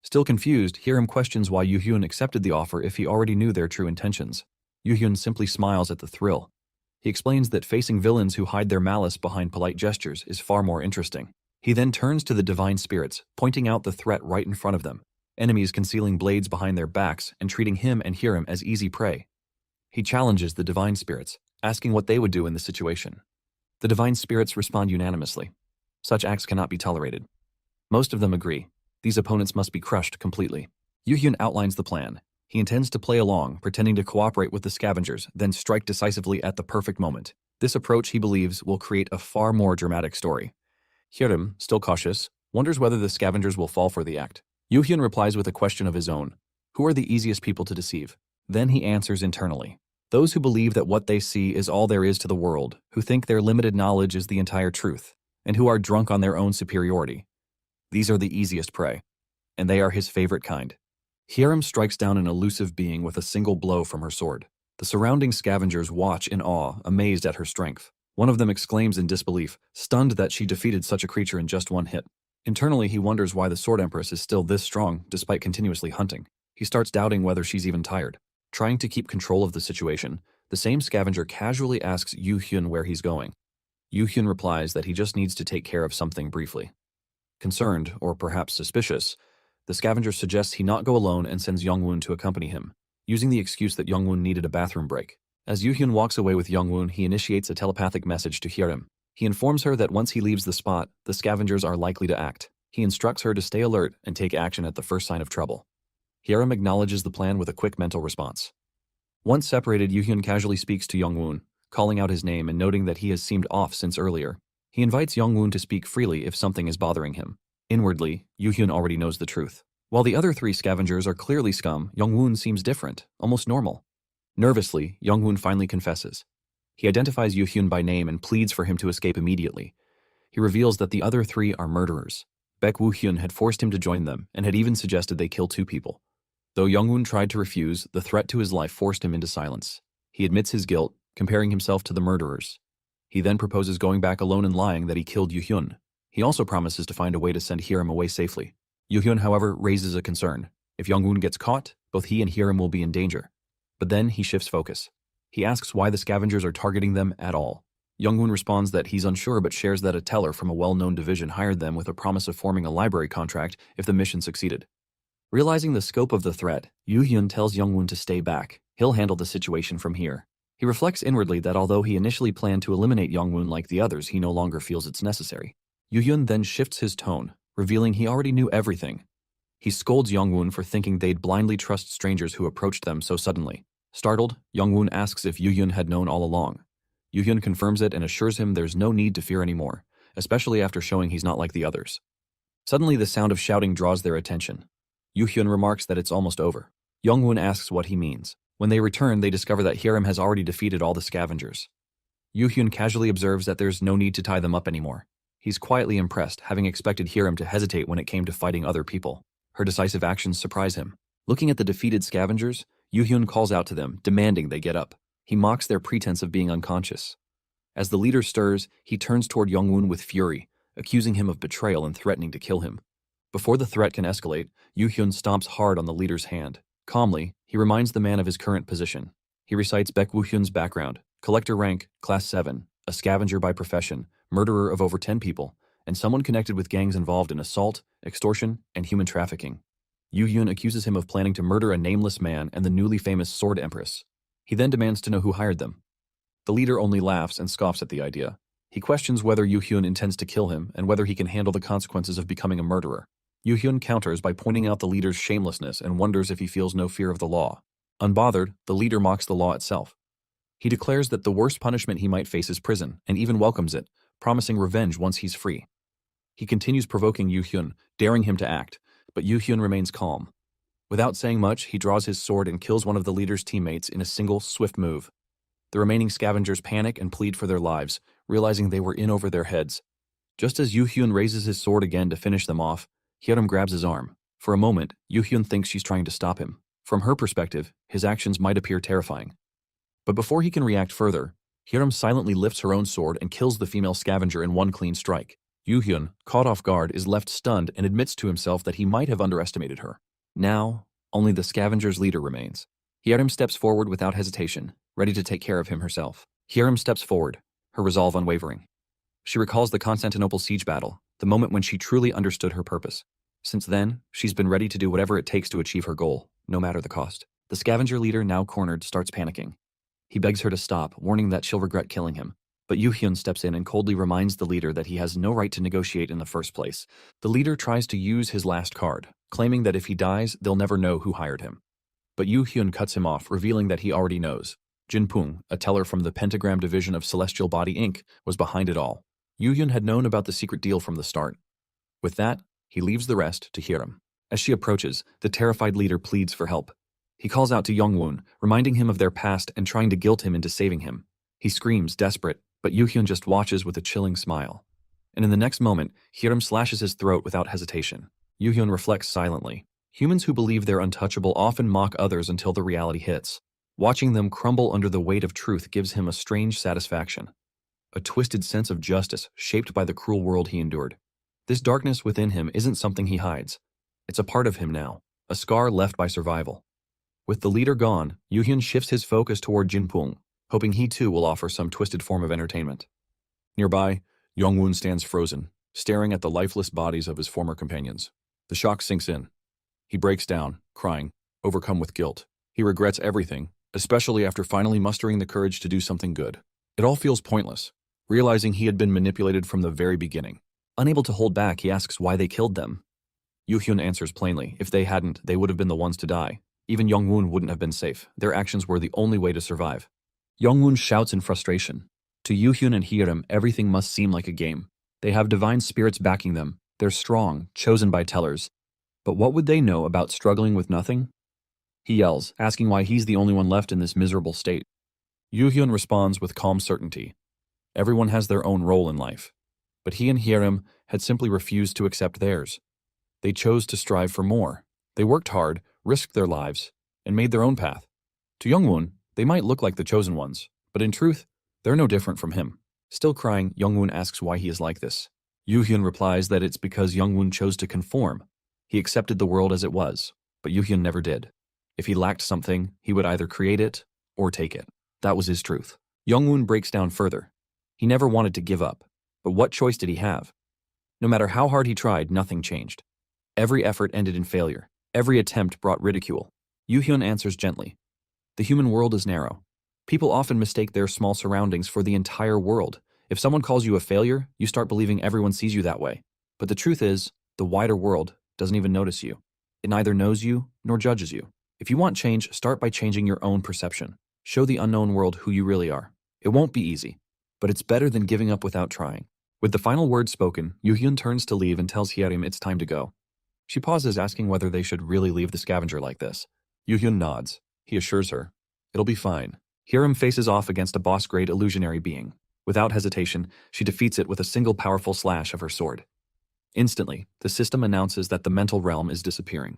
Still confused, Hiram questions why Yu Hyun accepted the offer if he already knew their true intentions. Yu Hyun simply smiles at the thrill. He explains that facing villains who hide their malice behind polite gestures is far more interesting. He then turns to the divine spirits, pointing out the threat right in front of them, enemies concealing blades behind their backs and treating him and Hiram as easy prey. He challenges the divine spirits, asking what they would do in the situation. The divine spirits respond unanimously. Such acts cannot be tolerated. Most of them agree. These opponents must be crushed completely. Yu Hyun outlines the plan. He intends to play along, pretending to cooperate with the scavengers, then strike decisively at the perfect moment. This approach, he believes, will create a far more dramatic story. Hiram, still cautious, wonders whether the scavengers will fall for the act. Yu Hyun replies with a question of his own. Who are the easiest people to deceive? Then he answers internally. Those who believe that what they see is all there is to the world, who think their limited knowledge is the entire truth, and who are drunk on their own superiority. These are the easiest prey, and they are his favorite kind. Hiram strikes down an elusive being with a single blow from her sword. The surrounding scavengers watch in awe, amazed at her strength. One of them exclaims in disbelief, stunned that she defeated such a creature in just one hit. Internally, he wonders why the Sword Empress is still this strong, despite continuously hunting. He starts doubting whether she's even tired. Trying to keep control of the situation, the same scavenger casually asks Yu Hyun where he's going. Yu Hyun replies that he just needs to take care of something briefly. Concerned, or perhaps suspicious, the scavenger suggests he not go alone and sends Youngwoon to accompany him, using the excuse that Youngwoon needed a bathroom break. As Yu Hyun walks away with Youngwoon, he initiates a telepathic message to Hiram. He informs her that once he leaves the spot, the scavengers are likely to act. He instructs her to stay alert and take action at the first sign of trouble. Hiram acknowledges the plan with a quick mental response. Once separated, Yu Hyun casually speaks to Youngwoon, calling out his name and noting that he has seemed off since earlier. He invites Youngwoon to speak freely if something is bothering him. Inwardly, Yu Hyun already knows the truth. While the other 3 scavengers are clearly scum, Youngwoon seems different, almost normal. Nervously, Youngwoon finally confesses. He identifies Yu Hyun by name and pleads for him to escape immediately. He reveals that the other 3 are murderers. Baek Woo Hyun had forced him to join them and had even suggested they kill 2 people. Though Youngwoon tried to refuse, the threat to his life forced him into silence. He admits his guilt, comparing himself to the murderers. He then proposes going back alone and lying that he killed Yu Hyun. He also promises to find a way to send Hiram away safely. Yoo-hyun, however, raises a concern. If Young-woon gets caught, both he and Hiram will be in danger. But then he shifts focus. He asks why the scavengers are targeting them at all. Young-woon responds that he's unsure but shares that a teller from a well-known division hired them with a promise of forming a library contract if the mission succeeded. Realizing the scope of the threat, Yoo-hyun tells Young-woon to stay back. He'll handle the situation from here. He reflects inwardly that although he initially planned to eliminate Young-woon like the others, he no longer feels it's necessary. Yoo-hyun then shifts his tone, revealing he already knew everything. He scolds Young-woon for thinking they'd blindly trust strangers who approached them so suddenly. Startled, Young-woon asks if Yoo-hyun had known all along. Yoo-hyun confirms it and assures him there's no need to fear anymore, especially after showing he's not like the others. Suddenly, the sound of shouting draws their attention. Yoo-hyun remarks that it's almost over. Young-woon asks what he means. When they return, they discover that Hiram has already defeated all the scavengers. Yoo-hyun casually observes that there's no need to tie them up anymore. He's quietly impressed, having expected Hiram to hesitate when it came to fighting other people. Her decisive actions surprise him. Looking at the defeated scavengers, Yoo-hyun calls out to them, demanding they get up. He mocks their pretense of being unconscious. As the leader stirs, he turns toward Young-woon with fury, accusing him of betrayal and threatening to kill him. Before the threat can escalate, Yoo-hyun stomps hard on the leader's hand. Calmly, he reminds the man of his current position. He recites Baek Woo-hyun's background: collector rank, class 7, a scavenger by profession, murderer of over 10 people, and someone connected with gangs involved in assault, extortion, and human trafficking. Yoo-hyun accuses him of planning to murder a nameless man and the newly famous Sword Empress. He then demands to know who hired them. The leader only laughs and scoffs at the idea. He questions whether Yoo-hyun intends to kill him and whether he can handle the consequences of becoming a murderer. Yoo-hyun counters by pointing out the leader's shamelessness and wonders if he feels no fear of the law. Unbothered, the leader mocks the law itself. He declares that the worst punishment he might face is prison, and even welcomes it, promising revenge once he's free. He continues provoking Yoo-hyun, daring him to act, but Yoo-hyun remains calm. Without saying much, he draws his sword and kills one of the leader's teammates in a single, swift move. The remaining scavengers panic and plead for their lives, realizing they were in over their heads. Just as Yoo-hyun raises his sword again to finish them off, Hiram grabs his arm. For a moment, Yoo-hyun thinks she's trying to stop him. From her perspective, his actions might appear terrifying. But before he can react further, Hiram silently lifts her own sword and kills the female scavenger in one clean strike. Yoo-hyun, caught off guard, is left stunned and admits to himself that he might have underestimated her. Now, only the scavenger's leader remains. Hiram steps forward without hesitation, ready to take care of him herself. Hiram steps forward, her resolve unwavering. She recalls the Constantinople siege battle, the moment when she truly understood her purpose. Since then, she's been ready to do whatever it takes to achieve her goal, no matter the cost. The scavenger leader, now cornered, starts panicking. He begs her to stop, warning that she'll regret killing him. But Yoo-hyun steps in and coldly reminds the leader that he has no right to negotiate in the first place. The leader tries to use his last card, claiming that if he dies, they'll never know who hired him. But Yoo-hyun cuts him off, revealing that he already knows. Jin-pung, a teller from the Pentagram Division of Celestial Body Inc., was behind it all. Yoo-hyun had known about the secret deal from the start. With that, he leaves the rest to Hiram. As she approaches, the terrified leader pleads for help. He calls out to Young-woon, reminding him of their past and trying to guilt him into saving him. He screams, desperate, but Yoo-hyun just watches with a chilling smile. And in the next moment, Hiram slashes his throat without hesitation. Yoo-hyun reflects silently. Humans who believe they're untouchable often mock others until the reality hits. Watching them crumble under the weight of truth gives him a strange satisfaction. A twisted sense of justice shaped by the cruel world he endured. This darkness within him isn't something he hides. It's a part of him now, a scar left by survival. With the leader gone, Yoo-hyun shifts his focus toward Jin-pung, hoping he too will offer some twisted form of entertainment. Nearby, Young-woon stands frozen, staring at the lifeless bodies of his former companions. The shock sinks in. He breaks down, crying, overcome with guilt. He regrets everything, especially after finally mustering the courage to do something good. It all feels pointless, realizing he had been manipulated from the very beginning. Unable to hold back, he asks why they killed them. Yoo-hyun answers plainly, if they hadn't, they would have been the ones to die. Even Young-woon wouldn't have been safe. Their actions were the only way to survive. Young-woon shouts in frustration. To Yoo-hyun and Hiram, everything must seem like a game. They have divine spirits backing them. They're strong, chosen by tellers. But what would they know about struggling with nothing? He yells, asking why he's the only one left in this miserable state. Yoo-hyun responds with calm certainty. Everyone has their own role in life. But he and Hiram had simply refused to accept theirs. They chose to strive for more. They worked hard, risked their lives, and made their own path. To Young-woon, they might look like the chosen ones, but in truth, they're no different from him. Still crying, Young-woon asks why he is like this. Yoo-hyun replies that it's because Young-woon chose to conform. He accepted the world as it was, but Yoo-hyun never did. If he lacked something, he would either create it or take it. That was his truth. Young-woon breaks down further. He never wanted to give up, but what choice did he have? No matter how hard he tried, nothing changed. Every effort ended in failure. Every attempt brought ridicule. Yoo-hyun answers gently. The human world is narrow. People often mistake their small surroundings for the entire world. If someone calls you a failure, you start believing everyone sees you that way. But the truth is, the wider world doesn't even notice you. It neither knows you nor judges you. If you want change, start by changing your own perception. Show the unknown world who you really are. It won't be easy, but it's better than giving up without trying. With the final word spoken, Yoo-hyun turns to leave and tells Hyerim it's time to go. She pauses, asking whether they should really leave the scavenger like this. Yoo-hyun nods. He assures her, it'll be fine. Hyerim faces off against a boss-grade illusionary being. Without hesitation, she defeats it with a single powerful slash of her sword. Instantly, the system announces that the mental realm is disappearing.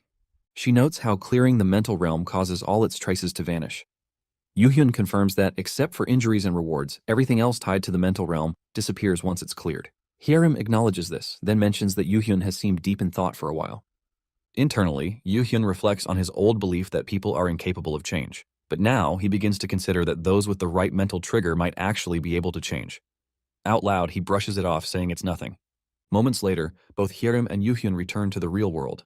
She notes how clearing the mental realm causes all its traces to vanish. Yoo-hyun confirms that, except for injuries and rewards, everything else tied to the mental realm disappears once it's cleared. Hyerim acknowledges this, then mentions that Yoo-hyun has seemed deep in thought for a while. Internally, Yoo-hyun reflects on his old belief that people are incapable of change. But now, he begins to consider that those with the right mental trigger might actually be able to change. Out loud, he brushes it off, saying it's nothing. Moments later, both Hyerim and Yoo-hyun return to the real world.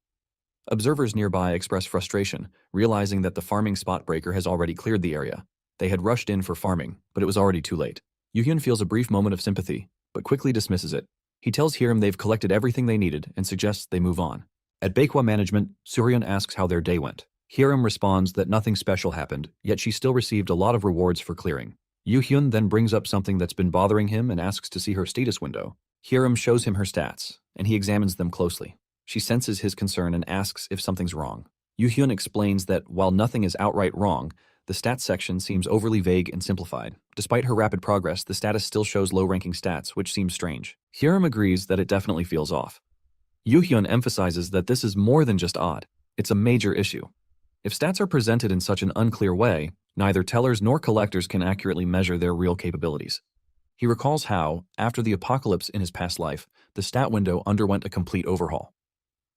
Observers nearby express frustration, realizing that the farming spot breaker has already cleared the area. They had rushed in for farming, but it was already too late. Yoo-hyun feels a brief moment of sympathy, but quickly dismisses it. He tells Hyerim they've collected everything they needed and suggests they move on. At Baekwa Management, Suryeon asks how their day went. Hyerim responds that nothing special happened, yet she still received a lot of rewards for clearing. Yoo-hyun then brings up something that's been bothering him and asks to see her status window. Hyerim shows him her stats, and he examines them closely. She senses his concern and asks if something's wrong. Yoo-hyun explains that while nothing is outright wrong, the stats section seems overly vague and simplified. Despite her rapid progress, the status still shows low-ranking stats, which seems strange. Hyerim agrees that it definitely feels off. Yoo-hyun emphasizes that this is more than just odd. It's a major issue. If stats are presented in such an unclear way, neither tellers nor collectors can accurately measure their real capabilities. He recalls how, after the apocalypse in his past life, the stat window underwent a complete overhaul.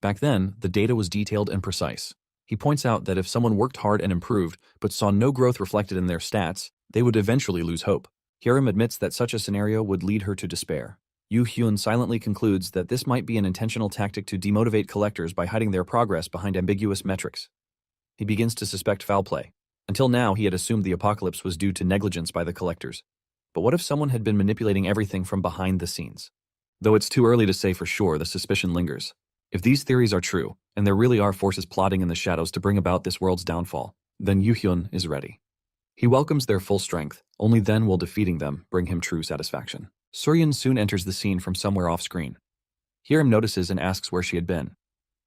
Back then, the data was detailed and precise. He points out that if someone worked hard and improved, but saw no growth reflected in their stats, they would eventually lose hope. Hyerim admits that such a scenario would lead her to despair. Yoo-hyun silently concludes that this might be an intentional tactic to demotivate collectors by hiding their progress behind ambiguous metrics. He begins to suspect foul play. Until now, he had assumed the apocalypse was due to negligence by the collectors. But what if someone had been manipulating everything from behind the scenes? Though it's too early to say for sure, the suspicion lingers. If these theories are true, and there really are forces plotting in the shadows to bring about this world's downfall, then Yoo-hyun is ready. He welcomes their full strength, only then will defeating them bring him true satisfaction. Suryeon soon enters the scene from somewhere off-screen. Hyerim notices and asks where she had been.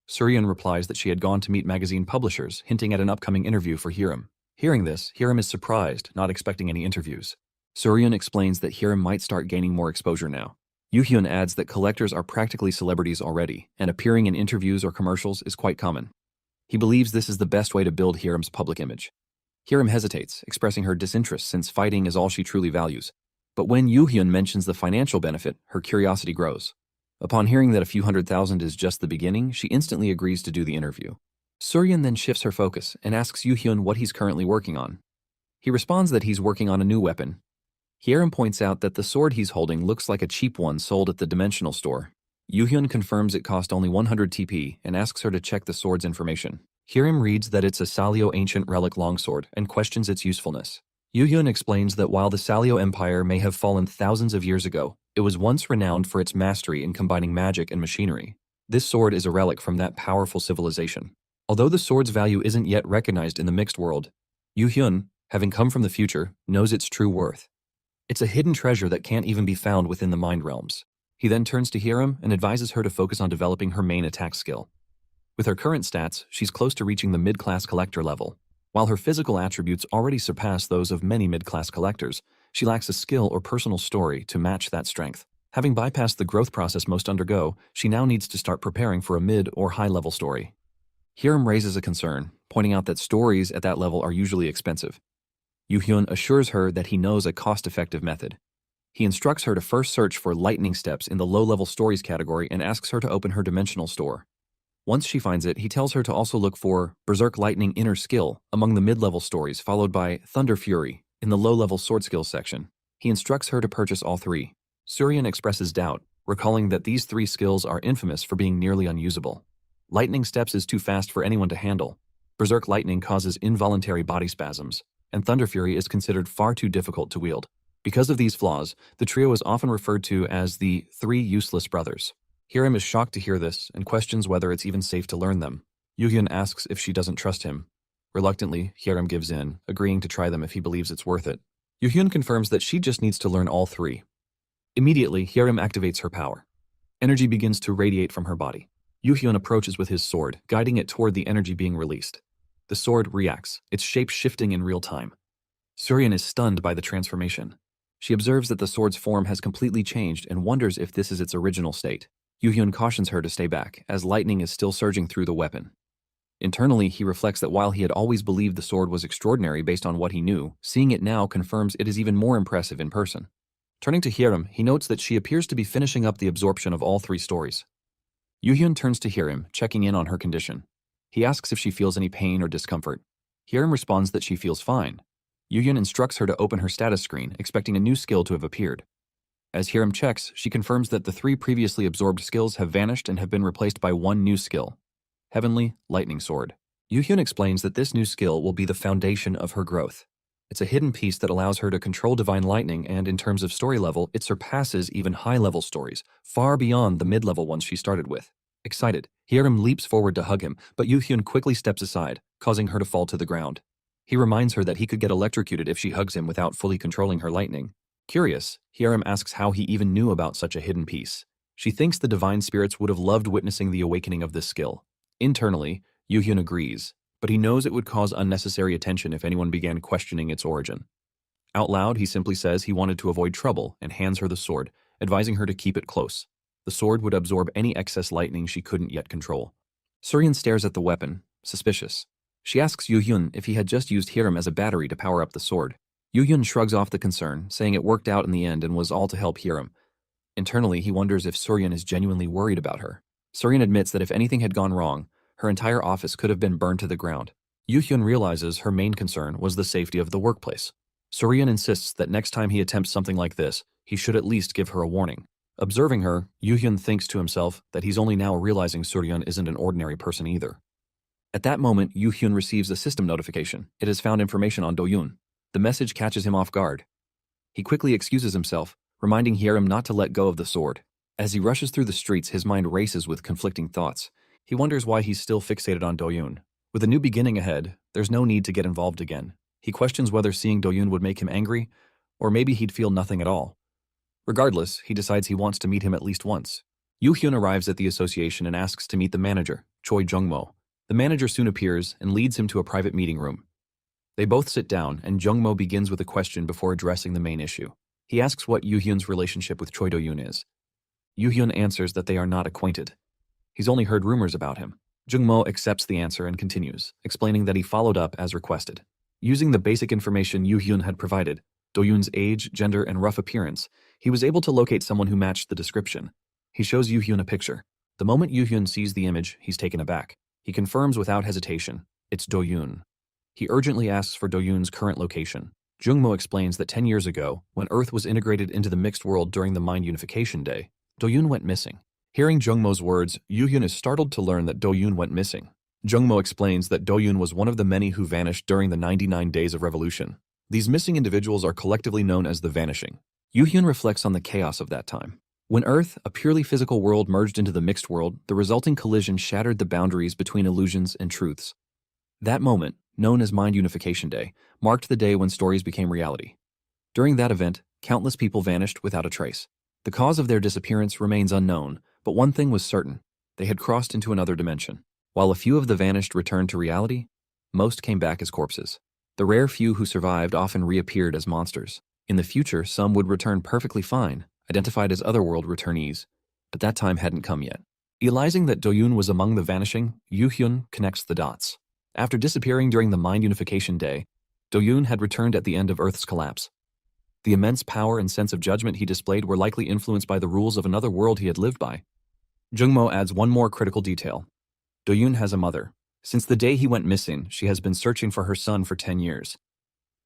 Suryeon replies that she had gone to meet magazine publishers, hinting at an upcoming interview for Hyerim. Hearing this, Hyerim is surprised, not expecting any interviews. Suryeon explains that Hyerim might start gaining more exposure now. Yoo-hyun adds that collectors are practically celebrities already, and appearing in interviews or commercials is quite common. He believes this is the best way to build Hyerim's public image. Hyerim hesitates, expressing her disinterest since fighting is all she truly values. But when Yoo-hyun mentions the financial benefit, her curiosity grows. Upon hearing that a few $100,000 is just the beginning, she instantly agrees to do the interview. Suryeon then shifts her focus and asks Yoo-hyun what he's currently working on. He responds that he's working on a new weapon. Hyerim points out that the sword he's holding looks like a cheap one sold at the dimensional store. Yoo-hyun confirms it cost only 100 TP and asks her to check the sword's information. Hyerim reads that it's a Salio ancient relic longsword and questions its usefulness. Yoo-hyun explains that while the Salio Empire may have fallen thousands of years ago, it was once renowned for its mastery in combining magic and machinery. This sword is a relic from that powerful civilization. Although the sword's value isn't yet recognized in the mixed world, Yoo-hyun, having come from the future, knows its true worth. It's a hidden treasure that can't even be found within the mind realms. He then turns to Hyerim and advises her to focus on developing her main attack skill. With her current stats, she's close to reaching the mid-class collector level. While her physical attributes already surpass those of many mid-class collectors, she lacks a skill or personal story to match that strength. Having bypassed the growth process most undergo, she now needs to start preparing for a mid- or high-level story. Hyerim raises a concern, pointing out that stories at that level are usually expensive. Yoo-hyun assures her that he knows a cost-effective method. He instructs her to first search for lightning steps in the low-level stories category and asks her to open her dimensional store. Once she finds it, he tells her to also look for Berserk Lightning Inner Skill among the mid-level stories, followed by Thunder Fury in the low-level sword skills section. He instructs her to purchase all three. Suryan expresses doubt, recalling that these three skills are infamous for being nearly unusable. Lightning Steps is too fast for anyone to handle. Berserk Lightning causes involuntary body spasms, and Thunder Fury is considered far too difficult to wield. Because of these flaws, the trio is often referred to as the Three Useless Brothers. Hiram is shocked to hear this and questions whether it's even safe to learn them. Yoo-hyun asks if she doesn't trust him. Reluctantly, Hiram gives in, agreeing to try them if he believes it's worth it. Yoo-hyun confirms that she just needs to learn all three. Immediately, Hiram activates her power. Energy begins to radiate from her body. Yoo-hyun approaches with his sword, guiding it toward the energy being released. The sword reacts, its shape shifting in real time. Suryan is stunned by the transformation. She observes that the sword's form has completely changed and wonders if this is its original state. Yoo-hyun cautions her to stay back, as lightning is still surging through the weapon. Internally, he reflects that while he had always believed the sword was extraordinary based on what he knew, seeing it now confirms it is even more impressive in person. Turning to Hiram, he notes that she appears to be finishing up the absorption of all three stories. Yoo-hyun turns to Hiram, checking in on her condition. He asks if she feels any pain or discomfort. Hiram responds that she feels fine. Yoo-hyun instructs her to open her status screen, expecting a new skill to have appeared. As Hiram checks, she confirms that the three previously absorbed skills have vanished and have been replaced by one new skill: Heavenly Lightning Sword. Yoo-hyun explains that this new skill will be the foundation of her growth. It's a hidden piece that allows her to control divine lightning, and in terms of story level, it surpasses even high-level stories, far beyond the mid-level ones she started with. Excited, Hiram leaps forward to hug him, but Yoo-hyun quickly steps aside, causing her to fall to the ground. He reminds her that he could get electrocuted if she hugs him without fully controlling her lightning. Curious, Hiram asks how he even knew about such a hidden piece. She thinks the divine spirits would have loved witnessing the awakening of this skill. Internally, Yoo-hyun agrees, but he knows it would cause unnecessary attention if anyone began questioning its origin. Out loud, he simply says he wanted to avoid trouble and hands her the sword, advising her to keep it close. The sword would absorb any excess lightning she couldn't yet control. Suryan stares at the weapon, suspicious. She asks Yoo-hyun if he had just used Hiram as a battery to power up the sword. Yoo-hyun shrugs off the concern, saying it worked out in the end and was all to help Hiram. Internally, he wonders if Suryan is genuinely worried about her. Suryan admits that if anything had gone wrong, her entire office could have been burned to the ground. Yoo-hyun realizes her main concern was the safety of the workplace. Suryan insists that next time he attempts something like this, he should at least give her a warning. Observing her, Yoo-hyun thinks to himself that he's only now realizing Suryan isn't an ordinary person either. At that moment, Yoo-hyun receives a system notification. It has found information on Do-yoon. The message catches him off guard. He quickly excuses himself, reminding Hiram not to let go of the sword. As he rushes through the streets, his mind races with conflicting thoughts. He wonders why he's still fixated on Do-yoon. With a new beginning ahead, there's no need to get involved again. He questions whether seeing Do-yoon would make him angry, or maybe he'd feel nothing at all. Regardless, he decides he wants to meet him at least once. Yoo-hyun arrives at the association and asks to meet the manager, Choi Jung-mo. The manager soon appears and leads him to a private meeting room. They both sit down, and Jung-mo begins with a question before addressing the main issue. He asks what Yoo-hyun's relationship with Choi Do-yoon is. Yoo-hyun answers that they are not acquainted. He's only heard rumors about him. Jung-mo accepts the answer and continues, explaining that he followed up as requested. Using the basic information Yoo-hyun had provided, Do-yoon's age, gender, and rough appearance, he was able to locate someone who matched the description. He shows Yoo-hyun a picture. The moment Yoo-hyun sees the image, he's taken aback. He confirms without hesitation, it's Do-yoon. He urgently asks for Do-yoon's current location. Jung-mo explains that 10 years ago, when Earth was integrated into the mixed world during the Mind Unification Day, Do-yoon went missing. Hearing Jung-mo's words, Yoo-hyun is startled to learn that Do-yoon went missing. Jung-mo explains that Do-yoon was one of the many who vanished during the 99 Days of Revolution. These missing individuals are collectively known as the Vanishing. Yoo-hyun reflects on the chaos of that time. When Earth, a purely physical world, merged into the mixed world, the resulting collision shattered the boundaries between illusions and truths. That moment, known as Mind Unification Day, marked the day when stories became reality. During that event, countless people vanished without a trace. The cause of their disappearance remains unknown, but one thing was certain: they had crossed into another dimension. While a few of the vanished returned to reality, most came back as corpses. The rare few who survived often reappeared as monsters. In the future, some would return perfectly fine, identified as otherworld returnees, but that time hadn't come yet. Realizing that Do-yoon was among the vanishing, Yoo-hyun connects the dots. After disappearing during the Mind Unification Day, Do-yoon had returned at the end of Earth's collapse. The immense power and sense of judgment he displayed were likely influenced by the rules of another world he had lived by. Jungmo adds one more critical detail. Do-yoon has a mother. Since the day he went missing, she has been searching for her son for 10 years.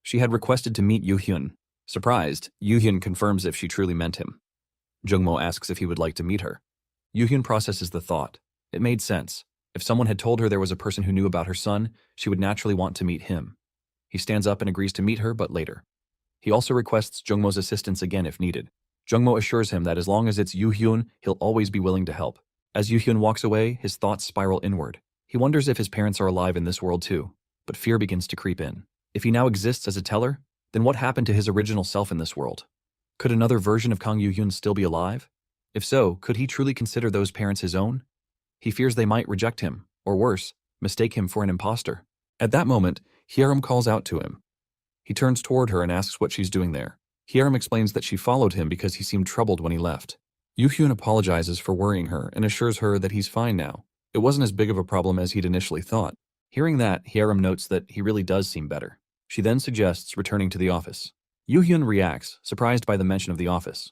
She had requested to meet Yoo-hyun. Surprised, Yoo-hyun confirms if she truly meant him. Jungmo asks if he would like to meet her. Yoo-hyun processes the thought. It made sense. If someone had told her there was a person who knew about her son, she would naturally want to meet him. He stands up and agrees to meet her, but later. He also requests Jungmo's assistance again if needed. Jungmo assures him that as long as it's Yoo-hyun, he'll always be willing to help. As Yoo-hyun walks away, his thoughts spiral inward. He wonders if his parents are alive in this world too, but fear begins to creep in. If he now exists as a teller, then what happened to his original self in this world? Could another version of Kang Yoo-hyun still be alive? If so, could he truly consider those parents his own? He fears they might reject him, or worse, mistake him for an imposter. At that moment, Hyerim calls out to him. He turns toward her and asks what she's doing there. Hyerim explains that she followed him because he seemed troubled when he left. Yoo-hyun apologizes for worrying her and assures her that he's fine now. It wasn't as big of a problem as he'd initially thought. Hearing that, Hyerim notes that he really does seem better. She then suggests returning to the office. Yoo-hyun reacts, surprised by the mention of the office.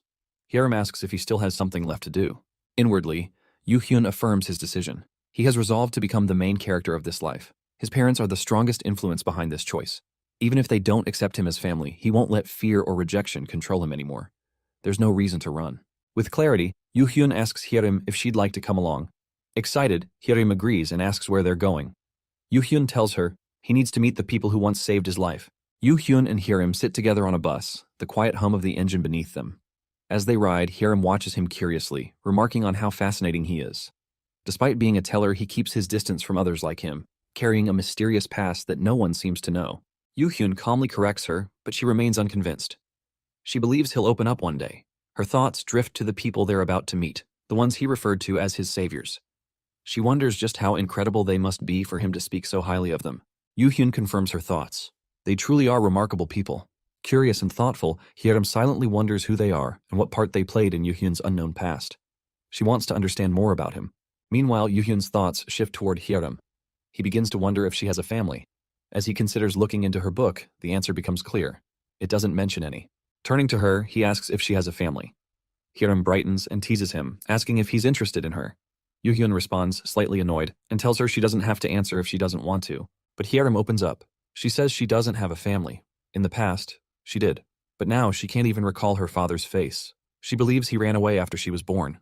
Hyerim asks if he still has something left to do. Inwardly, Yoo-hyun affirms his decision. He has resolved to become the main character of this life. His parents are the strongest influence behind this choice. Even if they don't accept him as family, he won't let fear or rejection control him anymore. There's no reason to run. With clarity, Yoo-hyun asks Hyerim if she'd like to come along. Excited, Hyerim agrees and asks where they're going. Yoo-hyun tells her he needs to meet the people who once saved his life. Yoo-hyun and Hyerim sit together on a bus, the quiet hum of the engine beneath them. As they ride, Hyerim watches him curiously, remarking on how fascinating he is. Despite being a teller, he keeps his distance from others like him, carrying a mysterious past that no one seems to know. Yoo-hyun calmly corrects her, but she remains unconvinced. She believes he'll open up one day. Her thoughts drift to the people they're about to meet, the ones he referred to as his saviors. She wonders just how incredible they must be for him to speak so highly of them. Yoo-hyun confirms her thoughts. They truly are remarkable people. Curious and thoughtful, Hyerim silently wonders who they are and what part they played in Yoo-hyun's unknown past. She wants to understand more about him. Meanwhile, Yoo-hyun's thoughts shift toward Hyerim. He begins to wonder if she has a family. As he considers looking into her book, the answer becomes clear. It doesn't mention any. Turning to her, he asks if she has a family. Hyerim brightens and teases him, asking if he's interested in her. Yoo-hyun responds, slightly annoyed, and tells her she doesn't have to answer if she doesn't want to. But Hyerim opens up. She says she doesn't have a family. In the past, she did. But now she can't even recall her father's face. She believes he ran away after she was born.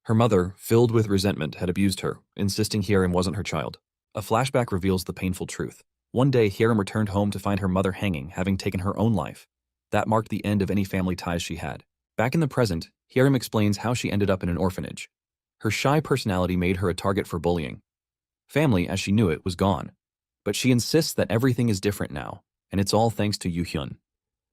Her mother, filled with resentment, had abused her, insisting Hyerim wasn't her child. A flashback reveals the painful truth. One day, Hyerim returned home to find her mother hanging, having taken her own life. That marked the end of any family ties she had. Back in the present, Hyerim explains how she ended up in an orphanage. Her shy personality made her a target for bullying. Family, as she knew it, was gone. But she insists that everything is different now, and it's all thanks to Yoo-hyun.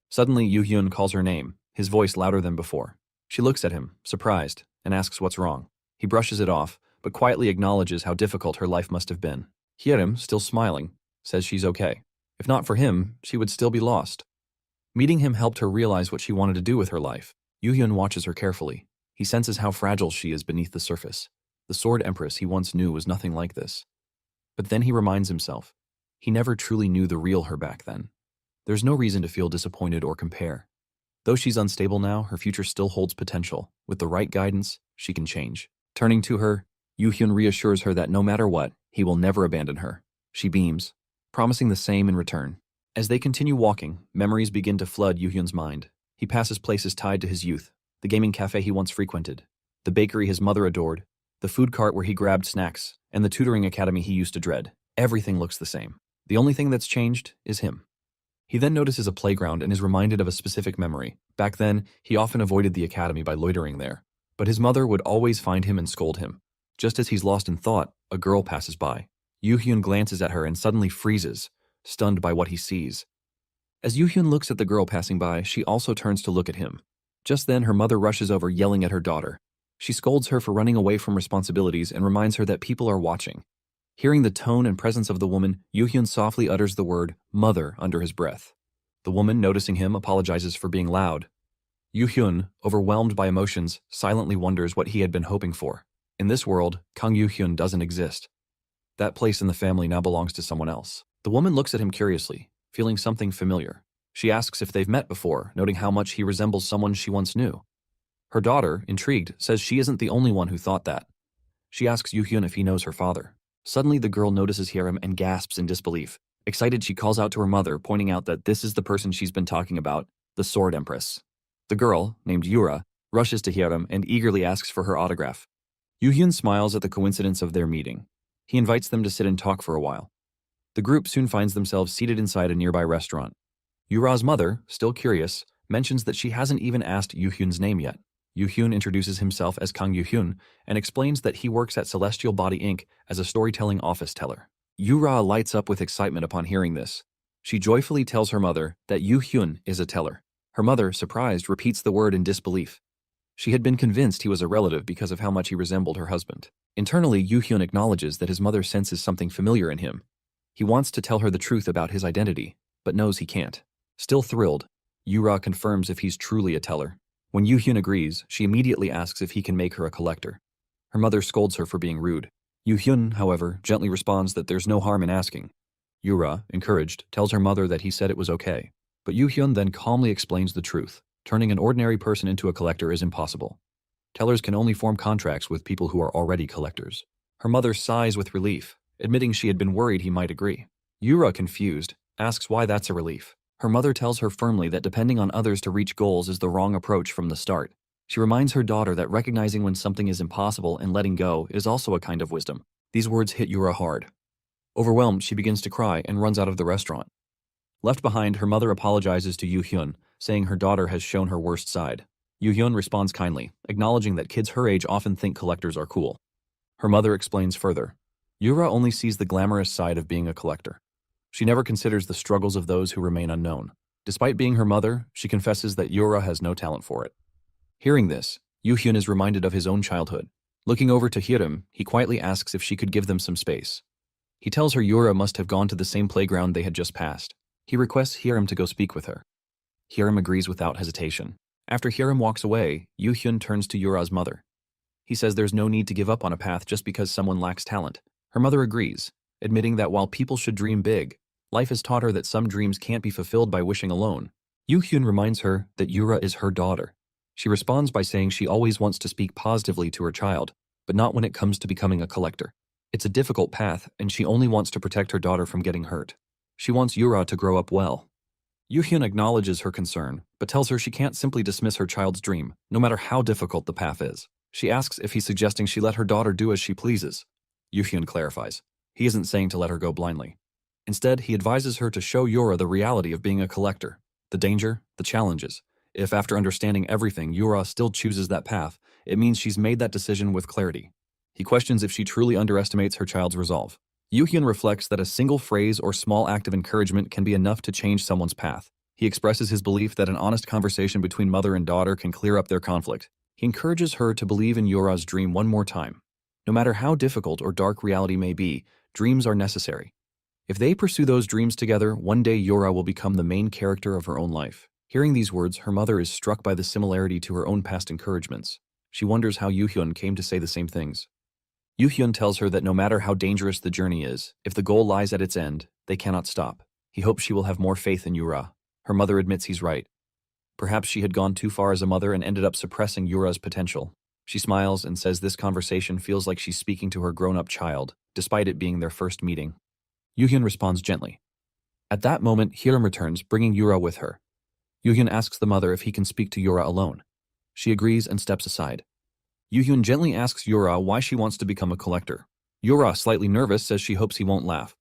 Suddenly, Yoo-hyun calls her name, his voice louder than before. She looks at him, surprised, and asks what's wrong. He brushes it off, but quietly acknowledges how difficult her life must have been. Hyerim, still smiling, says she's okay. If not for him, she would still be lost. Meeting him helped her realize what she wanted to do with her life. Yoo-hyun watches her carefully. He senses how fragile she is beneath the surface. The Sword Empress he once knew was nothing like this. But then he reminds himself. He never truly knew the real her back then. There's no reason to feel disappointed or compare. Though she's unstable now, her future still holds potential. With the right guidance, she can change. Turning to her, Yoo-hyun reassures her that no matter what, he will never abandon her. She beams, promising the same in return. As they continue walking, memories begin to flood Yoo-hyun's mind. He passes places tied to his youth. The gaming cafe he once frequented, the bakery his mother adored, the food cart where he grabbed snacks, and the tutoring academy he used to dread. Everything looks the same. The only thing that's changed is him. He then notices a playground and is reminded of a specific memory. Back then, he often avoided the academy by loitering there. But his mother would always find him and scold him. Just as he's lost in thought, a girl passes by. Yoo-hyun glances at her and suddenly freezes, stunned by what he sees. As Yoo-hyun looks at the girl passing by, she also turns to look at him. Just then, her mother rushes over, yelling at her daughter. She scolds her for running away from responsibilities and reminds her that people are watching. Hearing the tone and presence of the woman, Yoo-hyun softly utters the word, mother, under his breath. The woman, noticing him, apologizes for being loud. Yoo-hyun, overwhelmed by emotions, silently wonders what he had been hoping for. In this world, Kang Yoo-hyun doesn't exist. That place in the family now belongs to someone else. The woman looks at him curiously, feeling something familiar. She asks if they've met before, noting how much he resembles someone she once knew. Her daughter, intrigued, says she isn't the only one who thought that. She asks Yoo-hyun if he knows her father. Suddenly, the girl notices Hyerim and gasps in disbelief. Excited, she calls out to her mother, pointing out that this is the person she's been talking about, the Sword Empress. The girl, named Yura, rushes to Hyerim and eagerly asks for her autograph. Yoo-hyun smiles at the coincidence of their meeting. He invites them to sit and talk for a while. The group soon finds themselves seated inside a nearby restaurant. Yura's mother, still curious, mentions that she hasn't even asked Yoo-hyun's name yet. Yoo-hyun introduces himself as Kang Yoo-hyun and explains that he works at Celestial Body Inc. as a storytelling office teller. Yura lights up with excitement upon hearing this. She joyfully tells her mother that Yoo-hyun is a teller. Her mother, surprised, repeats the word in disbelief. She had been convinced he was a relative because of how much he resembled her husband. Internally, Yoo-hyun acknowledges that his mother senses something familiar in him. He wants to tell her the truth about his identity, but knows he can't. Still thrilled, Yura confirms if he's truly a teller. When Yoo-hyun agrees, she immediately asks if he can make her a collector. Her mother scolds her for being rude. Yoo-hyun, however, gently responds that there's no harm in asking. Yura, encouraged, tells her mother that he said it was okay. But Yoo-hyun then calmly explains the truth. Turning an ordinary person into a collector is impossible. Tellers can only form contracts with people who are already collectors. Her mother sighs with relief, admitting she had been worried he might agree. Yura, confused, asks why that's a relief. Her mother tells her firmly that depending on others to reach goals is the wrong approach from the start. She reminds her daughter that recognizing when something is impossible and letting go is also a kind of wisdom. These words hit Yura hard. Overwhelmed, she begins to cry and runs out of the restaurant. Left behind, her mother apologizes to Yoo-hyun, saying her daughter has shown her worst side. Yoo-hyun responds kindly, acknowledging that kids her age often think collectors are cool. Her mother explains further. Yura only sees the glamorous side of being a collector. She never considers the struggles of those who remain unknown. Despite being her mother, she confesses that Yura has no talent for it. Hearing this, Yoo-hyun is reminded of his own childhood. Looking over to Hyerim, he quietly asks if she could give them some space. He tells her Yura must have gone to the same playground they had just passed. He requests Hyerim to go speak with her. Hyerim agrees without hesitation. After Hyerim walks away, Yoo-hyun turns to Yura's mother. He says there's no need to give up on a path just because someone lacks talent. Her mother agrees, admitting that while people should dream big, life has taught her that some dreams can't be fulfilled by wishing alone. Yoo-hyun reminds her that Yura is her daughter. She responds by saying she always wants to speak positively to her child, but not when it comes to becoming a collector. It's a difficult path, and she only wants to protect her daughter from getting hurt. She wants Yura to grow up well. Yoo-hyun acknowledges her concern, but tells her she can't simply dismiss her child's dream, no matter how difficult the path is. She asks if he's suggesting she let her daughter do as she pleases. Yoo-hyun clarifies. He isn't saying to let her go blindly. Instead, he advises her to show Yura the reality of being a collector, the danger, the challenges. If after understanding everything, Yura still chooses that path, it means she's made that decision with clarity. He questions if she truly underestimates her child's resolve. Yoo-hyun reflects that a single phrase or small act of encouragement can be enough to change someone's path. He expresses his belief that an honest conversation between mother and daughter can clear up their conflict. He encourages her to believe in Yura's dream one more time. No matter how difficult or dark reality may be, dreams are necessary. If they pursue those dreams together, one day Yura will become the main character of her own life. Hearing these words, her mother is struck by the similarity to her own past encouragements. She wonders how Yoo-hyun came to say the same things. Yoo-hyun tells her that no matter how dangerous the journey is, if the goal lies at its end, they cannot stop. He hopes she will have more faith in Yura. Her mother admits he's right. Perhaps she had gone too far as a mother and ended up suppressing Yura's potential. She smiles and says this conversation feels like she's speaking to her grown-up child, despite it being their first meeting. Yoo-hyun responds gently. At that moment, Hyerim returns, bringing Yura with her. Yoo-hyun asks the mother if he can speak to Yura alone. She agrees and steps aside. Yoo-hyun gently asks Yura why she wants to become a collector. Yura, slightly nervous, says she hopes he won't laugh.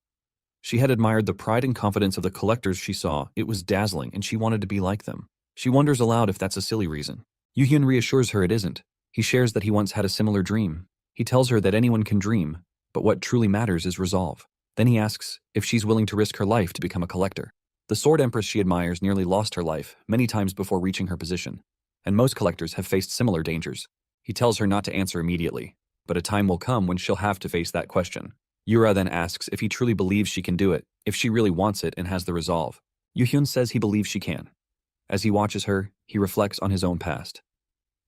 She had admired the pride and confidence of the collectors she saw. It was dazzling, and she wanted to be like them. She wonders aloud if that's a silly reason. Yoo-hyun reassures her it isn't. He shares that he once had a similar dream. He tells her that anyone can dream, but what truly matters is resolve. Then he asks if she's willing to risk her life to become a collector. The Sword Empress she admires nearly lost her life many times before reaching her position, and most collectors have faced similar dangers. He tells her not to answer immediately, but a time will come when she'll have to face that question. Yura then asks if he truly believes she can do it, if she really wants it and has the resolve. Yoo-hyun says he believes she can. As he watches her, he reflects on his own past.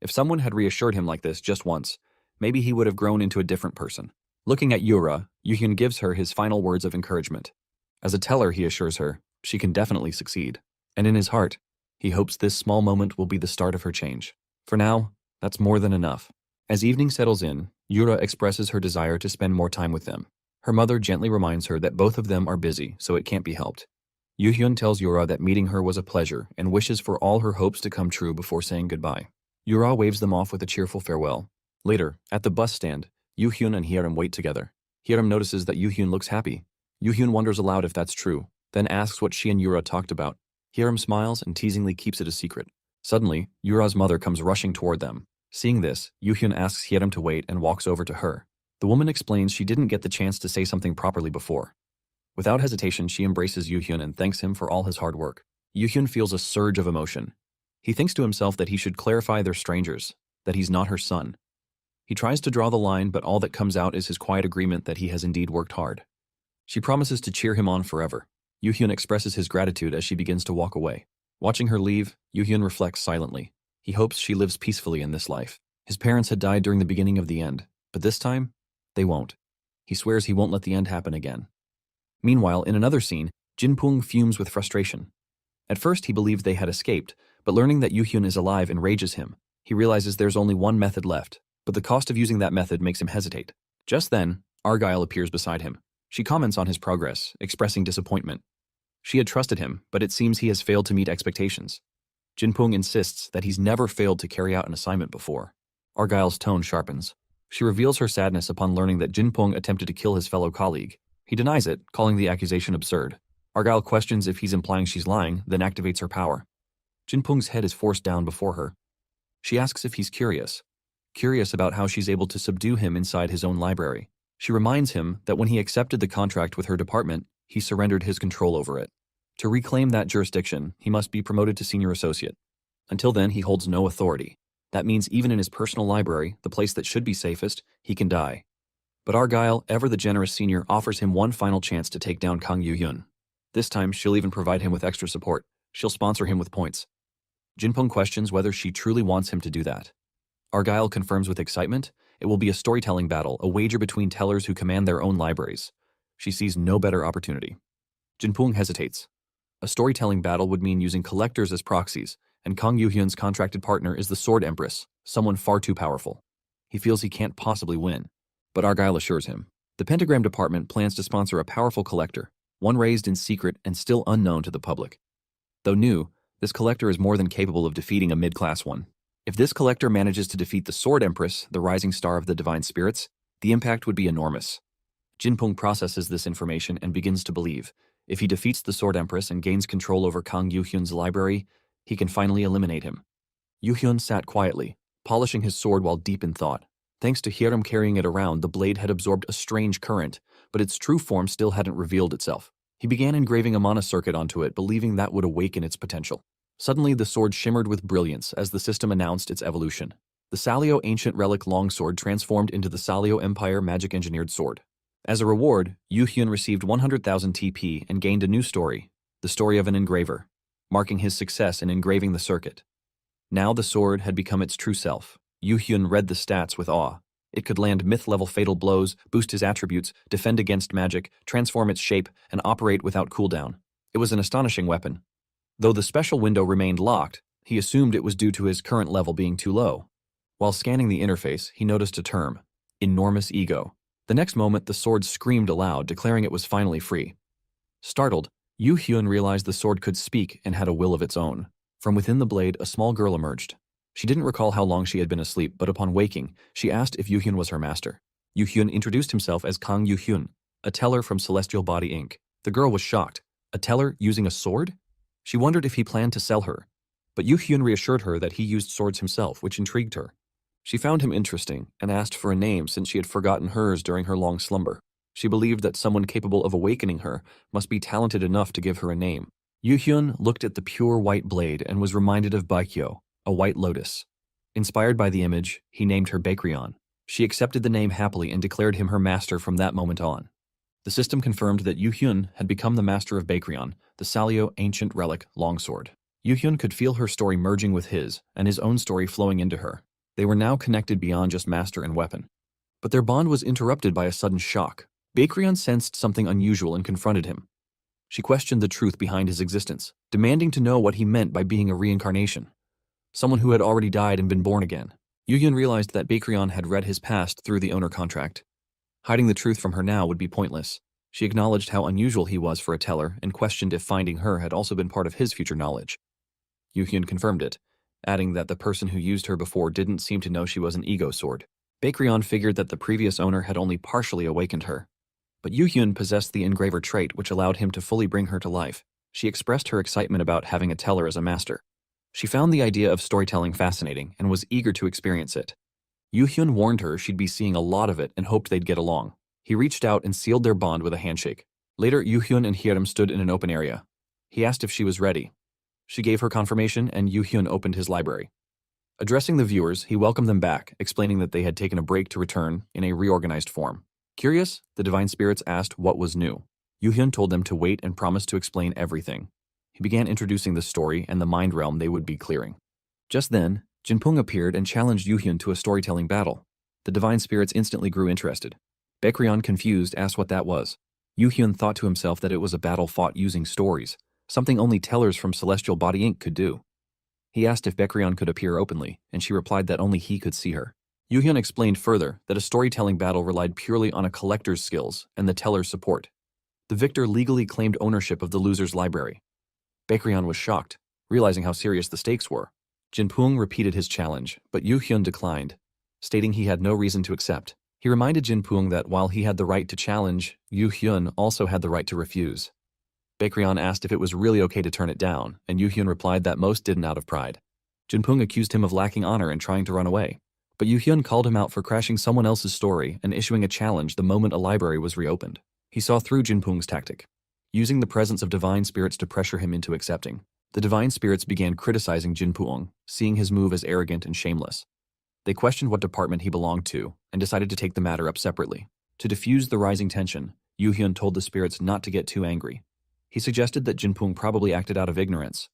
If someone had reassured him like this just once, maybe he would have grown into a different person. Looking at Yura, Yoo-hyun gives her his final words of encouragement. As a teller, he assures her, she can definitely succeed. And in his heart, he hopes this small moment will be the start of her change. For now, that's more than enough. As evening settles in, Yura expresses her desire to spend more time with them. Her mother gently reminds her that both of them are busy, so it can't be helped. Yuhyun tells Yura that meeting her was a pleasure and wishes for all her hopes to come true before saying goodbye. Yura waves them off with a cheerful farewell. Later, at the bus stand, Yuhyun and Hyerim wait together. Hyerim notices that Yuhyun looks happy. Yuhyun wonders aloud if that's true, then asks what she and Yura talked about. Hyerim smiles and teasingly keeps it a secret. Suddenly, Yura's mother comes rushing toward them. Seeing this, Yuhyun asks Hyerim to wait and walks over to her. The woman explains she didn't get the chance to say something properly before. Without hesitation, she embraces Yuhyun and thanks him for all his hard work. Yuhyun feels a surge of emotion. He thinks to himself that he should clarify they're strangers, that he's not her son. He tries to draw the line, but all that comes out is his quiet agreement that he has indeed worked hard. She promises to cheer him on forever. Yuhyun expresses his gratitude as she begins to walk away. Watching her leave, Yuhyun reflects silently. He hopes she lives peacefully in this life. His parents had died during the beginning of the end, but this time, they won't. He swears he won't let the end happen again. Meanwhile, in another scene, Jinpung fumes with frustration. At first, he believed they had escaped, but learning that Yuhyun is alive enrages him. He realizes there's only one method left, but the cost of using that method makes him hesitate. Just then, Argyle appears beside him. She comments on his progress, expressing disappointment. She had trusted him, but it seems he has failed to meet expectations. Jinpung insists that he's never failed to carry out an assignment before. Argyle's tone sharpens. She reveals her sadness upon learning that Jinpung attempted to kill his fellow colleague. He denies it, calling the accusation absurd. Argyle questions if he's implying she's lying, then activates her power. Jinpung's head is forced down before her. She asks if he's curious about how she's able to subdue him inside his own library. She reminds him that when he accepted the contract with her department, he surrendered his control over it. To reclaim that jurisdiction, he must be promoted to senior associate. Until then, he holds no authority. That means even in his personal library, the place that should be safest, he can die. But Argyle, ever the generous senior, offers him one final chance to take down Kang Yuhyun. This time, she'll even provide him with extra support. She'll sponsor him with points. Jinpung questions whether she truly wants him to do that. Argyle confirms with excitement, it will be a storytelling battle, a wager between tellers who command their own libraries. She sees no better opportunity. Jinpung hesitates. A storytelling battle would mean using collectors as proxies, and Kang Yuhyun's contracted partner is the Sword Empress, someone far too powerful. He feels he can't possibly win. But Argyle assures him. The Pentagram Department plans to sponsor a powerful collector, one raised in secret and still unknown to the public. Though new, this collector is more than capable of defeating a mid-class one. If this collector manages to defeat the Sword Empress, the rising star of the Divine Spirits, the impact would be enormous. Jinpung processes this information and begins to believe. If he defeats the Sword Empress and gains control over Kang Yuhyun's library, he can finally eliminate him. Yuhyun sat quietly, polishing his sword while deep in thought. Thanks to Hyerim carrying it around, the blade had absorbed a strange current, but its true form still hadn't revealed itself. He began engraving a mana circuit onto it, believing that would awaken its potential. Suddenly, the sword shimmered with brilliance as the system announced its evolution. The Salio Ancient Relic Longsword transformed into the Salio Empire Magic Engineered Sword. As a reward, Yuhyun received 100,000 TP and gained a new story, the story of an engraver, marking his success in engraving the circuit. Now the sword had become its true self. Yuhyun read the stats with awe. It could land myth-level fatal blows, boost his attributes, defend against magic, transform its shape, and operate without cooldown. It was an astonishing weapon. Though the special window remained locked, he assumed it was due to his current level being too low. While scanning the interface, he noticed a term, enormous ego. The next moment, the sword screamed aloud, declaring it was finally free. Startled, Yuhyun realized the sword could speak and had a will of its own. From within the blade, a small girl emerged. She didn't recall how long she had been asleep, but upon waking, she asked if Yuhyun was her master. Yuhyun introduced himself as Kang Yuhyun, a teller from Celestial Body Inc. The girl was shocked. A teller using a sword? She wondered if he planned to sell her. But Yuhyun reassured her that he used swords himself, which intrigued her. She found him interesting and asked for a name since she had forgotten hers during her long slumber. She believed that someone capable of awakening her must be talented enough to give her a name. Yuhyun looked at the pure white blade and was reminded of Baekyo, a white lotus. Inspired by the image, he named her Baekrion. She accepted the name happily and declared him her master from that moment on. The system confirmed that Yuhyun had become the master of Baekrion, the Salio Ancient Relic Longsword. Yuhyun could feel her story merging with his, and his own story flowing into her. They were now connected beyond just master and weapon. But their bond was interrupted by a sudden shock. Baekrion sensed something unusual and confronted him. She questioned the truth behind his existence, demanding to know what he meant by being a reincarnation, someone who had already died and been born again. Yu-hyun realized that Baekryun had read his past through the owner contract. Hiding the truth from her now would be pointless. She acknowledged how unusual he was for a teller and questioned if finding her had also been part of his future knowledge. Yu-hyun confirmed it, adding that the person who used her before didn't seem to know she was an ego sword. Baekryun figured that the previous owner had only partially awakened her. But Yu-hyun possessed the engraver trait which allowed him to fully bring her to life. She expressed her excitement about having a teller as a master. She found the idea of storytelling fascinating and was eager to experience it. Yu-hyun warned her she'd be seeing a lot of it and hoped they'd get along. He reached out and sealed their bond with a handshake. Later, Yu-hyun and Hyerim stood in an open area. He asked if she was ready. She gave her confirmation and Yu-hyun opened his library. Addressing the viewers, he welcomed them back, explaining that they had taken a break to return in a reorganized form. Curious, the divine spirits asked what was new. Yu-hyun told them to wait and promised to explain everything. He began introducing the story and the mind realm they would be clearing. Just then, Jinpung appeared and challenged Yu-hyun to a storytelling battle. The divine spirits instantly grew interested. Baekryun, confused, asked what that was. Yu-hyun thought to himself that it was a battle fought using stories, something only tellers from Celestial Body Inc. could do. He asked if Baekryun could appear openly, and she replied that only he could see her. Yu-hyun explained further that a storytelling battle relied purely on a collector's skills and the teller's support. The victor legally claimed ownership of the loser's library. Baekryun was shocked, realizing how serious the stakes were. Jinpung repeated his challenge, but Yu-hyun declined, stating he had no reason to accept. He reminded Jinpung that while he had the right to challenge, Yu-hyun also had the right to refuse. Baekryun asked if it was really okay to turn it down, and Yu-hyun replied that most didn't out of pride. Jinpung accused him of lacking honor and trying to run away, but Yu-hyun called him out for crashing someone else's story and issuing a challenge the moment a library was reopened. He saw through Jinpung's tactic, using the presence of divine spirits to pressure him into accepting. The divine spirits began criticizing Jinpung, seeing his move as arrogant and shameless. They questioned what department he belonged to and decided to take the matter up separately. To diffuse the rising tension, Yu-hyun told the spirits not to get too angry. He suggested that Jinpung probably acted out of ignorance.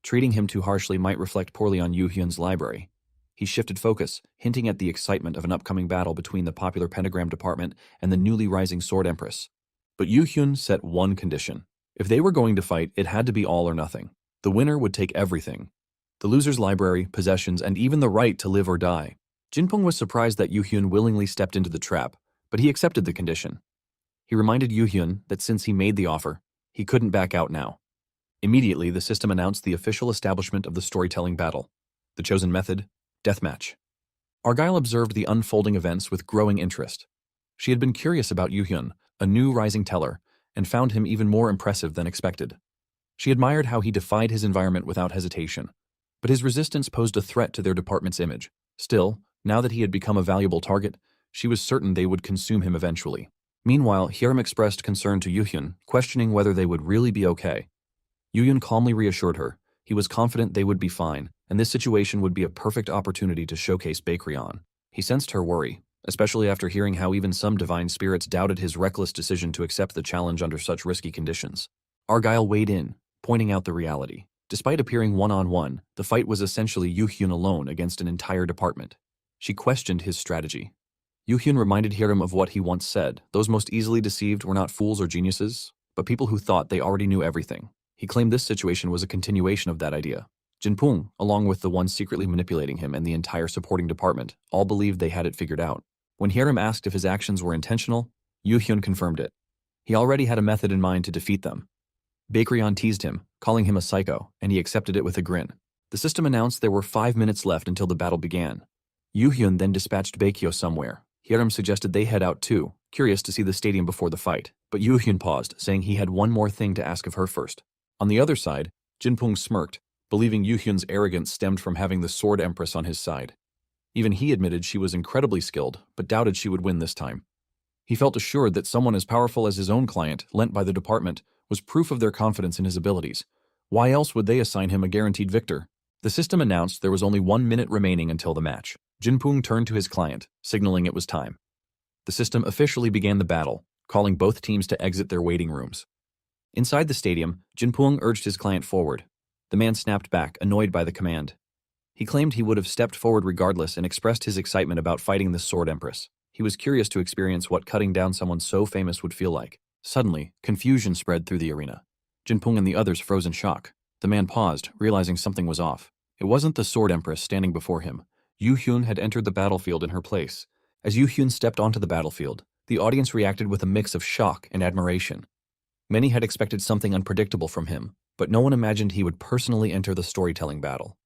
Treating him too harshly might reflect poorly on Yu-hyun's library. He shifted focus, hinting at the excitement of an upcoming battle between the popular pentagram department and the newly rising Sword Empress. But Yu-hyun set one condition. If they were going to fight, it had to be all or nothing. The winner would take everything. The loser's library, possessions, and even the right to live or die. Jinpung was surprised that Yu-hyun willingly stepped into the trap, but he accepted the condition. He reminded Yu-hyun that since he made the offer, he couldn't back out now. Immediately, the system announced the official establishment of the storytelling battle. The chosen method, deathmatch. Argyle observed the unfolding events with growing interest. She had been curious about Yu-hyun, a new rising teller, and found him even more impressive than expected. She admired how he defied his environment without hesitation, but his resistance posed a threat to their department's image. Still, now that he had become a valuable target, she was certain they would consume him eventually. Meanwhile, Hyerim expressed concern to Yu-hyun, questioning whether they would really be okay. Yu-hyun calmly reassured her. He was confident they would be fine, and this situation would be a perfect opportunity to showcase Baekryun. He sensed her worry, especially after hearing how even some divine spirits doubted his reckless decision to accept the challenge under such risky conditions. Argyle weighed in, pointing out the reality. Despite appearing one-on-one, the fight was essentially Yu-hyun alone against an entire department. She questioned his strategy. Yu-hyun reminded Hyerim of what he once said. Those most easily deceived were not fools or geniuses, but people who thought they already knew everything. He claimed this situation was a continuation of that idea. Jinpung, along with the one secretly manipulating him and the entire supporting department, all believed they had it figured out. When Hyerim asked if his actions were intentional, Yu-hyun confirmed it. He already had a method in mind to defeat them. Baekryun teased him, calling him a psycho, and he accepted it with a grin. The system announced there were 5 minutes left until the battle began. Yu-hyun then dispatched Baekyo somewhere. Hyerim suggested they head out too, curious to see the stadium before the fight, but Yu-hyun paused, saying he had one more thing to ask of her first. On the other side, Jinpung smirked, believing Yu-hyun's arrogance stemmed from having the Sword Empress on his side. Even he admitted she was incredibly skilled, but doubted she would win this time. He felt assured that someone as powerful as his own client, lent by the department, was proof of their confidence in his abilities. Why else would they assign him a guaranteed victor? The system announced there was only 1 minute remaining until the match. Jinpung turned to his client, signaling it was time. The system officially began the battle, calling both teams to exit their waiting rooms. Inside the stadium, Jinpung urged his client forward. The man snapped back, annoyed by the command. He claimed he would have stepped forward regardless and expressed his excitement about fighting the Sword Empress. He was curious to experience what cutting down someone so famous would feel like. Suddenly, confusion spread through the arena. Jinpeng and the others froze in shock. The man paused, realizing something was off. It wasn't the Sword Empress standing before him. Yu Hyun had entered the battlefield in her place. As Yu Hyun stepped onto the battlefield, the audience reacted with a mix of shock and admiration. Many had expected something unpredictable from him, but no one imagined he would personally enter the storytelling battle.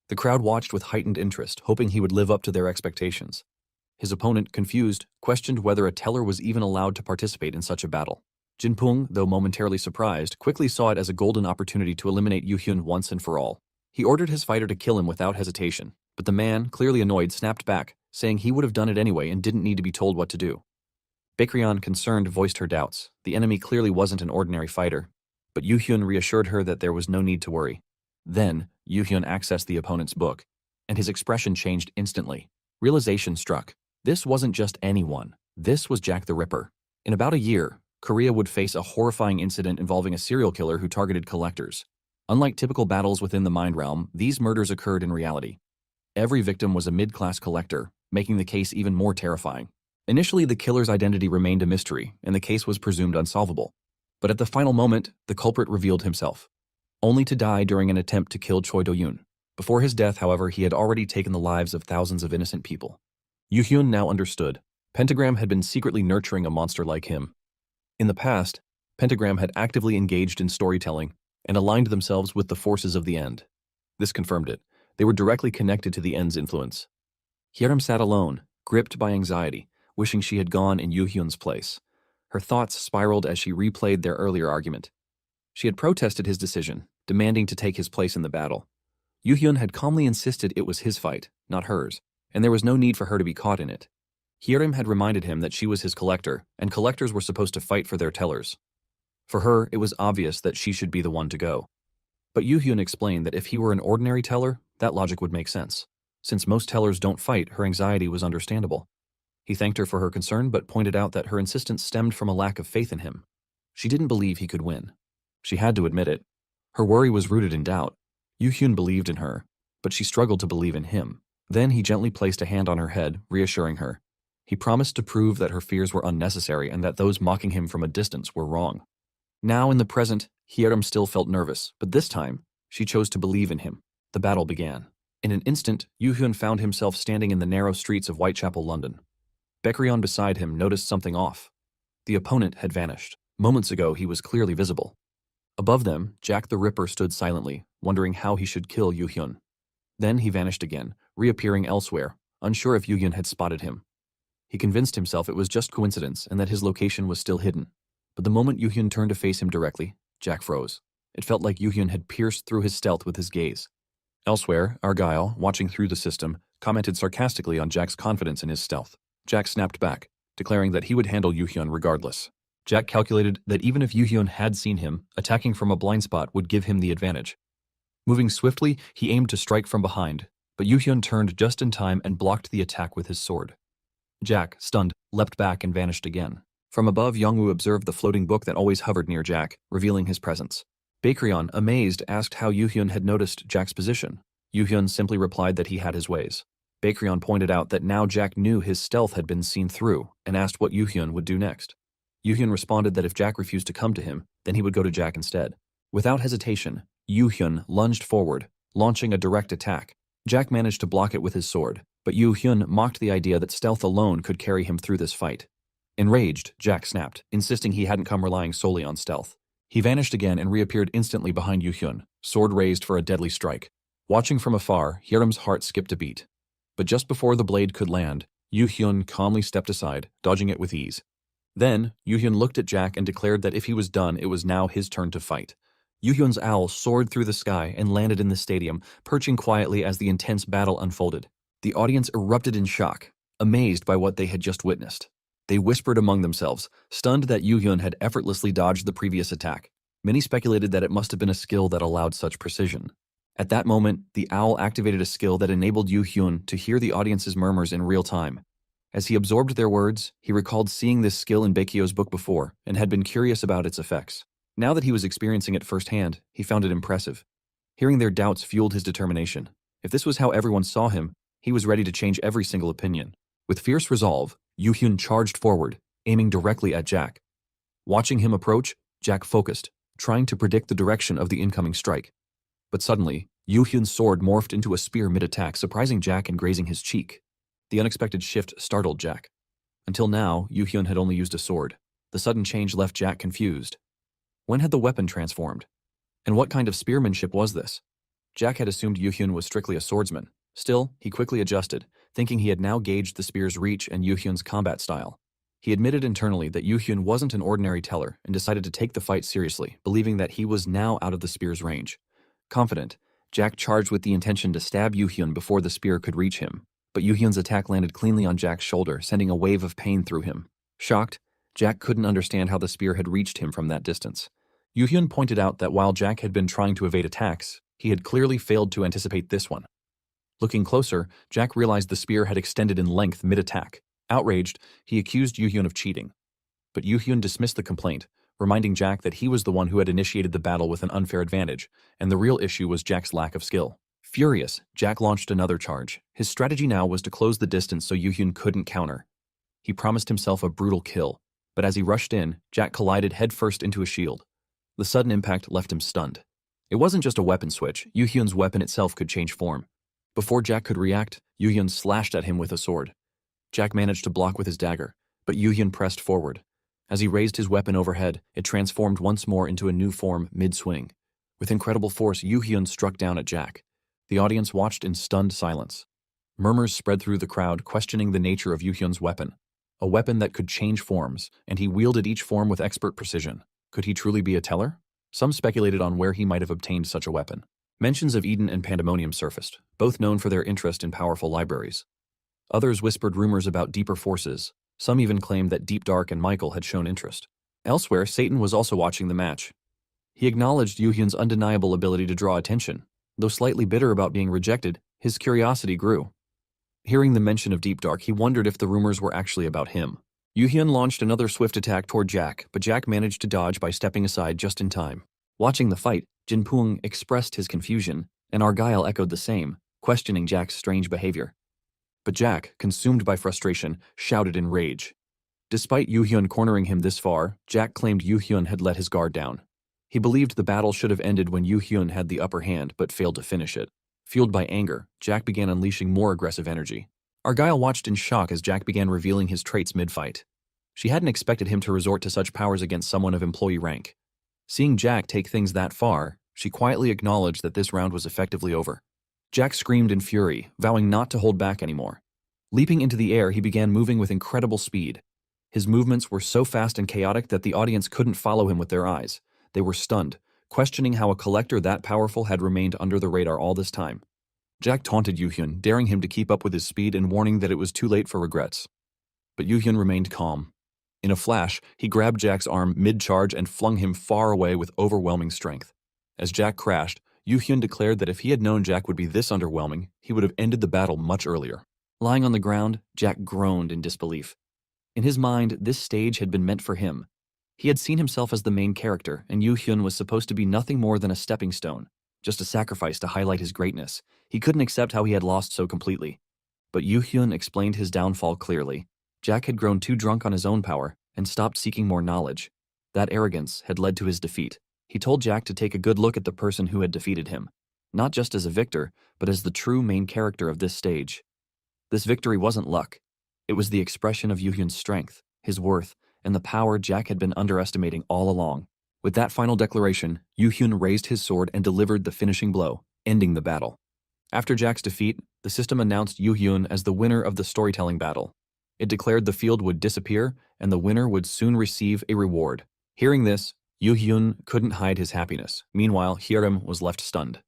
The crowd watched with heightened interest, hoping he would live up to their expectations. His opponent, confused, questioned whether a teller was even allowed to participate in such a battle. Jinpeng, though momentarily surprised, quickly saw it as a golden opportunity to eliminate Yu Hyun once and for all. He ordered his fighter to kill him without hesitation, but the man, clearly annoyed, snapped back, saying he would have done it anyway and didn't need to be told what to do. Baekryun, concerned, voiced her doubts. The enemy clearly wasn't an ordinary fighter, but Yu Hyun reassured her that there was no need to worry. Then, Yu Hyun accessed the opponent's book, and his expression changed instantly. Realization struck. This wasn't just anyone. This was Jack the Ripper. In about a year, Korea would face a horrifying incident involving a serial killer who targeted collectors. Unlike typical battles within the mind realm, these murders occurred in reality. Every victim was a mid-class collector, making the case even more terrifying. Initially, the killer's identity remained a mystery, and the case was presumed unsolvable. But at the final moment, the culprit revealed himself, only to die during an attempt to kill Choi Do-yoon. Before his death, however, he had already taken the lives of thousands of innocent people. Yu Hyun now understood. Pentagram had been secretly nurturing a monster like him. In the past, Pentagram had actively engaged in storytelling and aligned themselves with the forces of the End. This confirmed it. They were directly connected to the End's influence. Hyerim sat alone, gripped by anxiety, wishing she had gone in Yu Hyun's place. Her thoughts spiraled as she replayed their earlier argument. She had protested his decision, demanding to take his place in the battle. Yu Hyun had calmly insisted it was his fight, not hers, and there was no need for her to be caught in it. Hyerim had reminded him that she was his collector, and collectors were supposed to fight for their tellers. For her, it was obvious that she should be the one to go. But Yu Hyun explained that if he were an ordinary teller, that logic would make sense. Since most tellers don't fight, her anxiety was understandable. He thanked her for her concern, but pointed out that her insistence stemmed from a lack of faith in him. She didn't believe he could win. She had to admit it. Her worry was rooted in doubt. Yu Hyun believed in her, but she struggled to believe in him. Then he gently placed a hand on her head, reassuring her. He promised to prove that her fears were unnecessary and that those mocking him from a distance were wrong. Now in the present, Hyerim still felt nervous, but this time, she chose to believe in him. The battle began. In an instant, Yu Hyun found himself standing in the narrow streets of Whitechapel, London. Baekryun beside him noticed something off. The opponent had vanished. Moments ago, he was clearly visible. Above them, Jack the Ripper stood silently, wondering how he should kill Yu Hyun. Then he vanished again, reappearing elsewhere, unsure if Yu Hyun had spotted him. He convinced himself it was just coincidence and that his location was still hidden. But the moment Yu Hyun turned to face him directly, Jack froze. It felt like Yu Hyun had pierced through his stealth with his gaze. Elsewhere, Argyle, watching through the system, commented sarcastically on Jack's confidence in his stealth. Jack snapped back, declaring that he would handle Yu Hyun regardless. Jack calculated that even if Yu Hyun had seen him, attacking from a blind spot would give him the advantage. Moving swiftly, he aimed to strike from behind, but Yu Hyun turned just in time and blocked the attack with his sword. Jack, stunned, leapt back and vanished again. From above, Yongwoo observed the floating book that always hovered near Jack, revealing his presence. Baekryun, amazed, asked how Yu Hyun had noticed Jack's position. Yu Hyun simply replied that he had his ways. Baekryun pointed out that now Jack knew his stealth had been seen through, and asked what Yu Hyun would do next. Yu Hyun responded that if Jack refused to come to him, then he would go to Jack instead. Without hesitation, Yu Hyun lunged forward, launching a direct attack. Jack managed to block it with his sword, but Yu Hyun mocked the idea that stealth alone could carry him through this fight. Enraged, Jack snapped, insisting he hadn't come relying solely on stealth. He vanished again and reappeared instantly behind Yu Hyun, sword raised for a deadly strike. Watching from afar, Hyerim's heart skipped a beat. But just before the blade could land, Yu Hyun calmly stepped aside, dodging it with ease. Then, Yu Hyun looked at Jack and declared that if he was done, it was now his turn to fight. Yu Hyun's owl soared through the sky and landed in the stadium, perching quietly as the intense battle unfolded. The audience erupted in shock, amazed by what they had just witnessed. They whispered among themselves, stunned that Yu Hyun had effortlessly dodged the previous attack. Many speculated that it must have been a skill that allowed such precision. At that moment, the owl activated a skill that enabled Yu Hyun to hear the audience's murmurs in real time. As he absorbed their words, he recalled seeing this skill in Baekhyun's book before and had been curious about its effects. Now that he was experiencing it firsthand, he found it impressive. Hearing their doubts fueled his determination. If this was how everyone saw him, he was ready to change every single opinion. With fierce resolve, Yu Hyun charged forward, aiming directly at Jack. Watching him approach, Jack focused, trying to predict the direction of the incoming strike. But suddenly, Yu Hyun's sword morphed into a spear mid-attack, surprising Jack and grazing his cheek. The unexpected shift startled Jack. Until now, Yu Hyun had only used a sword. The sudden change left Jack confused. When had the weapon transformed? And what kind of spearmanship was this? Jack had assumed Yu Hyun was strictly a swordsman. Still, he quickly adjusted, thinking he had now gauged the spear's reach and Yu Hyun's combat style. He admitted internally that Yu Hyun wasn't an ordinary teller and decided to take the fight seriously, believing that he was now out of the spear's range. Confident, Jack charged with the intention to stab Yu Hyun before the spear could reach him, but Yu Hyun's attack landed cleanly on Jack's shoulder, sending a wave of pain through him. Shocked, Jack couldn't understand how the spear had reached him from that distance. Yu Hyun pointed out that while Jack had been trying to evade attacks, he had clearly failed to anticipate this one. Looking closer, Jack realized the spear had extended in length mid-attack. Outraged, he accused Yu Hyun of cheating. But Yu Hyun dismissed the complaint, reminding Jack that he was the one who had initiated the battle with an unfair advantage, and the real issue was Jack's lack of skill. Furious, Jack launched another charge. His strategy now was to close the distance so Yu Hyun couldn't counter. He promised himself a brutal kill, but as he rushed in, Jack collided headfirst into a shield. The sudden impact left him stunned. It wasn't just a weapon switch, Yu Hyun's weapon itself could change form. Before Jack could react, Yu Hyun slashed at him with a sword. Jack managed to block with his dagger, but Yu Hyun pressed forward. As he raised his weapon overhead, it transformed once more into a new form mid-swing. With incredible force, Yu Hyun struck down at Jack. The audience watched in stunned silence. Murmurs spread through the crowd, questioning the nature of Yu Hyun's weapon. A weapon that could change forms, and he wielded each form with expert precision. Could he truly be a teller? Some speculated on where he might have obtained such a weapon. Mentions of Eden and Pandemonium surfaced, both known for their interest in powerful libraries. Others whispered rumors about deeper forces. Some even claimed that Deep Dark and Michael had shown interest. Elsewhere, Satan was also watching the match. He acknowledged Yu Hyun's undeniable ability to draw attention. Though slightly bitter about being rejected, his curiosity grew. Hearing the mention of Deep Dark, he wondered if the rumors were actually about him. Yu Hyun launched another swift attack toward Jack, but Jack managed to dodge by stepping aside just in time. Watching the fight, Jinpung expressed his confusion, and Argyle echoed the same, questioning Jack's strange behavior. But Jack, consumed by frustration, shouted in rage. Despite Yu Hyun cornering him this far, Jack claimed Yu Hyun had let his guard down. He believed the battle should have ended when Yu Hyun had the upper hand but failed to finish it. Fueled by anger, Jack began unleashing more aggressive energy. Argyle watched in shock as Jack began revealing his traits mid-fight. She hadn't expected him to resort to such powers against someone of employee rank. Seeing Jack take things that far, she quietly acknowledged that this round was effectively over. Jack screamed in fury, vowing not to hold back anymore. Leaping into the air, he began moving with incredible speed. His movements were so fast and chaotic that the audience couldn't follow him with their eyes. They were stunned, questioning how a collector that powerful had remained under the radar all this time. Jack taunted Yu Hyun, daring him to keep up with his speed and warning that it was too late for regrets. But Yu Hyun remained calm. In a flash, he grabbed Jack's arm mid-charge and flung him far away with overwhelming strength. As Jack crashed, Yu Hyun declared that if he had known Jack would be this underwhelming, he would have ended the battle much earlier. Lying on the ground, Jack groaned in disbelief. In his mind, this stage had been meant for him. He had seen himself as the main character, and Yu Hyun was supposed to be nothing more than a stepping stone, just a sacrifice to highlight his greatness. He couldn't accept how he had lost so completely. But Yu Hyun explained his downfall clearly. Jack had grown too drunk on his own power and stopped seeking more knowledge. That arrogance had led to his defeat. He told Jack to take a good look at the person who had defeated him, not just as a victor, but as the true main character of this stage. This victory wasn't luck. It was the expression of Yu Hyun's strength, his worth, and the power Jack had been underestimating all along. With that final declaration, Yu Hyun raised his sword and delivered the finishing blow, ending the battle. After Jack's defeat, the system announced Yu Hyun as the winner of the storytelling battle. It declared the field would disappear, and the winner would soon receive a reward. Hearing this, Yu Hyun couldn't hide his happiness. Meanwhile, Hyerim was left stunned.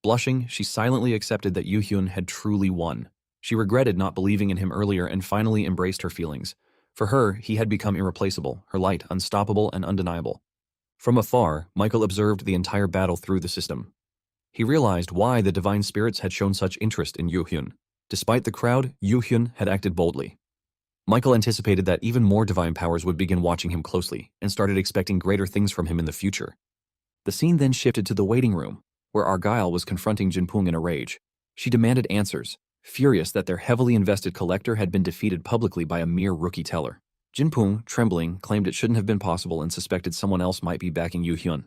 Blushing, she silently accepted that Yu Hyun had truly won. She regretted not believing in him earlier and finally embraced her feelings. For her, he had become irreplaceable, her light unstoppable and undeniable. From afar, Michael observed the entire battle through the system. He realized why the divine spirits had shown such interest in Yu Hyun. Despite the crowd, Yu Hyun had acted boldly. Michael anticipated that even more divine powers would begin watching him closely and started expecting greater things from him in the future. The scene then shifted to the waiting room, where Argyle was confronting Jinpung in a rage. She demanded answers, furious that their heavily invested collector had been defeated publicly by a mere rookie teller. Jinpung, trembling, claimed it shouldn't have been possible and suspected someone else might be backing Yu Hyun.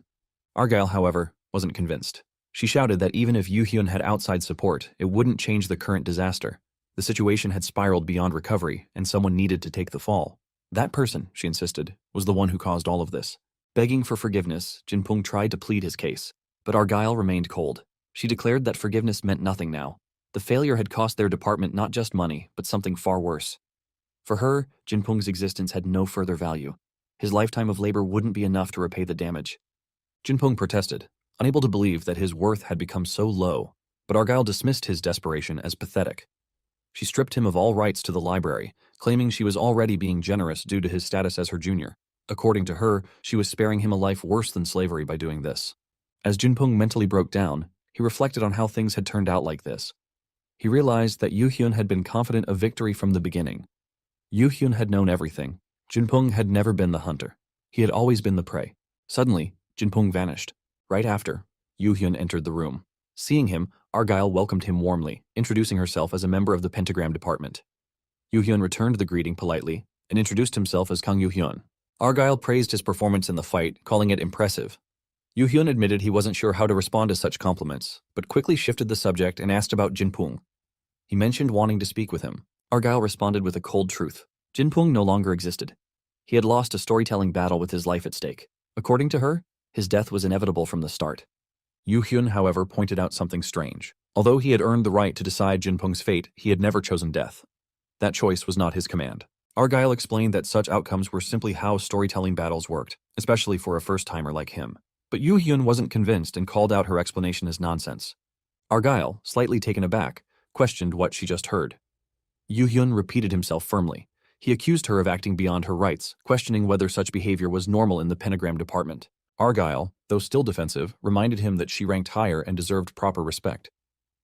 Argyle, however, wasn't convinced. She shouted that even if Yoo-hyun had outside support, it wouldn't change the current disaster. The situation had spiraled beyond recovery, and someone needed to take the fall. That person, she insisted, was the one who caused all of this. Begging for forgiveness, Jinpung tried to plead his case, but Argyle remained cold. She declared that forgiveness meant nothing now. The failure had cost their department not just money, but something far worse. For her, Jinpung's existence had no further value. His lifetime of labor wouldn't be enough to repay the damage. Jinpung protested, unable to believe that his worth had become so low, but Argyle dismissed his desperation as pathetic. She stripped him of all rights to the library, claiming she was already being generous due to his status as her junior. According to her, she was sparing him a life worse than slavery by doing this. As Jinpung mentally broke down, he reflected on how things had turned out like this. He realized that Yoo-hyun had been confident of victory from the beginning. Yoo-hyun had known everything. Jinpung had never been the hunter. He had always been the prey. Suddenly, Jinpung vanished. Right after, Yoo-hyun entered the room. Seeing him, Argyle welcomed him warmly, introducing herself as a member of the pentagram department. Yoo-hyun returned the greeting politely and introduced himself as Kang Yoo-hyun. Argyle praised his performance in the fight, calling it impressive. Yoo-hyun admitted he wasn't sure how to respond to such compliments, but quickly shifted the subject and asked about Jinpung. He mentioned wanting to speak with him. Argyle responded with a cold truth. Jinpung no longer existed. He had lost a storytelling battle with his life at stake. According to her, his death was inevitable from the start. Yoo-hyun, however, pointed out something strange. Although he had earned the right to decide Jinpung's fate, he had never chosen death. That choice was not his command. Argyle explained that such outcomes were simply how storytelling battles worked, especially for a first-timer like him. But Yoo-hyun wasn't convinced and called out her explanation as nonsense. Argyle, slightly taken aback, questioned what she just heard. Yoo-hyun repeated himself firmly. He accused her of acting beyond her rights, questioning whether such behavior was normal in the pentagram department. Argyle, though still defensive, reminded him that she ranked higher and deserved proper respect.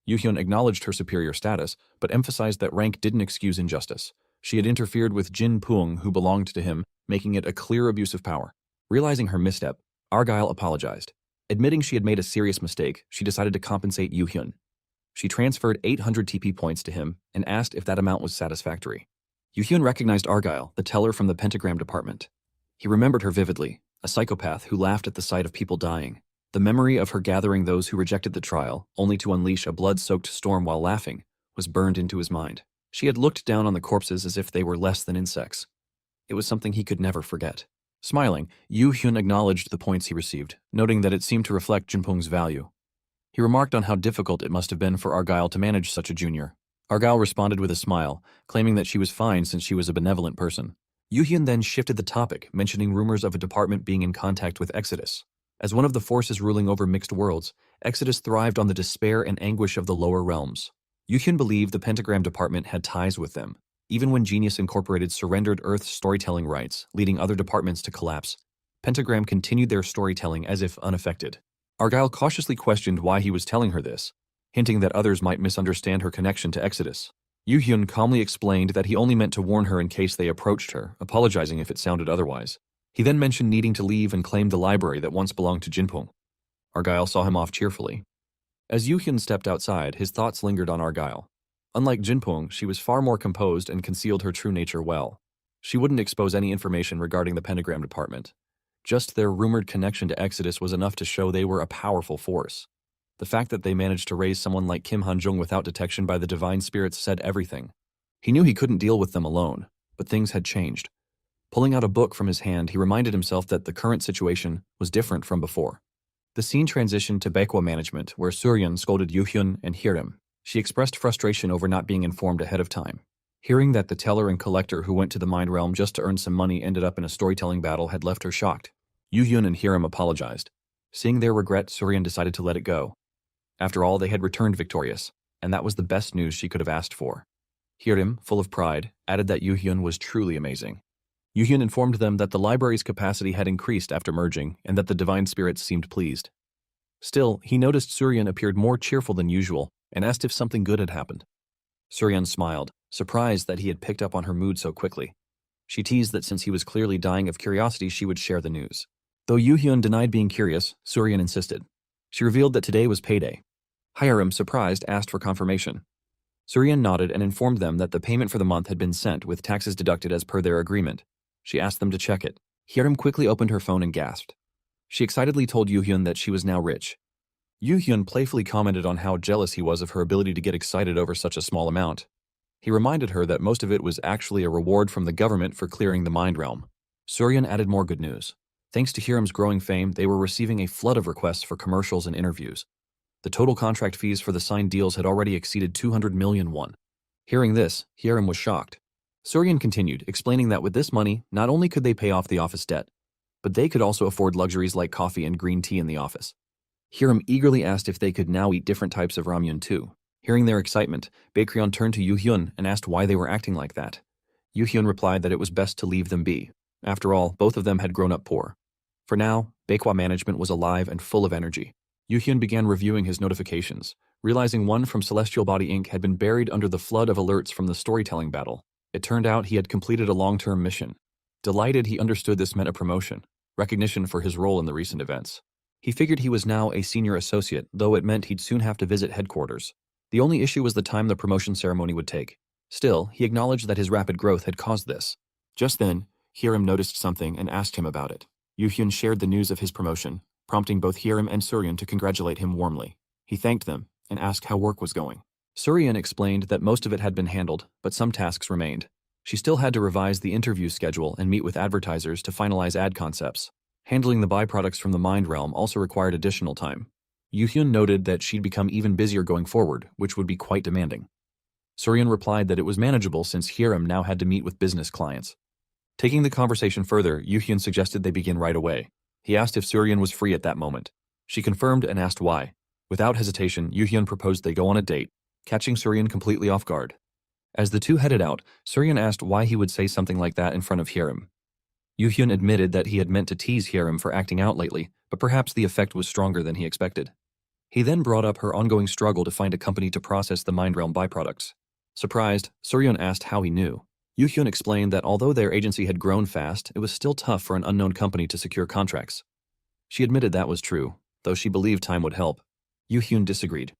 Yoo-hyun acknowledged her superior status, but emphasized that rank didn't excuse injustice. She had interfered with Jinpung, who belonged to him, making it a clear abuse of power. Realizing her misstep, Argyle apologized. Admitting she had made a serious mistake, she decided to compensate Yoo-hyun. She transferred 800 TP points to him and asked if that amount was satisfactory. Yoo-hyun recognized Argyle, the teller from the pentagram department. He remembered her vividly, a psychopath who laughed at the sight of people dying. The memory of her gathering those who rejected the trial, only to unleash a blood-soaked storm while laughing, was burned into his mind. She had looked down on the corpses as if they were less than insects. It was something he could never forget. Smiling, Yoo-hyun acknowledged the points he received, noting that it seemed to reflect Jinpung's value. He remarked on how difficult it must have been for Argyle to manage such a junior. Argyle responded with a smile, claiming that she was fine since she was a benevolent person. Yoo-hyun then shifted the topic, mentioning rumors of a department being in contact with Exodus. As one of the forces ruling over mixed worlds, Exodus thrived on the despair and anguish of the lower realms. Yoo-hyun believed the pentagram department had ties with them. Even when Genius Incorporated surrendered Earth's storytelling rights, leading other departments to collapse, Pentagram continued their storytelling as if unaffected. Argyle cautiously questioned why he was telling her this, hinting that others might misunderstand her connection to Exodus. Yoo-hyun calmly explained that he only meant to warn her in case they approached her, apologizing if it sounded otherwise. He then mentioned needing to leave and claimed the library that once belonged to Jinpung. Argyle saw him off cheerfully. As Yoo-hyun stepped outside, his thoughts lingered on Argyle. Unlike Jinpung, she was far more composed and concealed her true nature well. She wouldn't expose any information regarding the pentagram department. Just their rumored connection to Exodus was enough to show they were a powerful force. The fact that they managed to raise someone like Kim Han-jung without detection by the divine spirits said everything. He knew he couldn't deal with them alone, but things had changed. Pulling out a book from his hand, he reminded himself that the current situation was different from before. The scene transitioned to Baekwa management, where Suryeon scolded Yoo-hyun and Hirim. She expressed frustration over not being informed ahead of time. Hearing that the teller and collector who went to the mind realm just to earn some money ended up in a storytelling battle had left her shocked. Yoo-hyun and Hirim apologized. Seeing their regret, Suryeon decided to let it go. After all, they had returned victorious, and that was the best news she could have asked for. Hirim, full of pride, added that Yoo-hyun was truly amazing. Yoo-hyun informed them that the library's capacity had increased after merging and that the divine spirits seemed pleased. Still, he noticed Suryeon appeared more cheerful than usual and asked if something good had happened. Suryeon smiled, surprised that he had picked up on her mood so quickly. She teased that since he was clearly dying of curiosity, she would share the news. Though Yoo-hyun denied being curious, Suryeon insisted. She revealed that today was payday. Hiram, surprised, asked for confirmation. Suryeon nodded and informed them that the payment for the month had been sent with taxes deducted as per their agreement. She asked them to check it. Hiram quickly opened her phone and gasped. She excitedly told Yoo-hyun that she was now rich. Yoo-hyun playfully commented on how jealous he was of her ability to get excited over such a small amount. He reminded her that most of it was actually a reward from the government for clearing the mind realm. Suryan added more good news. Thanks to Hiram's growing fame, they were receiving a flood of requests for commercials and interviews. The total contract fees for the signed deals had already exceeded 200 million won. Hearing this, Hiram was shocked. Suryan continued, explaining that with this money, not only could they pay off the office debt, but they could also afford luxuries like coffee and green tea in the office. Hiram eagerly asked if they could now eat different types of ramyun too. Hearing their excitement, Baekhyun turned to Yoo-hyun and asked why they were acting like that. Yoo-hyun replied that it was best to leave them be. After all, both of them had grown up poor. For now, Baekwa management was alive and full of energy. Yoo-hyun began reviewing his notifications, realizing one from Celestial Body Inc. had been buried under the flood of alerts from the storytelling battle. It turned out he had completed a long-term mission. Delighted, he understood this meant a promotion, recognition for his role in the recent events. He figured he was now a senior associate, though it meant he'd soon have to visit headquarters. The only issue was the time the promotion ceremony would take. Still, he acknowledged that his rapid growth had caused this. Just then, Hiram noticed something and asked him about it. Yoo-hyun shared the news of his promotion, prompting both Hiram and Suryan to congratulate him warmly. He thanked them and asked how work was going. Suryan explained that most of it had been handled, but some tasks remained. She still had to revise the interview schedule and meet with advertisers to finalize ad concepts. Handling the byproducts from the mind realm also required additional time. Yoo-hyun noted that she'd become even busier going forward, which would be quite demanding. Suryan replied that it was manageable since Hiram now had to meet with business clients. Taking the conversation further, Yoo-hyun suggested they begin right away. He asked if Suryan was free at that moment. She confirmed and asked why. Without hesitation, Yoo-hyun proposed they go on a date, catching Suryan completely off guard. As the two headed out, Suryan asked why he would say something like that in front of Hiram. Yoo-hyun admitted that he had meant to tease Hiram for acting out lately, but perhaps the effect was stronger than he expected. He then brought up her ongoing struggle to find a company to process the Mind Realm byproducts. Surprised, Suryan asked how he knew. Yoo-hyun explained that although their agency had grown fast, it was still tough for an unknown company to secure contracts. She admitted that was true, though she believed time would help. Yoo-hyun disagreed.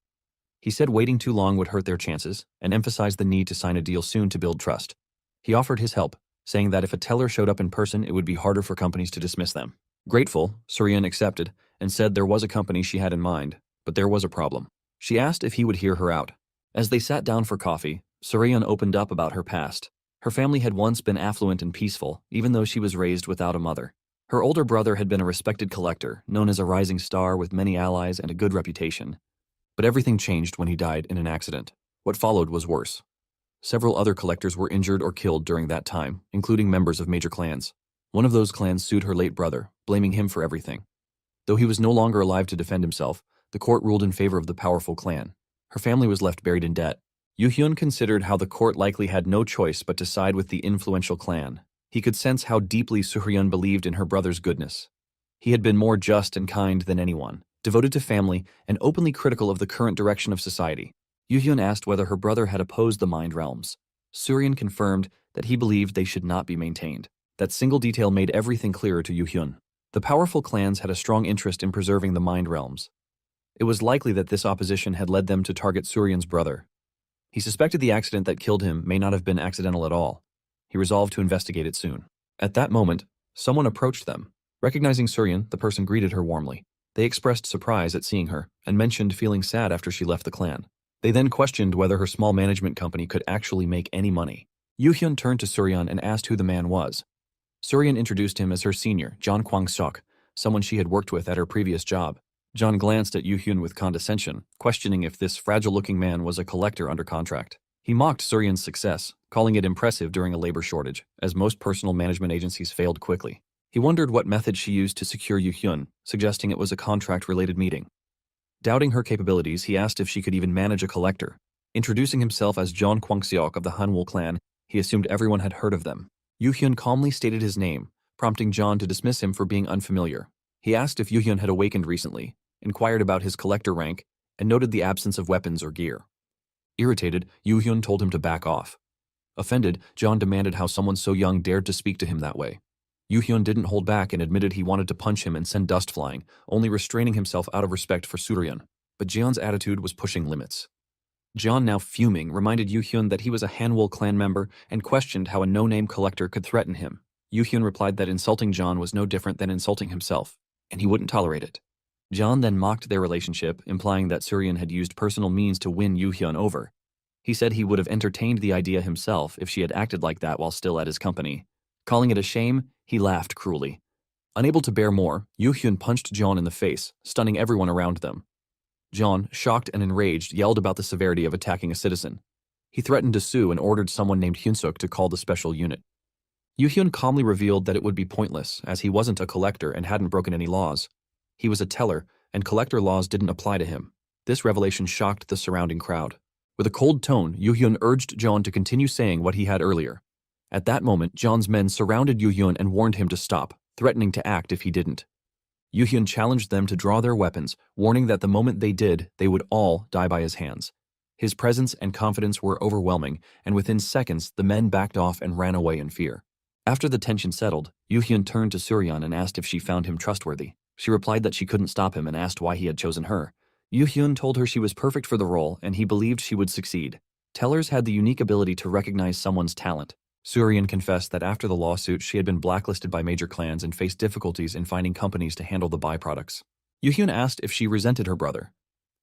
He said waiting too long would hurt their chances, and emphasized the need to sign a deal soon to build trust. He offered his help, saying that if a teller showed up in person, it would be harder for companies to dismiss them. Grateful, Suryan accepted, and said there was a company she had in mind, but there was a problem. She asked if he would hear her out. As they sat down for coffee, Suryan opened up about her past. Her family had once been affluent and peaceful, even though she was raised without a mother. Her older brother had been a respected collector, known as a rising star with many allies and a good reputation. But everything changed when he died in an accident. What followed was worse. Several other collectors were injured or killed during that time, including members of major clans. One of those clans sued her late brother, blaming him for everything. Though he was no longer alive to defend himself, the court ruled in favor of the powerful clan. Her family was left buried in debt. Yoo-hyun considered how the court likely had no choice but to side with the influential clan. He could sense how deeply Suryan believed in her brother's goodness. He had been more just and kind than anyone, devoted to family, and openly critical of the current direction of society. Yoo-hyun asked whether her brother had opposed the mind realms. Suryan confirmed that he believed they should not be maintained. That single detail made everything clearer to Yoo-hyun. The powerful clans had a strong interest in preserving the mind realms. It was likely that this opposition had led them to target Suryan's brother. He suspected the accident that killed him may not have been accidental at all. He resolved to investigate it soon. At that moment, someone approached them. Recognizing Suryan, the person greeted her warmly. They expressed surprise at seeing her and mentioned feeling sad after she left the clan. They then questioned whether her small management company could actually make any money. Yoo-hyun turned to Suryan and asked who the man was. Suryan introduced him as her senior, John Kwang-seok, someone she had worked with at her previous job. John glanced at Yoo-hyun with condescension, questioning if this fragile-looking man was a collector under contract. He mocked Suryan's success, calling it impressive during a labor shortage, as most personal management agencies failed quickly. He wondered what method she used to secure Yoo-hyun, suggesting it was a contract-related meeting. Doubting her capabilities, he asked if she could even manage a collector. Introducing himself as John Kwang-seok of the Hanwol clan, he assumed everyone had heard of them. Yoo-hyun calmly stated his name, prompting John to dismiss him for being unfamiliar. He asked if Yoo-hyun had awakened recently, inquired about his collector rank, and noted the absence of weapons or gear. Irritated, Yoo-hyun told him to back off. Offended, John demanded how someone so young dared to speak to him that way. Yoo-hyun didn't hold back and admitted he wanted to punch him and send dust flying, only restraining himself out of respect for Suryan. But Jeon's attitude was pushing limits. Jeon, now fuming, reminded Yoo-hyun that he was a Hanwol clan member and questioned how a no-name collector could threaten him. Yoo-hyun replied that insulting Jeon was no different than insulting himself. and he wouldn't tolerate it. John then mocked their relationship, implying that Suryan had used personal means to win Yoo-hyun over. He said he would have entertained the idea himself if she had acted like that while still at his company. Calling it a shame, he laughed cruelly. Unable to bear more, Yoo-hyun punched John in the face, stunning everyone around them. John, shocked and enraged, yelled about the severity of attacking a citizen. He threatened to sue and ordered someone named Hyunsuk to call the special unit. Yoo-hyun calmly revealed that it would be pointless, as he wasn't a collector and hadn't broken any laws. He was a teller, and collector laws didn't apply to him. This revelation shocked the surrounding crowd. With a cold tone, Yoo-hyun urged John to continue saying what he had earlier. At that moment, John's men surrounded Yoo-hyun and warned him to stop, threatening to act if he didn't. Yoo-hyun challenged them to draw their weapons, warning that the moment they did, they would all die by his hands. His presence and confidence were overwhelming, and within seconds, the men backed off and ran away in fear. After the tension settled, Yoo-hyun turned to Suryan and asked if she found him trustworthy. She replied that she couldn't stop him and asked why he had chosen her. Yoo-hyun told her she was perfect for the role and he believed she would succeed. Tellers had the unique ability to recognize someone's talent. Suryan confessed that after the lawsuit, she had been blacklisted by major clans and faced difficulties in finding companies to handle the byproducts. Yoo-hyun asked if she resented her brother.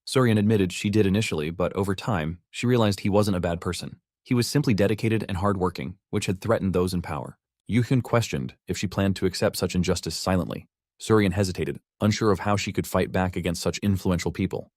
Suryan admitted she did initially, but over time, she realized he wasn't a bad person. He was simply dedicated and hardworking, which had threatened those in power. Yoo-hyun questioned if she planned to accept such injustice silently. Suryan hesitated, unsure of how she could fight back against such influential people.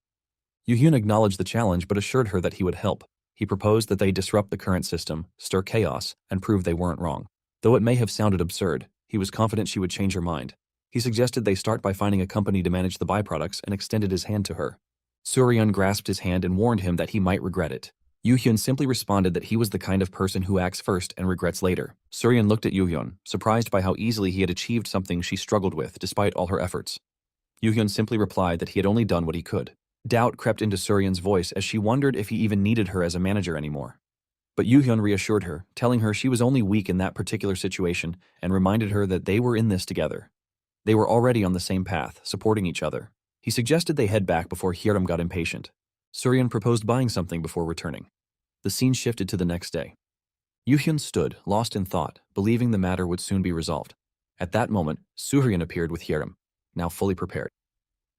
Yoo-hyun acknowledged the challenge but assured her that he would help. He proposed that they disrupt the current system, stir chaos, and prove they weren't wrong. Though it may have sounded absurd, he was confident she would change her mind. He suggested they start by finding a company to manage the byproducts and extended his hand to her. Suryan grasped his hand and warned him that he might regret it. Yoo-hyun simply responded that he was the kind of person who acts first and regrets later. Suryan looked at Yoo-hyun, surprised by how easily he had achieved something she struggled with despite all her efforts. Yoo-hyun simply replied that he had only done what he could. Doubt crept into Suryan's voice as she wondered if he even needed her as a manager anymore. But Yoo-hyun reassured her, telling her she was only weak in that particular situation and reminded her that they were in this together. They were already on the same path, supporting each other. He suggested they head back before Hyerim got impatient. Suryan proposed buying something before returning. The scene shifted to the next day. Yoo-hyun stood, lost in thought, believing the matter would soon be resolved. At that moment, Suryan appeared with Hyerim, now fully prepared.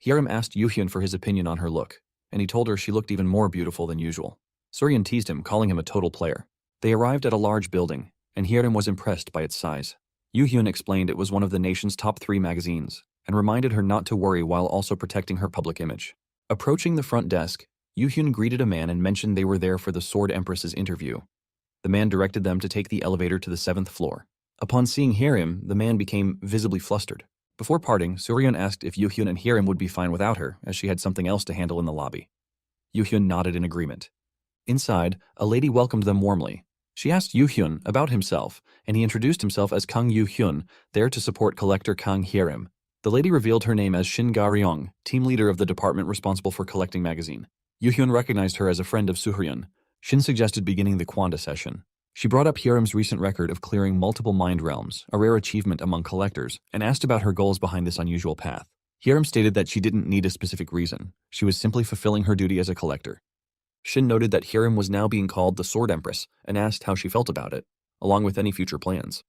Hyerim asked Yoo-hyun for his opinion on her look, and he told her she looked even more beautiful than usual. Suryan teased him, calling him a total player. They arrived at a large building, and Hyerim was impressed by its size. Yoo-hyun explained it was one of the nation's top 3 magazines, and reminded her not to worry while also protecting her public image. Approaching the front desk, Yoo-hyun greeted a man and mentioned they were there for the Sword Empress's interview. The man directed them to take the elevator to the 7th floor. Upon seeing Hyerim, the man became visibly flustered. Before parting, Suryan asked if Yoo-hyun and Hyerim would be fine without her, as she had something else to handle in the lobby. Yoo-hyun nodded in agreement. Inside, a lady welcomed them warmly. She asked Yoo-hyun about himself, and he introduced himself as Kang Yoo-hyun, there to support collector Kang Hyerim. The lady revealed her name as Shin Ga-ryong, team leader of the department responsible for collecting magazine. Yoo-hyun recognized her as a friend of Suryan. Shin suggested beginning the Quanda session. She brought up Hyerim's recent record of clearing multiple mind realms, a rare achievement among collectors, and asked about her goals behind this unusual path. Hyerim stated that she didn't need a specific reason. She was simply fulfilling her duty as a collector. Shin noted that Hyerim was now being called the Sword Empress and asked how she felt about it, along with any future plans.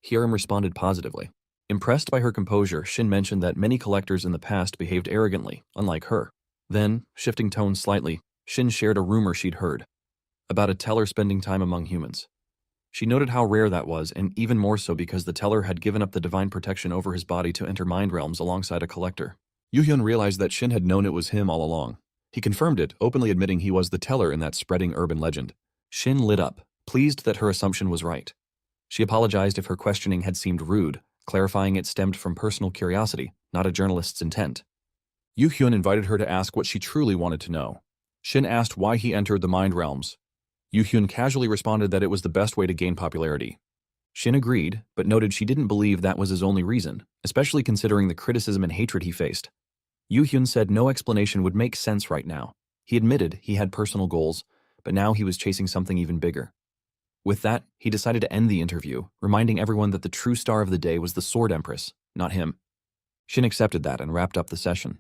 Hyerim responded positively. Impressed by her composure, Shin mentioned that many collectors in the past behaved arrogantly, unlike her. Then, shifting tones slightly, Shin shared a rumor she'd heard about a teller spending time among humans. She noted how rare that was, and even more so because the teller had given up the divine protection over his body to enter mind realms alongside a collector. Yoo-hyun realized that Shin had known it was him all along. He confirmed it, openly admitting he was the teller in that spreading urban legend. Shin lit up, pleased that her assumption was right. She apologized if her questioning had seemed rude, clarifying it stemmed from personal curiosity, not a journalist's intent. Yoo-hyun invited her to ask what she truly wanted to know. Shin asked why he entered the mind realms. Yoo-hyun casually responded that it was the best way to gain popularity. Shin agreed, but noted she didn't believe that was his only reason, especially considering the criticism and hatred he faced. Yoo-hyun said no explanation would make sense right now. He admitted he had personal goals, but now he was chasing something even bigger. With that, he decided to end the interview, reminding everyone that the true star of the day was the Sword Empress, not him. Shin accepted that and wrapped up the session.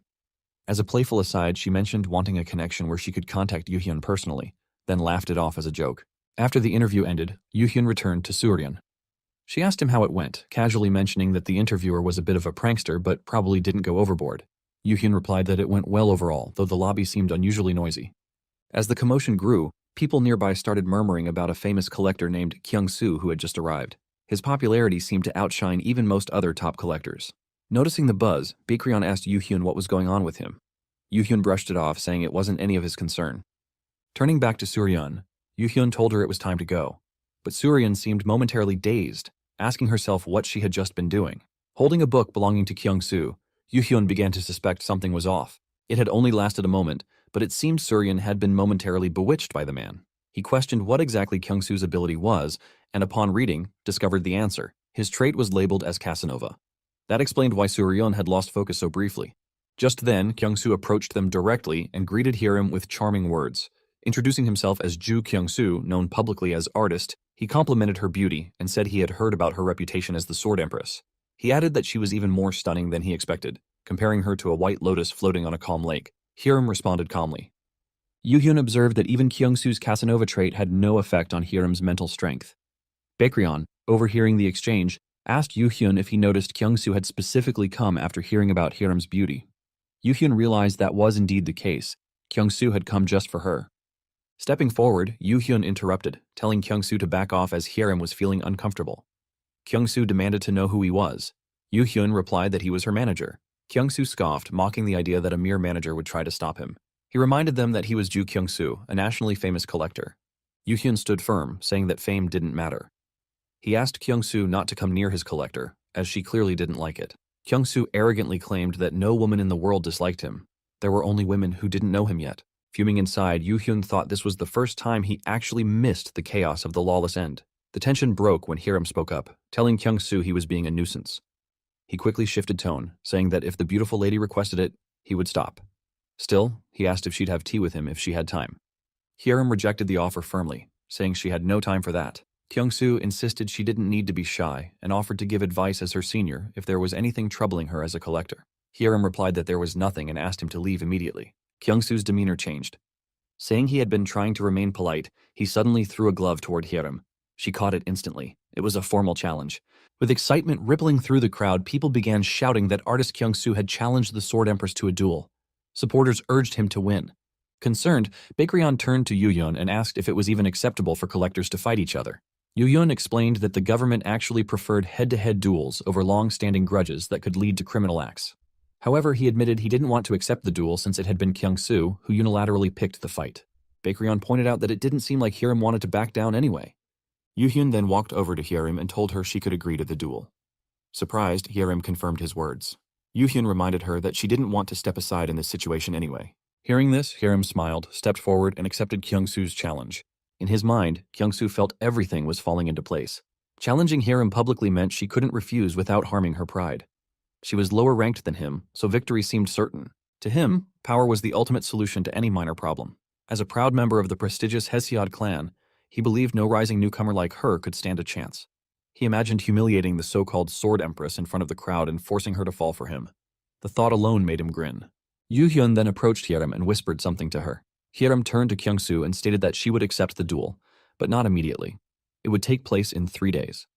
As a playful aside, she mentioned wanting a connection where she could contact Yoo-hyun personally, then laughed it off as a joke. After the interview ended, Yoo-hyun returned to Suryan. She asked him how it went, casually mentioning that the interviewer was a bit of a prankster but probably didn't go overboard. Yoo-hyun replied that it went well overall, though the lobby seemed unusually noisy. As the commotion grew, people nearby started murmuring about a famous collector named Kyung-soo who had just arrived. His popularity seemed to outshine even most other top collectors. Noticing the buzz, Baekryun asked Yoo-hyun what was going on with him. Yoo-hyun brushed it off, saying it wasn't any of his concern. Turning back to Suryeon, Yoo-hyun told her it was time to go. But Suryeon seemed momentarily dazed, asking herself what she had just been doing. Holding a book belonging to Kyung-soo, Yoo-hyun began to suspect something was off. It had only lasted a moment, but it seemed Suryeon had been momentarily bewitched by the man. He questioned what exactly Kyung-soo's ability was, and upon reading, discovered the answer. His trait was labeled as Casanova. That explained why Suryeon had lost focus so briefly. Just then, Kyung-soo approached them directly and greeted Hiram with charming words. Introducing himself as Ju Kyung-soo, known publicly as artist, he complimented her beauty and said he had heard about her reputation as the Sword Empress. He added that she was even more stunning than he expected, comparing her to a white lotus floating on a calm lake. Hiram responded calmly. Yoo-hyun observed that even Kyung-soo's Casanova trait had no effect on Hiram's mental strength. Baekryun, overhearing the exchange, asked Yoo-hyun if he noticed Kyung-soo had specifically come after hearing about Hiram's beauty. Yoo-hyun realized that was indeed the case. Kyung-soo had come just for her. Stepping forward, Yoo-hyun interrupted, telling Kyung-soo to back off as Hiram was feeling uncomfortable. Kyung-soo demanded to know who he was. Yoo-hyun replied that he was her manager. Kyung-soo scoffed, mocking the idea that a mere manager would try to stop him. He reminded them that he was Ju Kyung-soo, a nationally famous collector. Yoo-hyun stood firm, saying that fame didn't matter. He asked Kyung-soo not to come near his collector, as she clearly didn't like it. Kyung-soo arrogantly claimed that no woman in the world disliked him. There were only women who didn't know him yet. Fuming inside, Yoo-hyun thought this was the first time he actually missed the chaos of the lawless end. The tension broke when Hiram spoke up, telling Kyung-soo he was being a nuisance. He quickly shifted tone, saying that if the beautiful lady requested it, he would stop. Still, he asked if she'd have tea with him if she had time. Hiram rejected the offer firmly, saying she had no time for that. Kyung-soo insisted she didn't need to be shy and offered to give advice as her senior if there was anything troubling her as a collector. Hiram replied that there was nothing and asked him to leave immediately. Kyung-soo's demeanor changed. Saying he had been trying to remain polite, he suddenly threw a glove toward Hiram. She caught it instantly. It was a formal challenge. With excitement rippling through the crowd, people began shouting that artist Kyung-soo had challenged the Sword Empress to a duel. Supporters urged him to win. Concerned, Baekryun turned to Yoo-hyun and asked if it was even acceptable for collectors to fight each other. Yoo-hyun explained that the government actually preferred head-to-head duels over long-standing grudges that could lead to criminal acts. However, he admitted he didn't want to accept the duel since it had been Kyung-soo who unilaterally picked the fight. Baekryun pointed out that it didn't seem like Hiram wanted to back down anyway. Yoo-hyun then walked over to Hiram and told her she could agree to the duel. Surprised, Hiram confirmed his words. Yoo-hyun reminded her that she didn't want to step aside in this situation anyway. Hearing this, Hiram smiled, stepped forward, and accepted Kyung-soo's challenge. In his mind, Kyung-soo felt everything was falling into place. Challenging Hiram publicly meant she couldn't refuse without harming her pride. She was lower ranked than him, so victory seemed certain. To him, power was the ultimate solution to any minor problem. As a proud member of the prestigious Hesiod clan, he believed no rising newcomer like her could stand a chance. He imagined humiliating the so-called Sword Empress in front of the crowd and forcing her to fall for him. The thought alone made him grin. Yoo-hyun then approached Hiram and whispered something to her. Hiram turned to Kyung-soo and stated that she would accept the duel, but not immediately. It would take place in 3 days.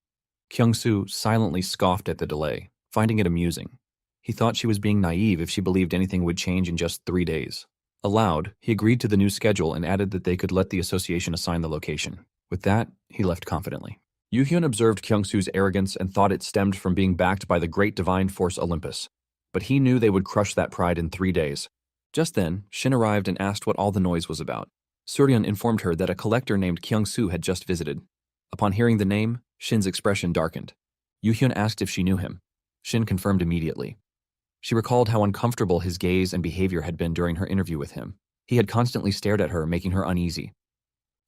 Kyung-soo silently scoffed at the delay, finding it amusing. He thought she was being naive if she believed anything would change in just 3 days. Aloud, he agreed to the new schedule and added that they could let the association assign the location. With that, he left confidently. Yoo-hyun observed Kyung-soo's arrogance and thought it stemmed from being backed by the great divine force Olympus. But he knew they would crush that pride in 3 days. Just then, Shin arrived and asked what all the noise was about. Suryeon informed her that a collector named Kyung-soo had just visited. Upon hearing the name, Shin's expression darkened. Yoo-hyun asked if she knew him. Shin confirmed immediately. She recalled how uncomfortable his gaze and behavior had been during her interview with him. He had constantly stared at her, making her uneasy.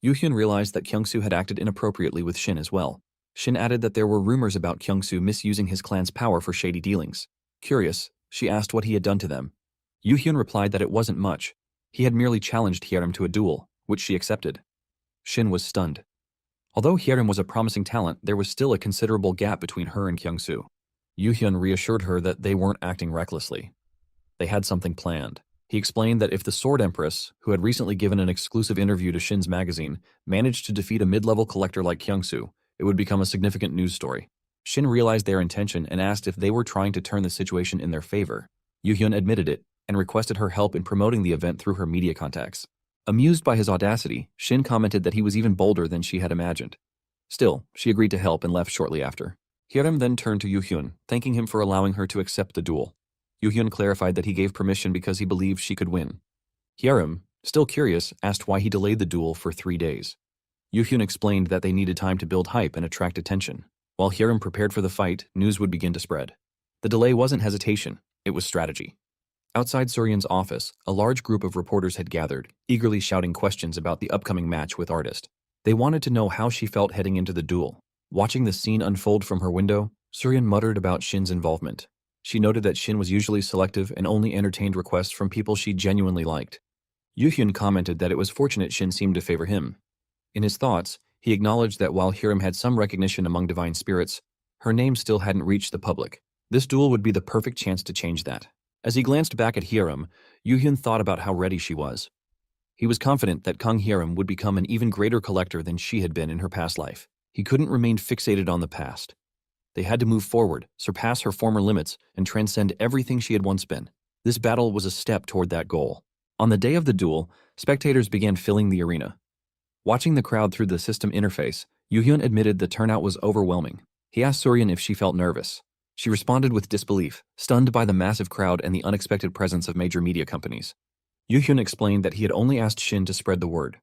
Yoo-hyun realized that Kyung-soo had acted inappropriately with Shin as well. Shin added that there were rumors about Kyung-soo misusing his clan's power for shady dealings. Curious, she asked what he had done to them. Yoo-hyun replied that it wasn't much. He had merely challenged Hiram to a duel, which she accepted. Shin was stunned. Although Hiram was a promising talent, there was still a considerable gap between her and Kyung-soo. Yoo-hyun reassured her that they weren't acting recklessly. They had something planned. He explained that if the Sword Empress, who had recently given an exclusive interview to Shin's magazine, managed to defeat a mid-level collector like Kyung-soo, It would become a significant news story. Shin realized their intention and asked if they were trying to turn the situation in their favor. Yoo-hyun admitted it and requested her help in promoting the event through her media contacts. Amused by his audacity, Shin commented that he was even bolder than she had imagined. Still, she agreed to help and left shortly after. Hyerim then turned to Yoo-hyun, thanking him for allowing her to accept the duel. Yoo-hyun clarified that he gave permission because he believed she could win. Hyerim, still curious, asked why he delayed the duel for 3 days. Yoo-hyun explained that they needed time to build hype and attract attention. While Hyerim prepared for the fight, news would begin to spread. The delay wasn't hesitation, it was strategy. Outside Suryan's office, a large group of reporters had gathered, eagerly shouting questions about the upcoming match with Artist. They wanted to know how she felt heading into the duel. Watching the scene unfold from her window, Suryan muttered about Shin's involvement. She noted that Shin was usually selective and only entertained requests from people she genuinely liked. Yoo-hyun commented that it was fortunate Shin seemed to favor him. In his thoughts, he acknowledged that while Hyerim had some recognition among divine spirits, her name still hadn't reached the public. This duel would be the perfect chance to change that. As he glanced back at Hyerim, Yoo-hyun thought about how ready she was. He was confident that Kang Hyerim would become an even greater collector than she had been in her past life. He couldn't remain fixated on the past. They had to move forward, surpass her former limits, and transcend everything she had once been. This battle was a step toward that goal. On the day of the duel, spectators began filling the arena. Watching the crowd through the system interface, Yoo-hyun admitted the turnout was overwhelming. He asked Suryan if she felt nervous. She responded with disbelief, stunned by the massive crowd and the unexpected presence of major media companies. Yoo-hyun explained that he had only asked Shin to spread the word.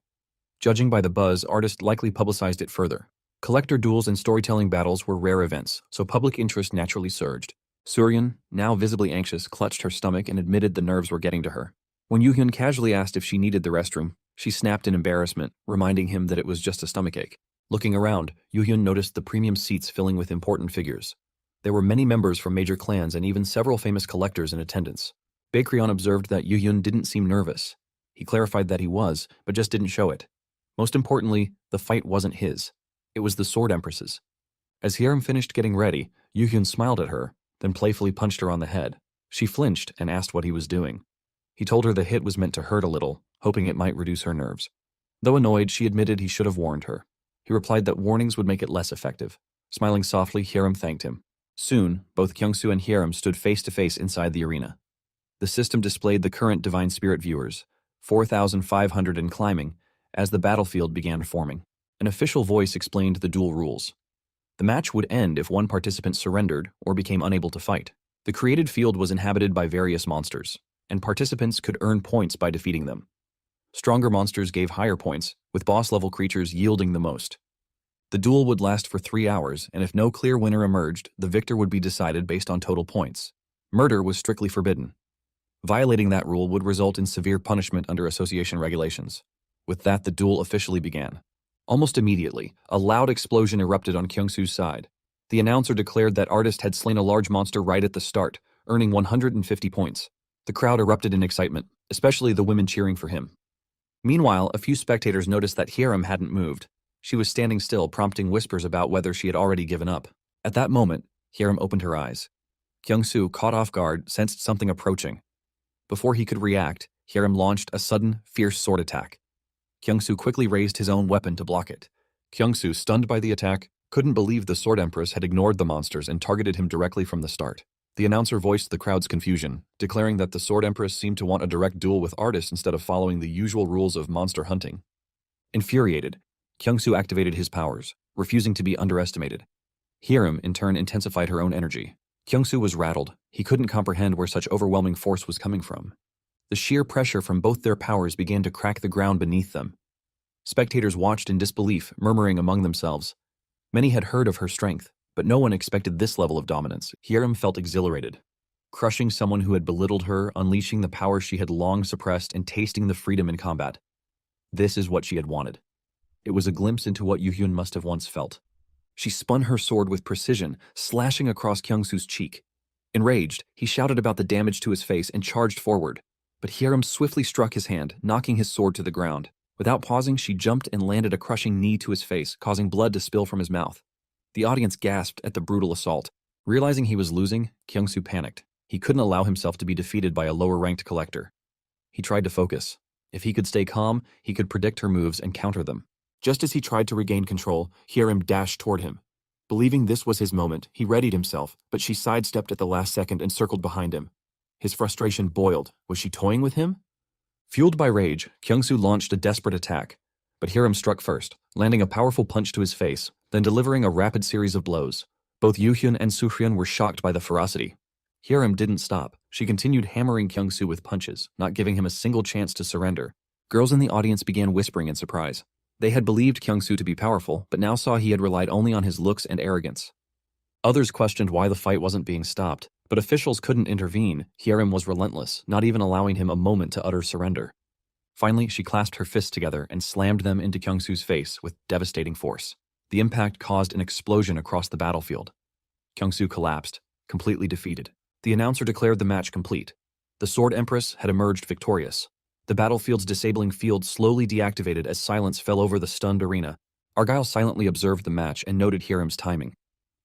Judging by the buzz, Artist likely publicized it further. Collector duels and storytelling battles were rare events, so public interest naturally surged. Suryan, now visibly anxious, clutched her stomach and admitted the nerves were getting to her. When Yoo-hyun casually asked if she needed the restroom, she snapped in embarrassment, reminding him that it was just a stomachache. Looking around, Yoo-hyun noticed the premium seats filling with important figures. There were many members from major clans and even several famous collectors in attendance. Baekryun observed that Yoo-hyun didn't seem nervous. He clarified that he was, but just didn't show it. Most importantly, the fight wasn't his. It was the Sword Empress's. As Hyerim finished getting ready, Yoo-hyun smiled at her, then playfully punched her on the head. She flinched and asked what he was doing. He told her the hit was meant to hurt a little, hoping it might reduce her nerves. Though annoyed, she admitted he should have warned her. He replied that warnings would make it less effective. Smiling softly, Hyerim thanked him. Soon, both Kyungsoo and Hyerim stood face to face inside the arena. The system displayed the current Divine Spirit viewers, 4,500 and climbing, as the battlefield began forming. An official voice explained the duel rules. The match would end if one participant surrendered or became unable to fight. The created field was inhabited by various monsters, and participants could earn points by defeating them. Stronger monsters gave higher points, with boss-level creatures yielding the most. The duel would last for 3 hours, and if no clear winner emerged, the victor would be decided based on total points. Murder was strictly forbidden. Violating that rule would result in severe punishment under association regulations. With that, the duel officially began. Almost immediately, a loud explosion erupted on Kyungsoo's side. The announcer declared that Artist had slain a large monster right at the start, earning 150 points. The crowd erupted in excitement, especially the women cheering for him. Meanwhile, a few spectators noticed that Hyerim hadn't moved. She was standing still, prompting whispers about whether she had already given up. At that moment, Hyerim opened her eyes. Kyungsoo, caught off guard, sensed something approaching. Before he could react, Hyerim launched a sudden, fierce sword attack. Kyungsoo quickly raised his own weapon to block it. Kyungsoo, stunned by the attack, couldn't believe the Sword Empress had ignored the monsters and targeted him directly from the start. The announcer voiced the crowd's confusion, declaring that the Sword Empress seemed to want a direct duel with Artist instead of following the usual rules of monster hunting. Infuriated, Kyungsoo activated his powers, refusing to be underestimated. Hyerim, in turn, intensified her own energy. Kyungsoo was rattled. He couldn't comprehend where such overwhelming force was coming from. The sheer pressure from both their powers began to crack the ground beneath them. Spectators watched in disbelief, murmuring among themselves. Many had heard of her strength, but no one expected this level of dominance. Hyerim felt exhilarated. Crushing someone who had belittled her, unleashing the power she had long suppressed, and tasting the freedom in combat. This is what she had wanted. It was a glimpse into what Yoo-hyun must have once felt. She spun her sword with precision, slashing across Kyungsoo's cheek. Enraged, he shouted about the damage to his face and charged forward. But Hyerim swiftly struck his hand, knocking his sword to the ground. Without pausing, she jumped and landed a crushing knee to his face, causing blood to spill from his mouth. The audience gasped at the brutal assault. Realizing he was losing, Kyungsoo panicked. He couldn't allow himself to be defeated by a lower-ranked collector. He tried to focus. If he could stay calm, he could predict her moves and counter them. Just as he tried to regain control, Hiram dashed toward him. Believing this was his moment, he readied himself, but she sidestepped at the last second and circled behind him. His frustration boiled. Was she toying with him? Fueled by rage, Kyungsoo launched a desperate attack. But Hiram struck first, landing a powerful punch to his face, then delivering a rapid series of blows. Both Yoo-hyun and Soo-hyun were shocked by the ferocity. Hiram didn't stop. She continued hammering Kyungsoo with punches, not giving him a single chance to surrender. Girls in the audience began whispering in surprise. They had believed Kyungsoo to be powerful, but now saw he had relied only on his looks and arrogance. Others questioned why the fight wasn't being stopped, but officials couldn't intervene. Hiram was relentless, not even allowing him a moment to utter surrender. Finally, she clasped her fists together and slammed them into Kyungsoo's face with devastating force. The impact caused an explosion across the battlefield. Kyungsoo collapsed, completely defeated. The announcer declared the match complete. The Sword Empress had emerged victorious. The battlefield's disabling field slowly deactivated as silence fell over the stunned arena. Argyle silently observed the match and noted Hiram's timing,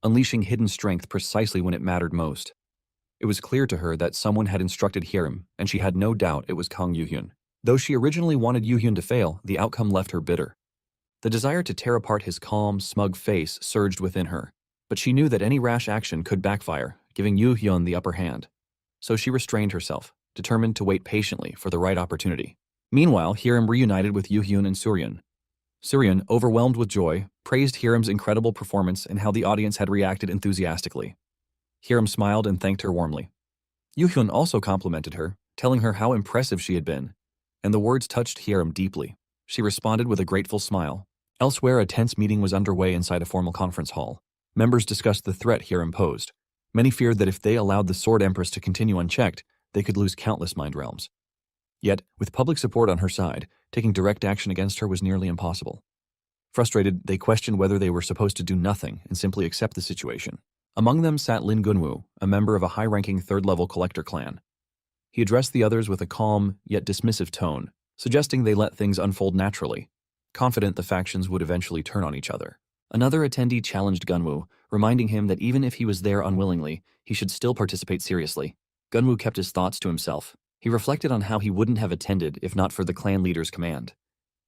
unleashing hidden strength precisely when it mattered most. It was clear to her that someone had instructed Hiram, and she had no doubt it was Kang Yoo-hyun. Though she originally wanted Yoo-hyun to fail, the outcome left her bitter. The desire to tear apart his calm, smug face surged within her, but she knew that any rash action could backfire, giving Yoo-hyun the upper hand. So she restrained herself, determined to wait patiently for the right opportunity. Meanwhile, Hiram reunited with Yoo-hyun and Soo-ryun. Soo-ryun, overwhelmed with joy, praised Hiram's incredible performance and how the audience had reacted enthusiastically. Hiram smiled and thanked her warmly. Yoo-hyun also complimented her, telling her how impressive she had been, and the words touched Hiram deeply. She responded with a grateful smile. Elsewhere, a tense meeting was underway inside a formal conference hall. Members discussed the threat Hiram posed. Many feared that if they allowed the Sword Empress to continue unchecked, they could lose countless mind realms. Yet, with public support on her side, taking direct action against her was nearly impossible. Frustrated, they questioned whether they were supposed to do nothing and simply accept the situation. Among them sat Lin Gunwoo, a member of a high-ranking third-level collector clan. He addressed the others with a calm, yet dismissive tone, suggesting they let things unfold naturally, confident the factions would eventually turn on each other. Another attendee challenged Gunwoo, reminding him that even if he was there unwillingly, he should still participate seriously. Gunwoo kept his thoughts to himself. He reflected on how he wouldn't have attended if not for the clan leader's command.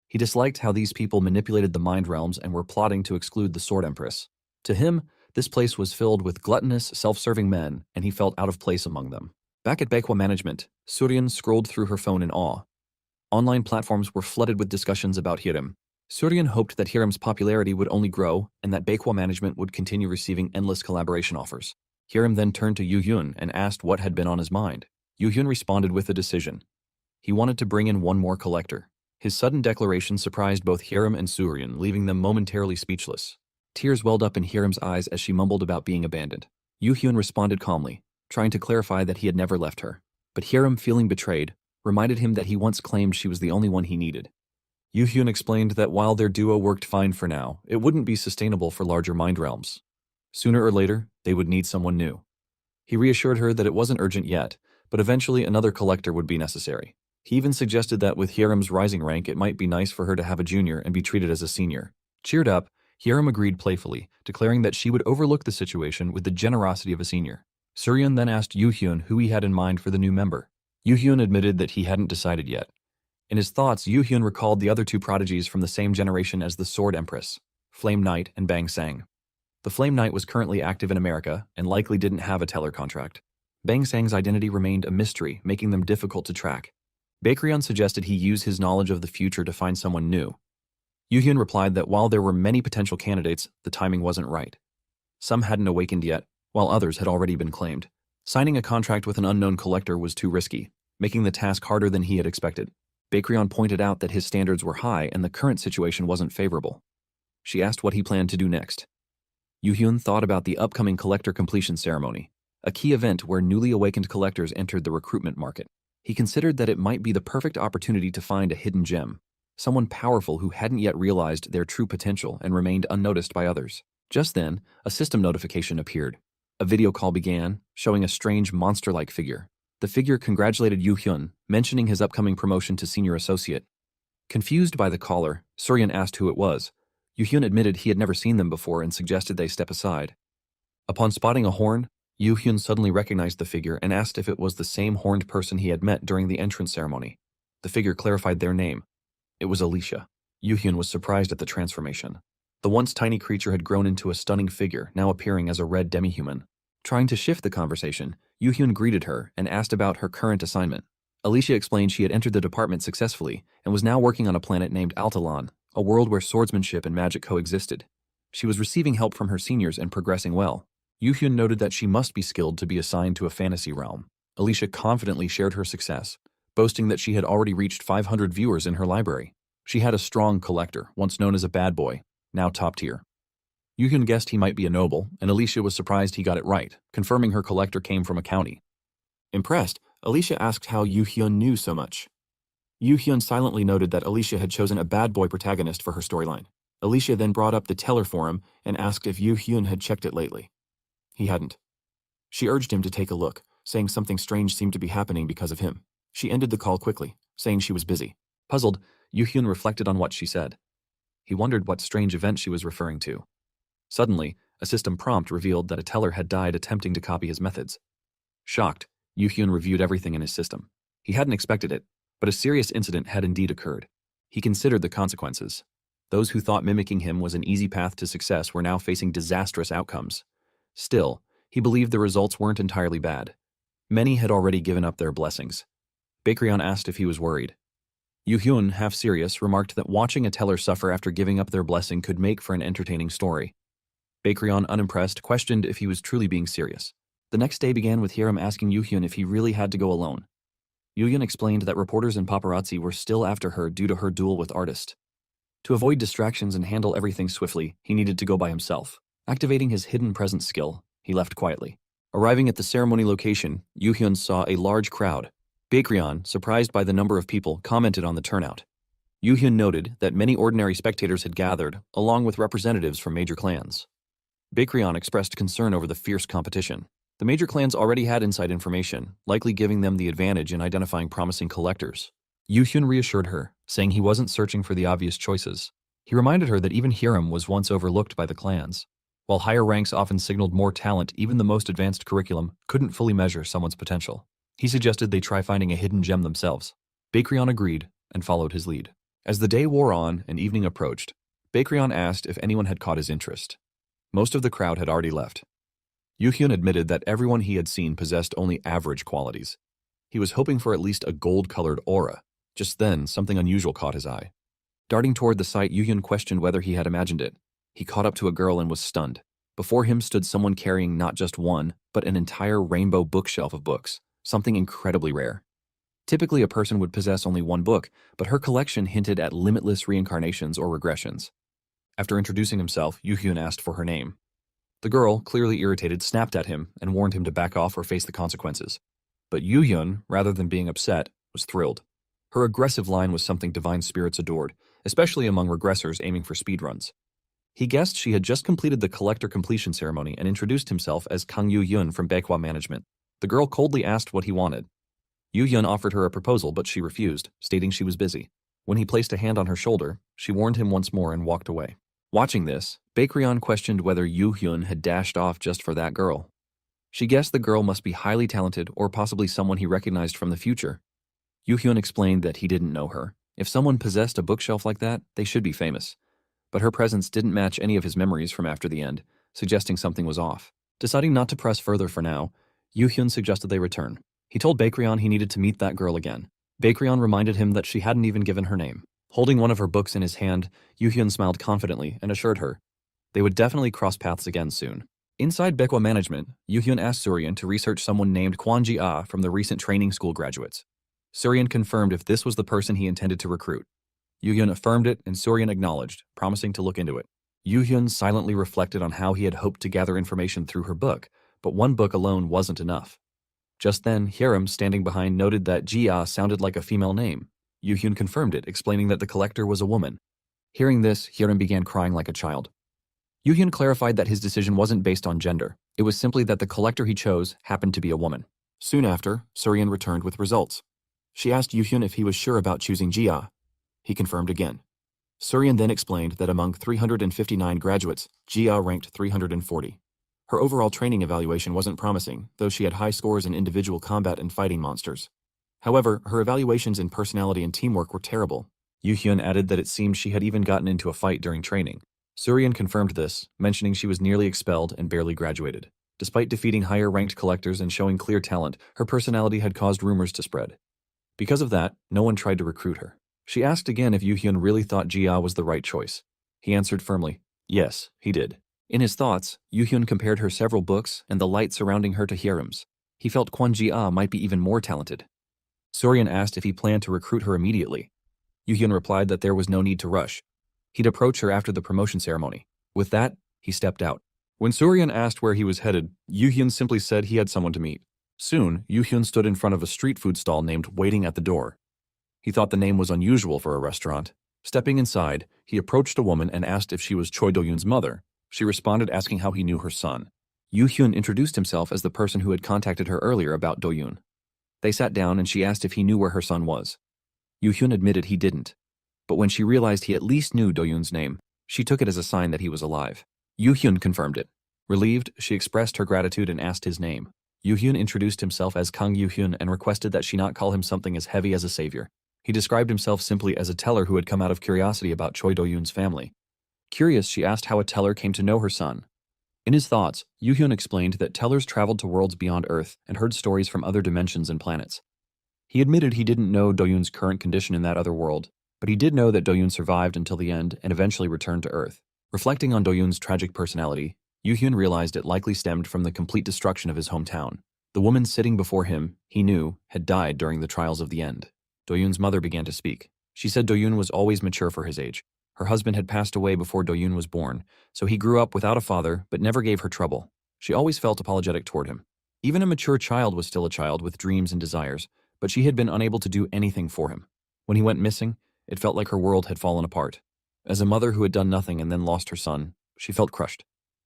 He disliked how these people manipulated the mind realms and were plotting to exclude the Sword Empress. To him, this place was filled with gluttonous, self-serving men, and he felt out of place among them. Back at Baekwa Management, Soo-ryun scrolled through her phone in awe. Online platforms were flooded with discussions about Hiram. Soo-ryun hoped that Hiram's popularity would only grow and that Baekwa Management would continue receiving endless collaboration offers. Hiram then turned to Yoo-hyun and asked what had been on his mind. Yoo-hyun responded with a decision. He wanted to bring in one more collector. His sudden declaration surprised both Hiram and Soo-ryun, leaving them momentarily speechless. Tears welled up in Hiram's eyes as she mumbled about being abandoned. Yoo-hyun responded calmly, trying to clarify that he had never left her. But Hiram, feeling betrayed, reminded him that he once claimed she was the only one he needed. Yoo-hyun explained that while their duo worked fine for now, it wouldn't be sustainable for larger mind realms. Sooner or later, they would need someone new. He reassured her that it wasn't urgent yet, but eventually another collector would be necessary. He even suggested that with Hiram's rising rank, it might be nice for her to have a junior and be treated as a senior. Cheered up, Hiram agreed playfully, declaring that she would overlook the situation with the generosity of a senior. Soo-ryun then asked Yoo-hyun who he had in mind for the new member. Yoo-hyun admitted that he hadn't decided yet. In his thoughts, Yoo-hyun recalled the other two prodigies from the same generation as the Sword Empress, Flame Knight and Bang Sang. The Flame Knight was currently active in America and likely didn't have a teller contract. Bang Sang's identity remained a mystery, making them difficult to track. Baekryun suggested he use his knowledge of the future to find someone new. Yoo-hyun replied that while there were many potential candidates, the timing wasn't right. Some hadn't awakened yet, while others had already been claimed. Signing a contract with an unknown collector was too risky, making the task harder than he had expected. Baekryun pointed out that his standards were high and the current situation wasn't favorable. She asked what he planned to do next. Yoo-hyun thought about the upcoming collector completion ceremony, a key event where newly awakened collectors entered the recruitment market. He considered that it might be the perfect opportunity to find a hidden gem, someone powerful who hadn't yet realized their true potential and remained unnoticed by others. Just then, a system notification appeared. A video call began, showing a strange monster-like figure. The figure congratulated Yoo-hyun, mentioning his upcoming promotion to senior associate. Confused by the caller, Soo-ryun asked who it was. Yoo-hyun admitted he had never seen them before and suggested they step aside. Upon spotting a horn, Yoo-hyun suddenly recognized the figure and asked if it was the same horned person he had met during the entrance ceremony. The figure clarified their name. It was Alicia. Yu-hyun was surprised at the transformation. The once tiny creature had grown into a stunning figure, now appearing as a red demi-human. Trying to shift the conversation, Yu-hyun greeted her and asked about her current assignment. Alicia explained she had entered the department successfully and was now working on a planet named Altalon, a world where swordsmanship and magic coexisted. She was receiving help from her seniors and progressing well. Yu-hyun noted that she must be skilled to be assigned to a fantasy realm. Alicia confidently shared her success, boasting that she had already reached 500 viewers in her library. She had a strong collector, once known as a bad boy, now top tier. Yu-hyun guessed he might be a noble, and Alicia was surprised he got it right, confirming her collector came from a county. Impressed, Alicia asked how Yu-hyun knew so much. Yu-hyun silently noted that Alicia had chosen a bad boy protagonist for her storyline. Alicia then brought up the Teller forum and asked if Yu-hyun had checked it lately. He hadn't. She urged him to take a look, saying something strange seemed to be happening because of him. She ended the call quickly, saying she was busy. Puzzled, Yu-hyun reflected on what she said. He wondered what strange event she was referring to. Suddenly, a system prompt revealed that a teller had died attempting to copy his methods. Shocked, Yu-hyun reviewed everything in his system. He hadn't expected it, but a serious incident had indeed occurred. He considered the consequences. Those who thought mimicking him was an easy path to success were now facing disastrous outcomes. Still, he believed the results weren't entirely bad. Many had already given up their blessings. Baekryun asked if he was worried. Yu-hyun, half serious, remarked that watching a teller suffer after giving up their blessing could make for an entertaining story. Baekryun, unimpressed, questioned if he was truly being serious. The next day began with Hiram asking Yu-hyun if he really had to go alone. Yu-hyun explained that reporters and paparazzi were still after her due to her duel with Artist. To avoid distractions and handle everything swiftly, he needed to go by himself. Activating his hidden presence skill, he left quietly. Arriving at the ceremony location, Yu-hyun saw a large crowd. Baekryun, surprised by the number of people, commented on the turnout. Yu-hyun noted that many ordinary spectators had gathered, along with representatives from major clans. Baekryun expressed concern over the fierce competition. The major clans already had inside information, likely giving them the advantage in identifying promising collectors. Yu-hyun reassured her, saying he wasn't searching for the obvious choices. He reminded her that even Hiram was once overlooked by the clans. While higher ranks often signaled more talent, even the most advanced curriculum couldn't fully measure someone's potential. He suggested they try finding a hidden gem themselves. Baekryun agreed and followed his lead. As the day wore on and evening approached, Baekryun asked if anyone had caught his interest. Most of the crowd had already left. Yu-hyun admitted that everyone he had seen possessed only average qualities. He was hoping for at least a gold-colored aura. Just then, something unusual caught his eye. Darting toward the sight, Yu-hyun questioned whether he had imagined it. He caught up to a girl and was stunned. Before him stood someone carrying not just one, but an entire rainbow bookshelf of books, something incredibly rare. Typically, a person would possess only one book, but her collection hinted at limitless reincarnations or regressions. After introducing himself, Yu-hyun asked for her name. The girl, clearly irritated, snapped at him and warned him to back off or face the consequences. But Yu-hyun, rather than being upset, was thrilled. Her aggressive line was something divine spirits adored, especially among regressors aiming for speedruns. He guessed she had just completed the collector completion ceremony and introduced himself as Kang Yu-hyun from Baekwa Management. The girl coldly asked what he wanted. Yu-hyun offered her a proposal, but she refused, stating she was busy. When he placed a hand on her shoulder, she warned him once more and walked away. Watching this, Baekryun questioned whether Yu-hyun had dashed off just for that girl. She guessed the girl must be highly talented or possibly someone he recognized from the future. Yu-hyun explained that he didn't know her. If someone possessed a bookshelf like that, they should be famous. But her presence didn't match any of his memories from after the end, suggesting something was off. Deciding not to press further for now, Yu-hyun suggested they return. He told Baekryun he needed to meet that girl again. Baekryun reminded him that she hadn't even given her name. Holding one of her books in his hand, Yu-hyun smiled confidently and assured her they would definitely cross paths again soon. Inside Baekwa Management, Yu-hyun asked Suryan to research someone named Kwon Ji-ah from the recent training school graduates. Suryan confirmed if this was the person he intended to recruit. Yu-hyun affirmed it and Suryan acknowledged, promising to look into it. Yu-hyun silently reflected on how he had hoped to gather information through her book, but one book alone wasn't enough. Just then, Hiram, standing behind, noted that Ji-ah sounded like a female name. Yu-hyun confirmed it, explaining that the collector was a woman. Hearing this, Hiram began crying like a child. Yu-hyun clarified that his decision wasn't based on gender. It was simply that the collector he chose happened to be a woman. Soon after, Suryan returned with results. She asked Yu-hyun if he was sure about choosing Ji-ah. He confirmed again. Suryan then explained that among 359 graduates, Ji-ah ranked 340. Her overall training evaluation wasn't promising, though she had high scores in individual combat and fighting monsters. However, her evaluations in personality and teamwork were terrible. Yu Hyun added that it seemed she had even gotten into a fight during training. Suryan confirmed this, mentioning she was nearly expelled and barely graduated. Despite defeating higher-ranked collectors and showing clear talent, her personality had caused rumors to spread. Because of that, no one tried to recruit her. She asked again if Yu Hyun really thought Jia was the right choice. He answered firmly, yes, he did. In his thoughts, Yu Hyun compared her several books and the light surrounding her to Hyerim's. He felt Kwon Jia might be even more talented. Suryan asked if he planned to recruit her immediately. Yu Hyun replied that there was no need to rush. He'd approach her after the promotion ceremony. With that, he stepped out. When Suryan asked where he was headed, Yu Hyun simply said he had someone to meet. Soon, Yu Hyun stood in front of a street food stall named Waiting at the Door. He thought the name was unusual for a restaurant. Stepping inside, he approached a woman and asked if she was Choi Do-yoon's mother. She responded asking how he knew her son. Yu Hyun introduced himself as the person who had contacted her earlier about Do-yoon. They sat down and she asked if he knew where her son was. Yu Hyun admitted he didn't. But when she realized he at least knew Do-yoon's name, she took it as a sign that he was alive. Yu Hyun confirmed it. Relieved, she expressed her gratitude and asked his name. Yu Hyun introduced himself as Kang Yu Hyun and requested that she not call him something as heavy as a savior. He described himself simply as a teller who had come out of curiosity about Choi Do-yoon's family. Curious, she asked how a teller came to know her son. In his thoughts, Yu Hyun explained that tellers traveled to worlds beyond Earth and heard stories from other dimensions and planets. He admitted he didn't know Do-yoon's current condition in that other world, but he did know that Do-yoon survived until the end and eventually returned to Earth. Reflecting on Do-yoon's tragic personality, Yu Hyun realized it likely stemmed from the complete destruction of his hometown. The woman sitting before him, he knew, had died during the trials of the end. Do-yoon's mother began to speak. She said Do-yoon was always mature for his age. Her husband had passed away before Do-yoon was born, so he grew up without a father but never gave her trouble. She always felt apologetic toward him. Even a mature child was still a child with dreams and desires, but she had been unable to do anything for him. When he went missing, it felt like her world had fallen apart. As a mother who had done nothing and then lost her son, she felt crushed.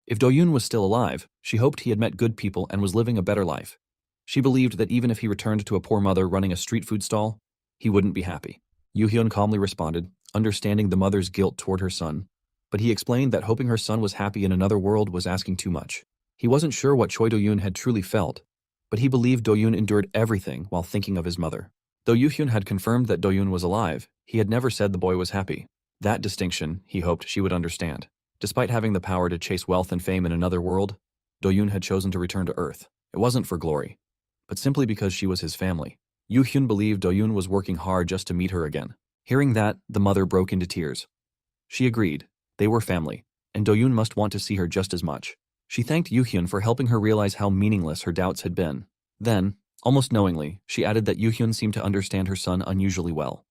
If Do-yoon was still alive, she hoped he had met good people and was living a better life. She believed that even if he returned to a poor mother running a street food stall, he wouldn't be happy. Yu Hyun calmly responded, understanding the mother's guilt toward her son, but he explained that hoping her son was happy in another world was asking too much. He wasn't sure what Choi Do-yoon had truly felt, but he believed Do-yoon endured everything while thinking of his mother. Though Yu Hyun had confirmed that Do-yoon was alive, he had never said the boy was happy. That distinction, he hoped she would understand. Despite having the power to chase wealth and fame in another world, Do-yoon had chosen to return to Earth. It wasn't for glory, but simply because she was his family. Yu Hyun believed Do-yoon was working hard just to meet her again. Hearing that, the mother broke into tears. She agreed. They were family, and Do-yoon must want to see her just as much. She thanked Yu Hyun for helping her realize how meaningless her doubts had been. Then, almost knowingly, she added that Yu Hyun seemed to understand her son unusually well.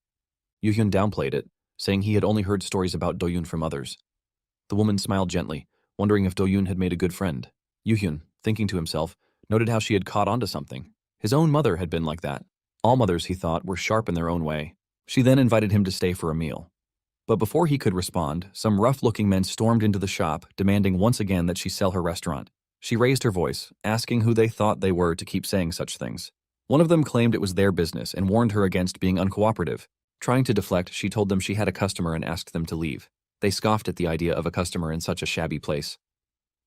Yu Hyun downplayed it, saying he had only heard stories about Do-yoon from others. The woman smiled gently, wondering if Do-yoon had made a good friend. Yu Hyun, thinking to himself, noted how she had caught on to something. His own mother had been like that. All mothers, he thought, were sharp in their own way. She then invited him to stay for a meal. But before he could respond, some rough-looking men stormed into the shop, demanding once again that she sell her restaurant. She raised her voice, asking who they thought they were to keep saying such things. One of them claimed it was their business and warned her against being uncooperative. Trying to deflect, she told them she had a customer and asked them to leave. They scoffed at the idea of a customer in such a shabby place.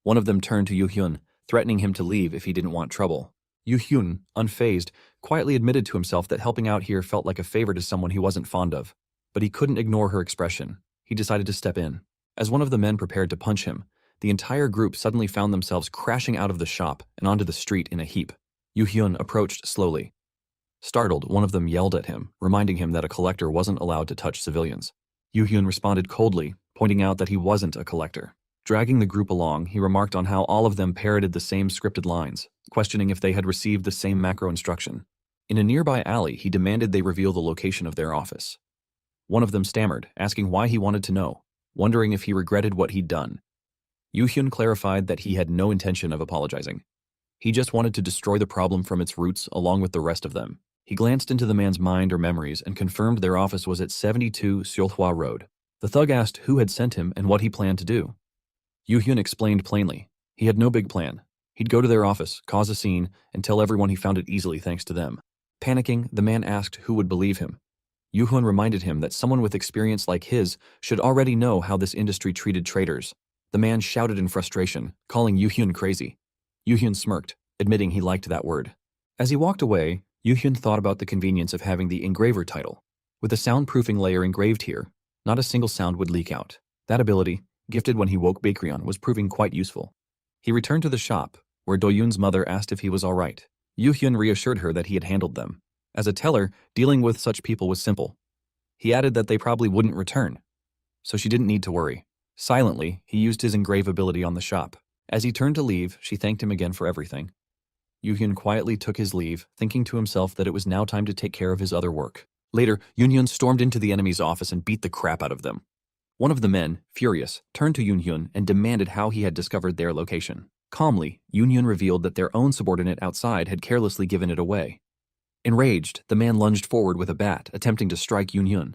One of them turned to Yu Hyun, threatening him to leave if he didn't want trouble. Yu Hyun, unfazed, quietly admitted to himself that helping out here felt like a favor to someone he wasn't fond of. But he couldn't ignore her expression. He decided to step in. As one of the men prepared to punch him, the entire group suddenly found themselves crashing out of the shop and onto the street in a heap. Yu Hyun approached slowly. Startled, one of them yelled at him, reminding him that a collector wasn't allowed to touch civilians. Yu Hyun responded coldly, pointing out that he wasn't a collector. Dragging the group along, he remarked on how all of them parroted the same scripted lines, questioning if they had received the same macro instruction. In a nearby alley, he demanded they reveal the location of their office. One of them stammered, asking why he wanted to know, wondering if he regretted what he'd done. Yu Hyun clarified that he had no intention of apologizing. He just wanted to destroy the problem from its roots along with the rest of them. He glanced into the man's mind or memories and confirmed their office was at 72 Seolhwa Road. The thug asked who had sent him and what he planned to do. Yu Hyun explained plainly. He had no big plan. He'd go to their office, cause a scene, and tell everyone he found it easily thanks to them. Panicking, the man asked who would believe him. Yu Hyun reminded him that someone with experience like his should already know how this industry treated traitors. The man shouted in frustration, calling Yu Hyun crazy. Yu Hyun smirked, admitting he liked that word. As he walked away, Yu Hyun thought about the convenience of having the engraver title. With a soundproofing layer engraved here, not a single sound would leak out. That ability, gifted when he woke Baekryun, was proving quite useful. He returned to the shop, where Do-yoon's mother asked if he was all right. Yoo-hyun reassured her that he had handled them. As a teller, dealing with such people was simple. He added that they probably wouldn't return, so she didn't need to worry. Silently, he used his engrave ability on the shop. As he turned to leave, she thanked him again for everything. Yoo-hyun quietly took his leave, thinking to himself that it was now time to take care of his other work. Later, Yoon-hyun stormed into the enemy's office and beat the crap out of them. One of the men, furious, turned to Yoon-hyun and demanded how he had discovered their location. Calmly, Yoon-hyun revealed that their own subordinate outside had carelessly given it away. Enraged, the man lunged forward with a bat, attempting to strike Yoon-hyun.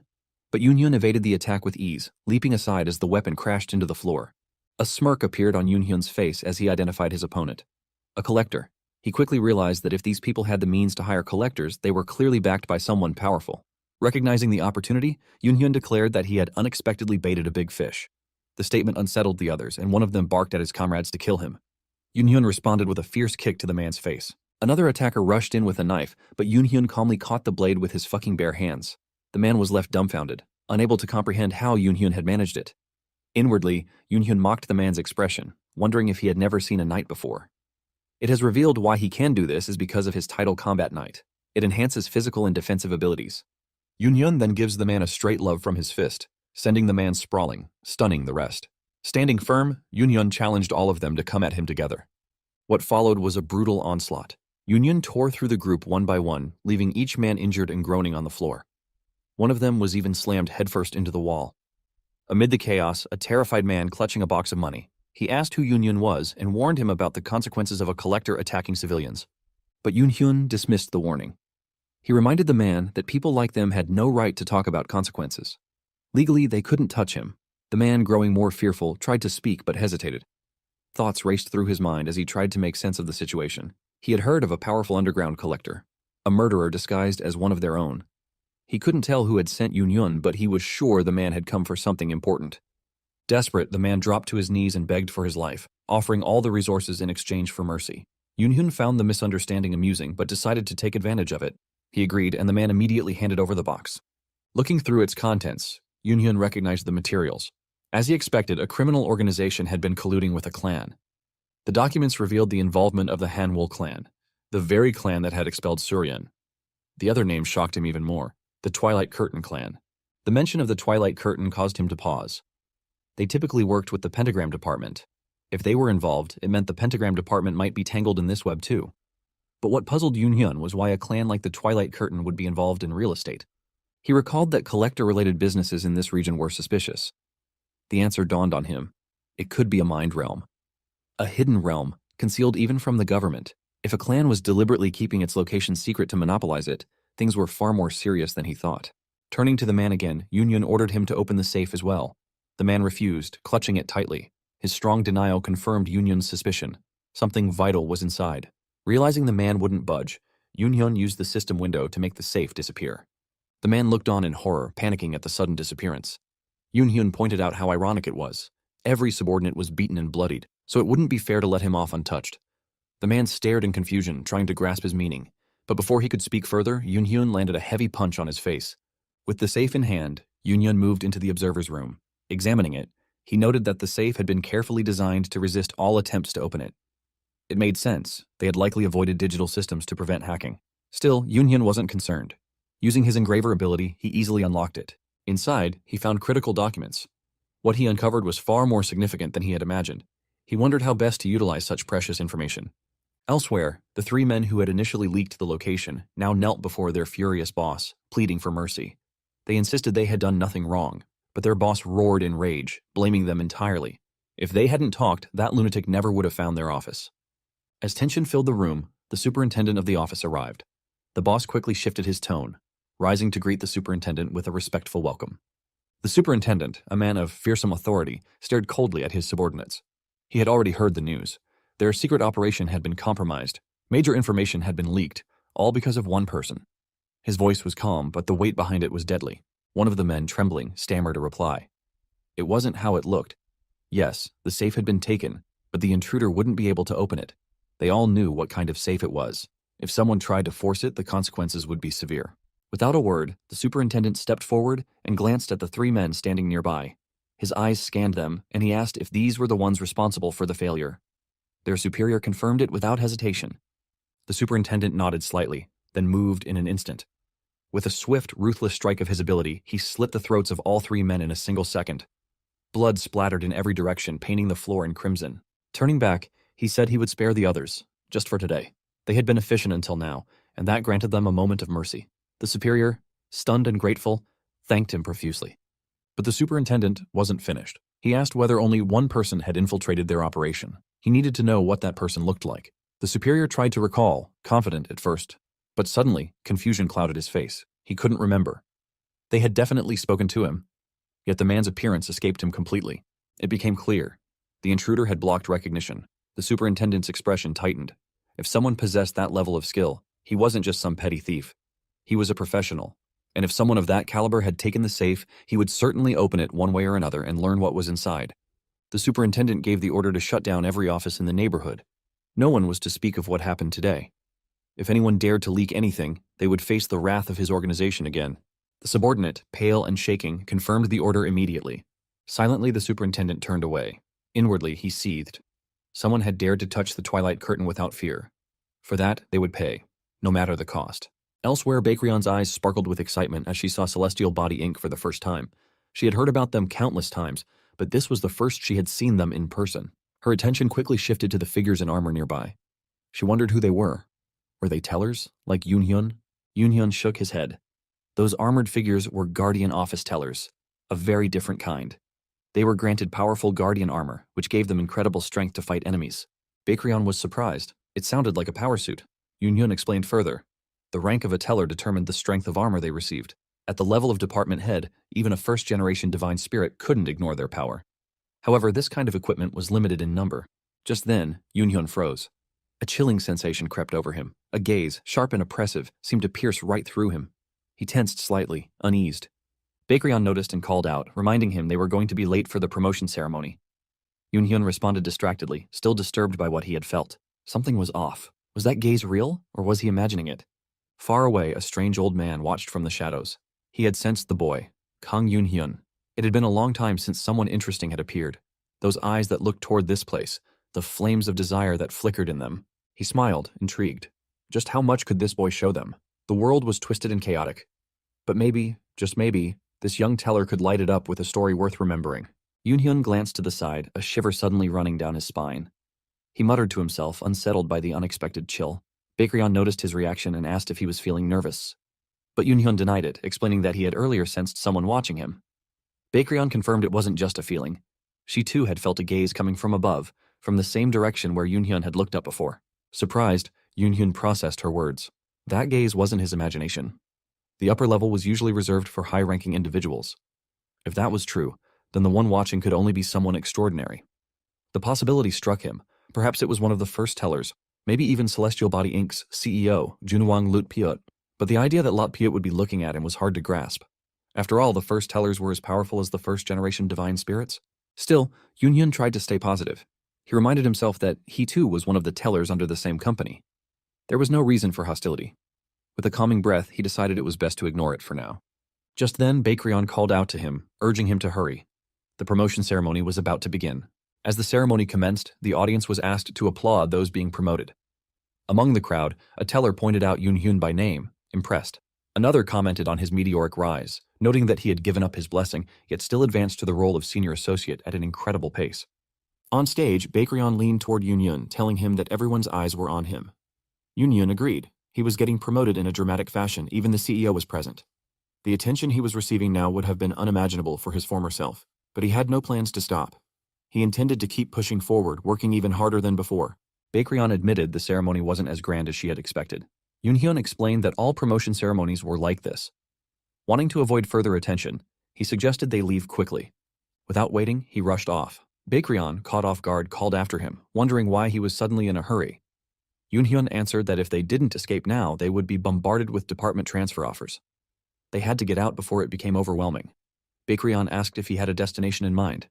But Yoon-hyun evaded the attack with ease, leaping aside as the weapon crashed into the floor. A smirk appeared on Yoon-hyun's face as he identified his opponent. A collector. He quickly realized that if these people had the means to hire collectors, they were clearly backed by someone powerful. Recognizing the opportunity, Yoon-hyun declared that he had unexpectedly baited a big fish. The statement unsettled the others, and one of them barked at his comrades to kill him. Yoon-hyun responded with a fierce kick to the man's face. Another attacker rushed in with a knife, but Yoon-hyun calmly caught the blade with his fucking bare hands. The man was left dumbfounded, unable to comprehend how Yoon-hyun had managed it. Inwardly, Yoon-hyun mocked the man's expression, wondering if he had never seen a knight before. It has revealed why he can do this is because of his title Combat Knight. It enhances physical and defensive abilities. Yoon-hyun then gives the man a straight love from his fist, sending the man sprawling, stunning the rest. Standing firm, Yoon-hyun challenged all of them to come at him together. What followed was a brutal onslaught. Yoon-hyun tore through the group one by one, leaving each man injured and groaning on the floor. One of them was even slammed headfirst into the wall. Amid the chaos, a terrified man clutching a box of money. He asked who Yoon-hyun was and warned him about the consequences of a collector attacking civilians. But Yoon-hyun dismissed the warning. He reminded the man that people like them had no right to talk about consequences. Legally, they couldn't touch him. The man, growing more fearful, tried to speak but hesitated. Thoughts raced through his mind as he tried to make sense of the situation. He had heard of a powerful underground collector, a murderer disguised as one of their own. He couldn't tell who had sent Yoon-hyun, but he was sure the man had come for something important. Desperate, the man dropped to his knees and begged for his life, offering all the resources in exchange for mercy. Yoon-hyun found the misunderstanding amusing but decided to take advantage of it. He agreed, and the man immediately handed over the box. Looking through its contents, Yoon-hyun recognized the materials. As he expected, a criminal organization had been colluding with a clan. The documents revealed the involvement of the Hanwol clan, the very clan that had expelled Suryan. The other name shocked him even more, the Twilight Curtain clan. The mention of the Twilight Curtain caused him to pause. They typically worked with the Pentagram Department. If they were involved, it meant the Pentagram Department might be tangled in this web too. But what puzzled Yoon-hyun was why a clan like the Twilight Curtain would be involved in real estate. He recalled that collector-related businesses in this region were suspicious. The answer dawned on him. It could be a mind realm. A hidden realm, concealed even from the government. If a clan was deliberately keeping its location secret to monopolize it, things were far more serious than he thought. Turning to the man again, Yoon-hyun ordered him to open the safe as well. The man refused, clutching it tightly. His strong denial confirmed Yoon-hyun's suspicion. Something vital was inside. Realizing the man wouldn't budge, Yoon-hyun used the system window to make the safe disappear. The man looked on in horror, panicking at the sudden disappearance. Yoon-hyun pointed out how ironic it was. Every subordinate was beaten and bloodied, so it wouldn't be fair to let him off untouched. The man stared in confusion, trying to grasp his meaning. But before he could speak further, Yoon-hyun landed a heavy punch on his face. With the safe in hand, Yoon-hyun moved into the observer's room. Examining it, he noted that the safe had been carefully designed to resist all attempts to open it. It made sense. They had likely avoided digital systems to prevent hacking. Still, Yoon-hyun wasn't concerned. Using his engraver ability, he easily unlocked it. Inside, he found critical documents. What he uncovered was far more significant than he had imagined. He wondered how best to utilize such precious information. Elsewhere, the three men who had initially leaked the location now knelt before their furious boss, pleading for mercy. They insisted they had done nothing wrong, but their boss roared in rage, blaming them entirely. If they hadn't talked, that lunatic never would have found their office. As tension filled the room, the superintendent of the office arrived. The boss quickly shifted his tone, rising to greet the superintendent with a respectful welcome. The superintendent, a man of fearsome authority, stared coldly at his subordinates. He had already heard the news. Their secret operation had been compromised. Major information had been leaked, all because of one person. His voice was calm, but the weight behind it was deadly. One of the men, trembling, stammered a reply. It wasn't how it looked. Yes, the safe had been taken, but the intruder wouldn't be able to open it. They all knew what kind of safe it was. If someone tried to force it, the consequences would be severe. Without a word, the superintendent stepped forward and glanced at the three men standing nearby. His eyes scanned them, and he asked if these were the ones responsible for the failure. Their superior confirmed it without hesitation. The superintendent nodded slightly, then moved in an instant. With a swift, ruthless strike of his ability, he slit the throats of all three men in a single second. Blood splattered in every direction, painting the floor in crimson. Turning back, he said he would spare the others, just for today. They had been efficient until now, and that granted them a moment of mercy. The superior, stunned and grateful, thanked him profusely. But the superintendent wasn't finished. He asked whether only one person had infiltrated their operation. He needed to know what that person looked like. The superior tried to recall, confident at first, but suddenly confusion clouded his face. He couldn't remember. They had definitely spoken to him, yet the man's appearance escaped him completely. It became clear. The intruder had blocked recognition. The superintendent's expression tightened. If someone possessed that level of skill, he wasn't just some petty thief. He was a professional, and if someone of that caliber had taken the safe, he would certainly open it one way or another and learn what was inside. The superintendent gave the order to shut down every office in the neighborhood. No one was to speak of what happened today. If anyone dared to leak anything, they would face the wrath of his organization again. The subordinate, pale and shaking, confirmed the order immediately. Silently, the superintendent turned away. Inwardly, he seethed. Someone had dared to touch the twilight curtain without fear. For that, they would pay, no matter the cost. Elsewhere, Bakrion's eyes sparkled with excitement as she saw Celestial Body Inc. for the first time. She had heard about them countless times, but this was the first she had seen them in person. Her attention quickly shifted to the figures in armor nearby. She wondered who they were. Were they tellers, like Yoonhyun? Yoonhyun shook his head. Those armored figures were Guardian Office tellers, a very different kind. They were granted powerful Guardian armor, which gave them incredible strength to fight enemies. Bakrion was surprised. It sounded like a power suit. Yoonhyun explained further. The rank of a teller determined the strength of armor they received. At the level of department head, even a first-generation divine spirit couldn't ignore their power. However, this kind of equipment was limited in number. Just then, Yoonhyun froze. A chilling sensation crept over him. A gaze, sharp and oppressive, seemed to pierce right through him. He tensed slightly, uneased. Bakrion noticed and called out, reminding him they were going to be late for the promotion ceremony. Yoonhyun responded distractedly, still disturbed by what he had felt. Something was off. Was that gaze real, or was he imagining it? Far away, a strange old man watched from the shadows. He had sensed the boy, Kang Yoonhyun. It had been a long time since someone interesting had appeared. Those eyes that looked toward this place, the flames of desire that flickered in them. He smiled, intrigued. Just how much could this boy show them? The world was twisted and chaotic. But maybe, just maybe, this young teller could light it up with a story worth remembering. Yoonhyun glanced to the side, a shiver suddenly running down his spine. He muttered to himself, unsettled by the unexpected chill. Bakrion noticed his reaction and asked if he was feeling nervous. But Yoonhyun denied it, explaining that he had earlier sensed someone watching him. Bakrion confirmed it wasn't just a feeling. She too had felt a gaze coming from above, from the same direction where Yoonhyun had looked up before. Surprised, Yoonhyun processed her words. That gaze wasn't his imagination. The upper level was usually reserved for high-ranking individuals. If that was true, then the one watching could only be someone extraordinary. The possibility struck him. Perhaps it was one of the first tellers, maybe even Celestial Body Inc.'s CEO, Junwang Lutpiot. But the idea that Lotpiot would be looking at him was hard to grasp. After all, the first tellers were as powerful as the first-generation divine spirits. Still, Yoonhyun tried to stay positive. He reminded himself that he too was one of the tellers under the same company. There was no reason for hostility. With a calming breath, he decided it was best to ignore it for now. Just then, Bakrion called out to him, urging him to hurry. The promotion ceremony was about to begin. As the ceremony commenced, the audience was asked to applaud those being promoted. Among the crowd, a teller pointed out Yoonhyun by name, impressed. Another commented on his meteoric rise, noting that he had given up his blessing, yet still advanced to the role of senior associate at an incredible pace. On stage, Bakrion leaned toward Yoonhyun, telling him that everyone's eyes were on him. Yoonhyun agreed. He was getting promoted in a dramatic fashion, even the CEO was present. The attention he was receiving now would have been unimaginable for his former self, but he had no plans to stop. He intended to keep pushing forward, working even harder than before. Bakrion admitted the ceremony wasn't as grand as she had expected. Yoonhyun explained that all promotion ceremonies were like this. Wanting to avoid further attention, he suggested they leave quickly. Without waiting, he rushed off. Bakrion, caught off guard, called after him, wondering why he was suddenly in a hurry. Yoonhyun answered that if they didn't escape now, they would be bombarded with department transfer offers. They had to get out before it became overwhelming. Bakrion asked if he had a destination in mind.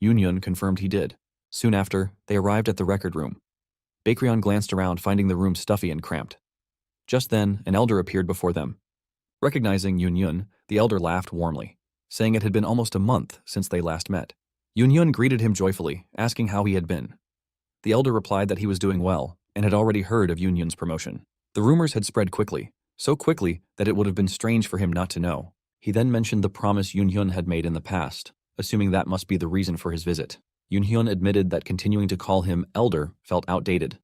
Yoonhyun confirmed he did. Soon after, they arrived at the record room. Bakrion glanced around, finding the room stuffy and cramped. Just then, an elder appeared before them. Recognizing Yun Yun, the elder laughed warmly, saying it had been almost a month since they last met. Yun Yun greeted him joyfully, asking how he had been. The elder replied that he was doing well and had already heard of Yun Yun's promotion. The rumors had spread quickly, so quickly that it would have been strange for him not to know. He then mentioned the promise Yun Yun had made in the past, assuming that must be the reason for his visit. Yun Hyun admitted that continuing to call him elder felt outdated.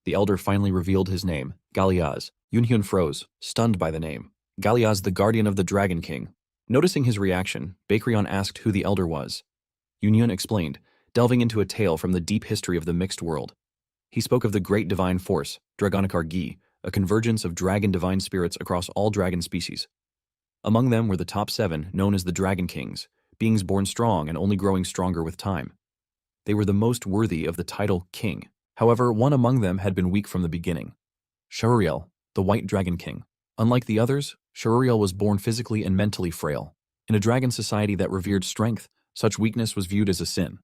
The elder finally revealed his name, Galiaz. Yun Hyun froze, stunned by the name. Galiaz, the guardian of the Dragon King. Noticing his reaction, Baekryun asked who the elder was. Yun Hyun explained, delving into a tale from the deep history of the mixed world. He spoke of the great divine force, Dragonikar Gi, a convergence of dragon divine spirits across all dragon species. Among them were the top 7, known as the Dragon Kings, beings born strong and only growing stronger with time. They were the most worthy of the title king. However, one among them had been weak from the beginning. Shururiel, the White Dragon King. Unlike the others, Shururiel was born physically and mentally frail. In a dragon society that revered strength, such weakness was viewed as a sin.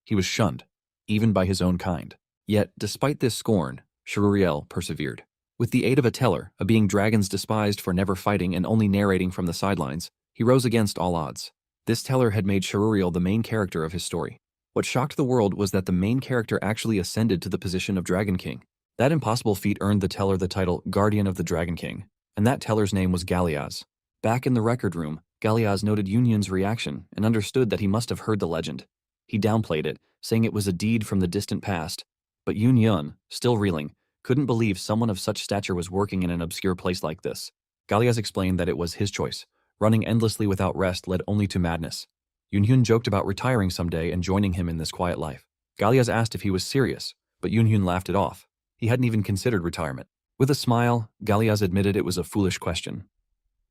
He was shunned, even by his own kind. Yet, despite this scorn, Shururiel persevered. With the aid of a teller, a being dragons despised for never fighting and only narrating from the sidelines, he rose against all odds. This teller had made Shururiel the main character of his story. What shocked the world was that the main character actually ascended to the position of Dragon King. That impossible feat earned the teller the title Guardian of the Dragon King, and that teller's name was Galiaz. Back in the record room, Galiaz noted Yun Yun's reaction and understood that he must have heard the legend. He downplayed it, saying it was a deed from the distant past, but Yun Yun, still reeling, couldn't believe someone of such stature was working in an obscure place like this. Galiaz explained that it was his choice. Running endlessly without rest led only to madness. Yun Hyun joked about retiring someday and joining him in this quiet life. Galiaz asked if he was serious, but Yun Hyun laughed it off. He hadn't even considered retirement. With a smile, Galiaz admitted it was a foolish question.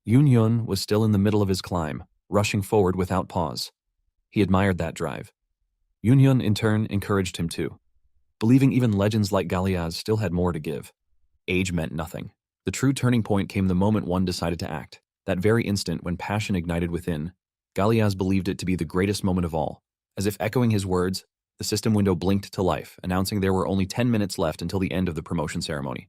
Yun Hyun was still in the middle of his climb, rushing forward without pause. He admired that drive. Yun Hyun, in turn, encouraged him too, believing even legends like Galiaz still had more to give. Age meant nothing. The true turning point came the moment one decided to act. That very instant when passion ignited within, Galiaz believed it to be the greatest moment of all. As if echoing his words, the system window blinked to life, announcing there were only 10 minutes left until the end of the promotion ceremony.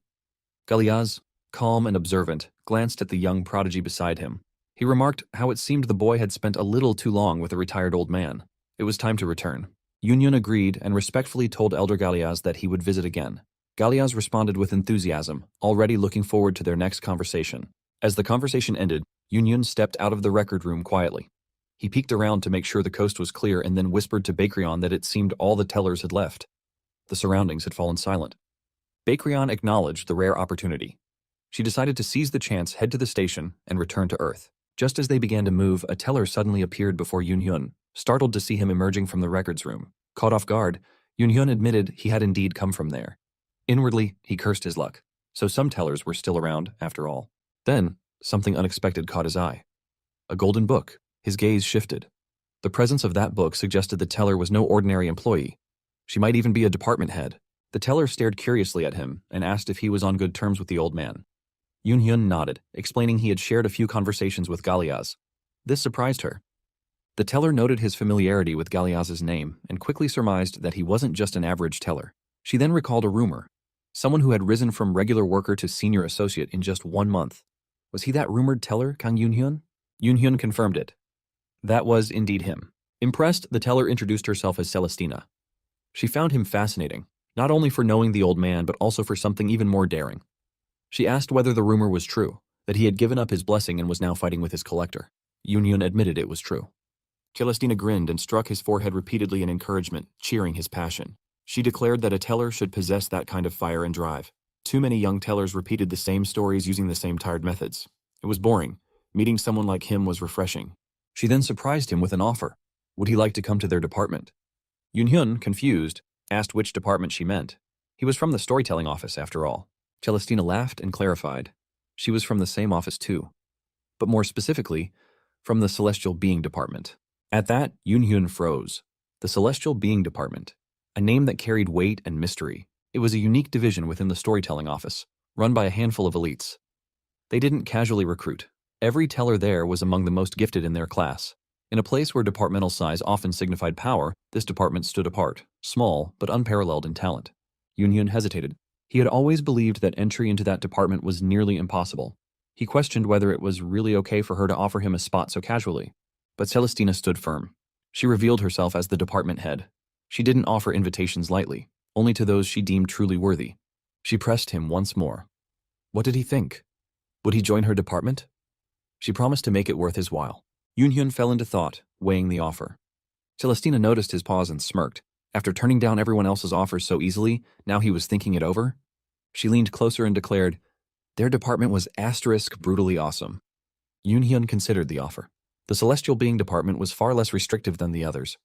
Galiaz, calm and observant, glanced at the young prodigy beside him. He remarked how it seemed the boy had spent a little too long with a retired old man. It was time to return. Yun Yun agreed and respectfully told Elder Galiaz that he would visit again. Galiaz responded with enthusiasm, already looking forward to their next conversation. As the conversation ended, Yun Yun stepped out of the record room quietly. He peeked around to make sure the coast was clear and then whispered to Baekryun that it seemed all the tellers had left. The surroundings had fallen silent. Baekryun acknowledged the rare opportunity. She decided to seize the chance, head to the station, and return to Earth. Just as they began to move, a teller suddenly appeared before Yun Hyun, startled to see him emerging from the records room. Caught off guard, Yun Hyun admitted he had indeed come from there. Inwardly, he cursed his luck. So some tellers were still around, after all. Then, something unexpected caught his eye. A golden book. His gaze shifted. The presence of that book suggested the teller was no ordinary employee. She might even be a department head. The teller stared curiously at him and asked if he was on good terms with the old man. Yun Hyun nodded, explaining he had shared a few conversations with Galiaz. This surprised her. The teller noted his familiarity with Galiaz's name and quickly surmised that he wasn't just an average teller. She then recalled a rumor. Someone who had risen from regular worker to senior associate in just 1 month. Was he that rumored teller, Kang Yun Hyun? Yun Hyun confirmed it. That was indeed him. Impressed, the teller introduced herself as Celestina. She found him fascinating, not only for knowing the old man, but also for something even more daring. She asked whether the rumor was true, that he had given up his blessing and was now fighting with his collector. Yun Hyun admitted it was true. Celestina grinned and struck his forehead repeatedly in encouragement, cheering his passion. She declared that a teller should possess that kind of fire and drive. Too many young tellers repeated the same stories using the same tired methods. It was boring. Meeting someone like him was refreshing. She then surprised him with an offer. Would he like to come to their department? Yun Hyun, confused, asked which department she meant. He was from the storytelling office, after all. Celestina laughed and clarified. She was from the same office too, but more specifically, from the Celestial Being Department. At that, Yun Hyun froze. The Celestial Being Department, a name that carried weight and mystery. It was a unique division within the storytelling office, run by a handful of elites. They didn't casually recruit. Every teller there was among the most gifted in their class. In a place where departmental size often signified power, this department stood apart, small but unparalleled in talent. Yun Hyun hesitated. He had always believed that entry into that department was nearly impossible. He questioned whether it was really okay for her to offer him a spot so casually. But Celestina stood firm. She revealed herself as the department head. She didn't offer invitations lightly, only to those she deemed truly worthy. She pressed him once more. What did he think? Would he join her department? She promised to make it worth his while. Yoonhyun fell into thought, weighing the offer. Celestina noticed his pause and smirked. After turning down everyone else's offers so easily, now he was thinking it over? She leaned closer and declared, their department was brutally awesome. Yoonhyun considered the offer. The celestial being department was far less restrictive than the others.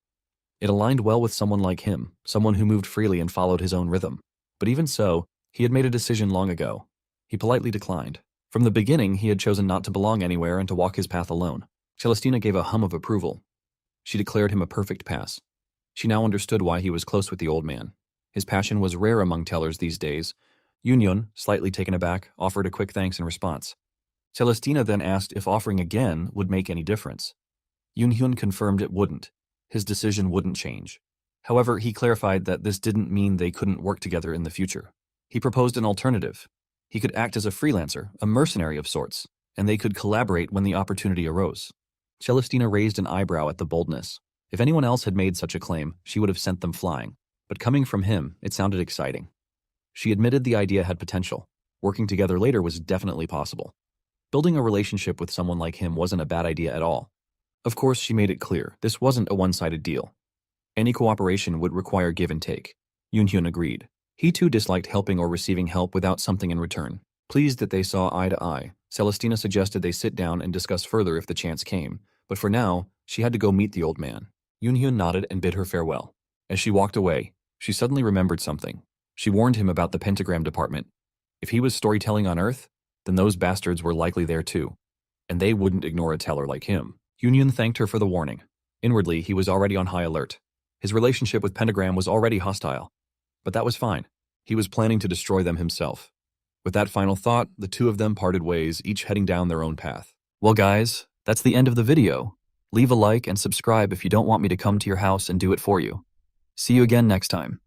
It aligned well with someone like him, someone who moved freely and followed his own rhythm. But even so, he had made a decision long ago. He politely declined. From the beginning, he had chosen not to belong anywhere and to walk his path alone. Celestina gave a hum of approval. She declared him a perfect pass. She now understood why he was close with the old man. His passion was rare among tellers these days. Yoonhyun, slightly taken aback, offered a quick thanks in response. Celestina then asked if offering again would make any difference. Yoonhyun confirmed it wouldn't. His decision wouldn't change. However, he clarified that this didn't mean they couldn't work together in the future. He proposed an alternative. He could act as a freelancer, a mercenary of sorts, and they could collaborate when the opportunity arose. Celestina raised an eyebrow at the boldness. If anyone else had made such a claim, she would have sent them flying. But coming from him, it sounded exciting. She admitted the idea had potential. Working together later was definitely possible. Building a relationship with someone like him wasn't a bad idea at all. Of course, she made it clear, this wasn't a one-sided deal. Any cooperation would require give and take. Yoonhyun agreed. He too disliked helping or receiving help without something in return. Pleased that they saw eye to eye, Celestina suggested they sit down and discuss further if the chance came, but for now, she had to go meet the old man. Yoonhyun nodded and bid her farewell. As she walked away, she suddenly remembered something. She warned him about the pentagram department. If he was storytelling on Earth, then those bastards were likely there too. And they wouldn't ignore a teller like him. Yoonhyun thanked her for the warning. Inwardly, he was already on high alert. His relationship with Pentagram was already hostile. But that was fine. He was planning to destroy them himself. With that final thought, the two of them parted ways, each heading down their own path. Well guys, that's the end of the video. Leave a like and subscribe if you don't want me to come to your house and do it for you. See you again next time.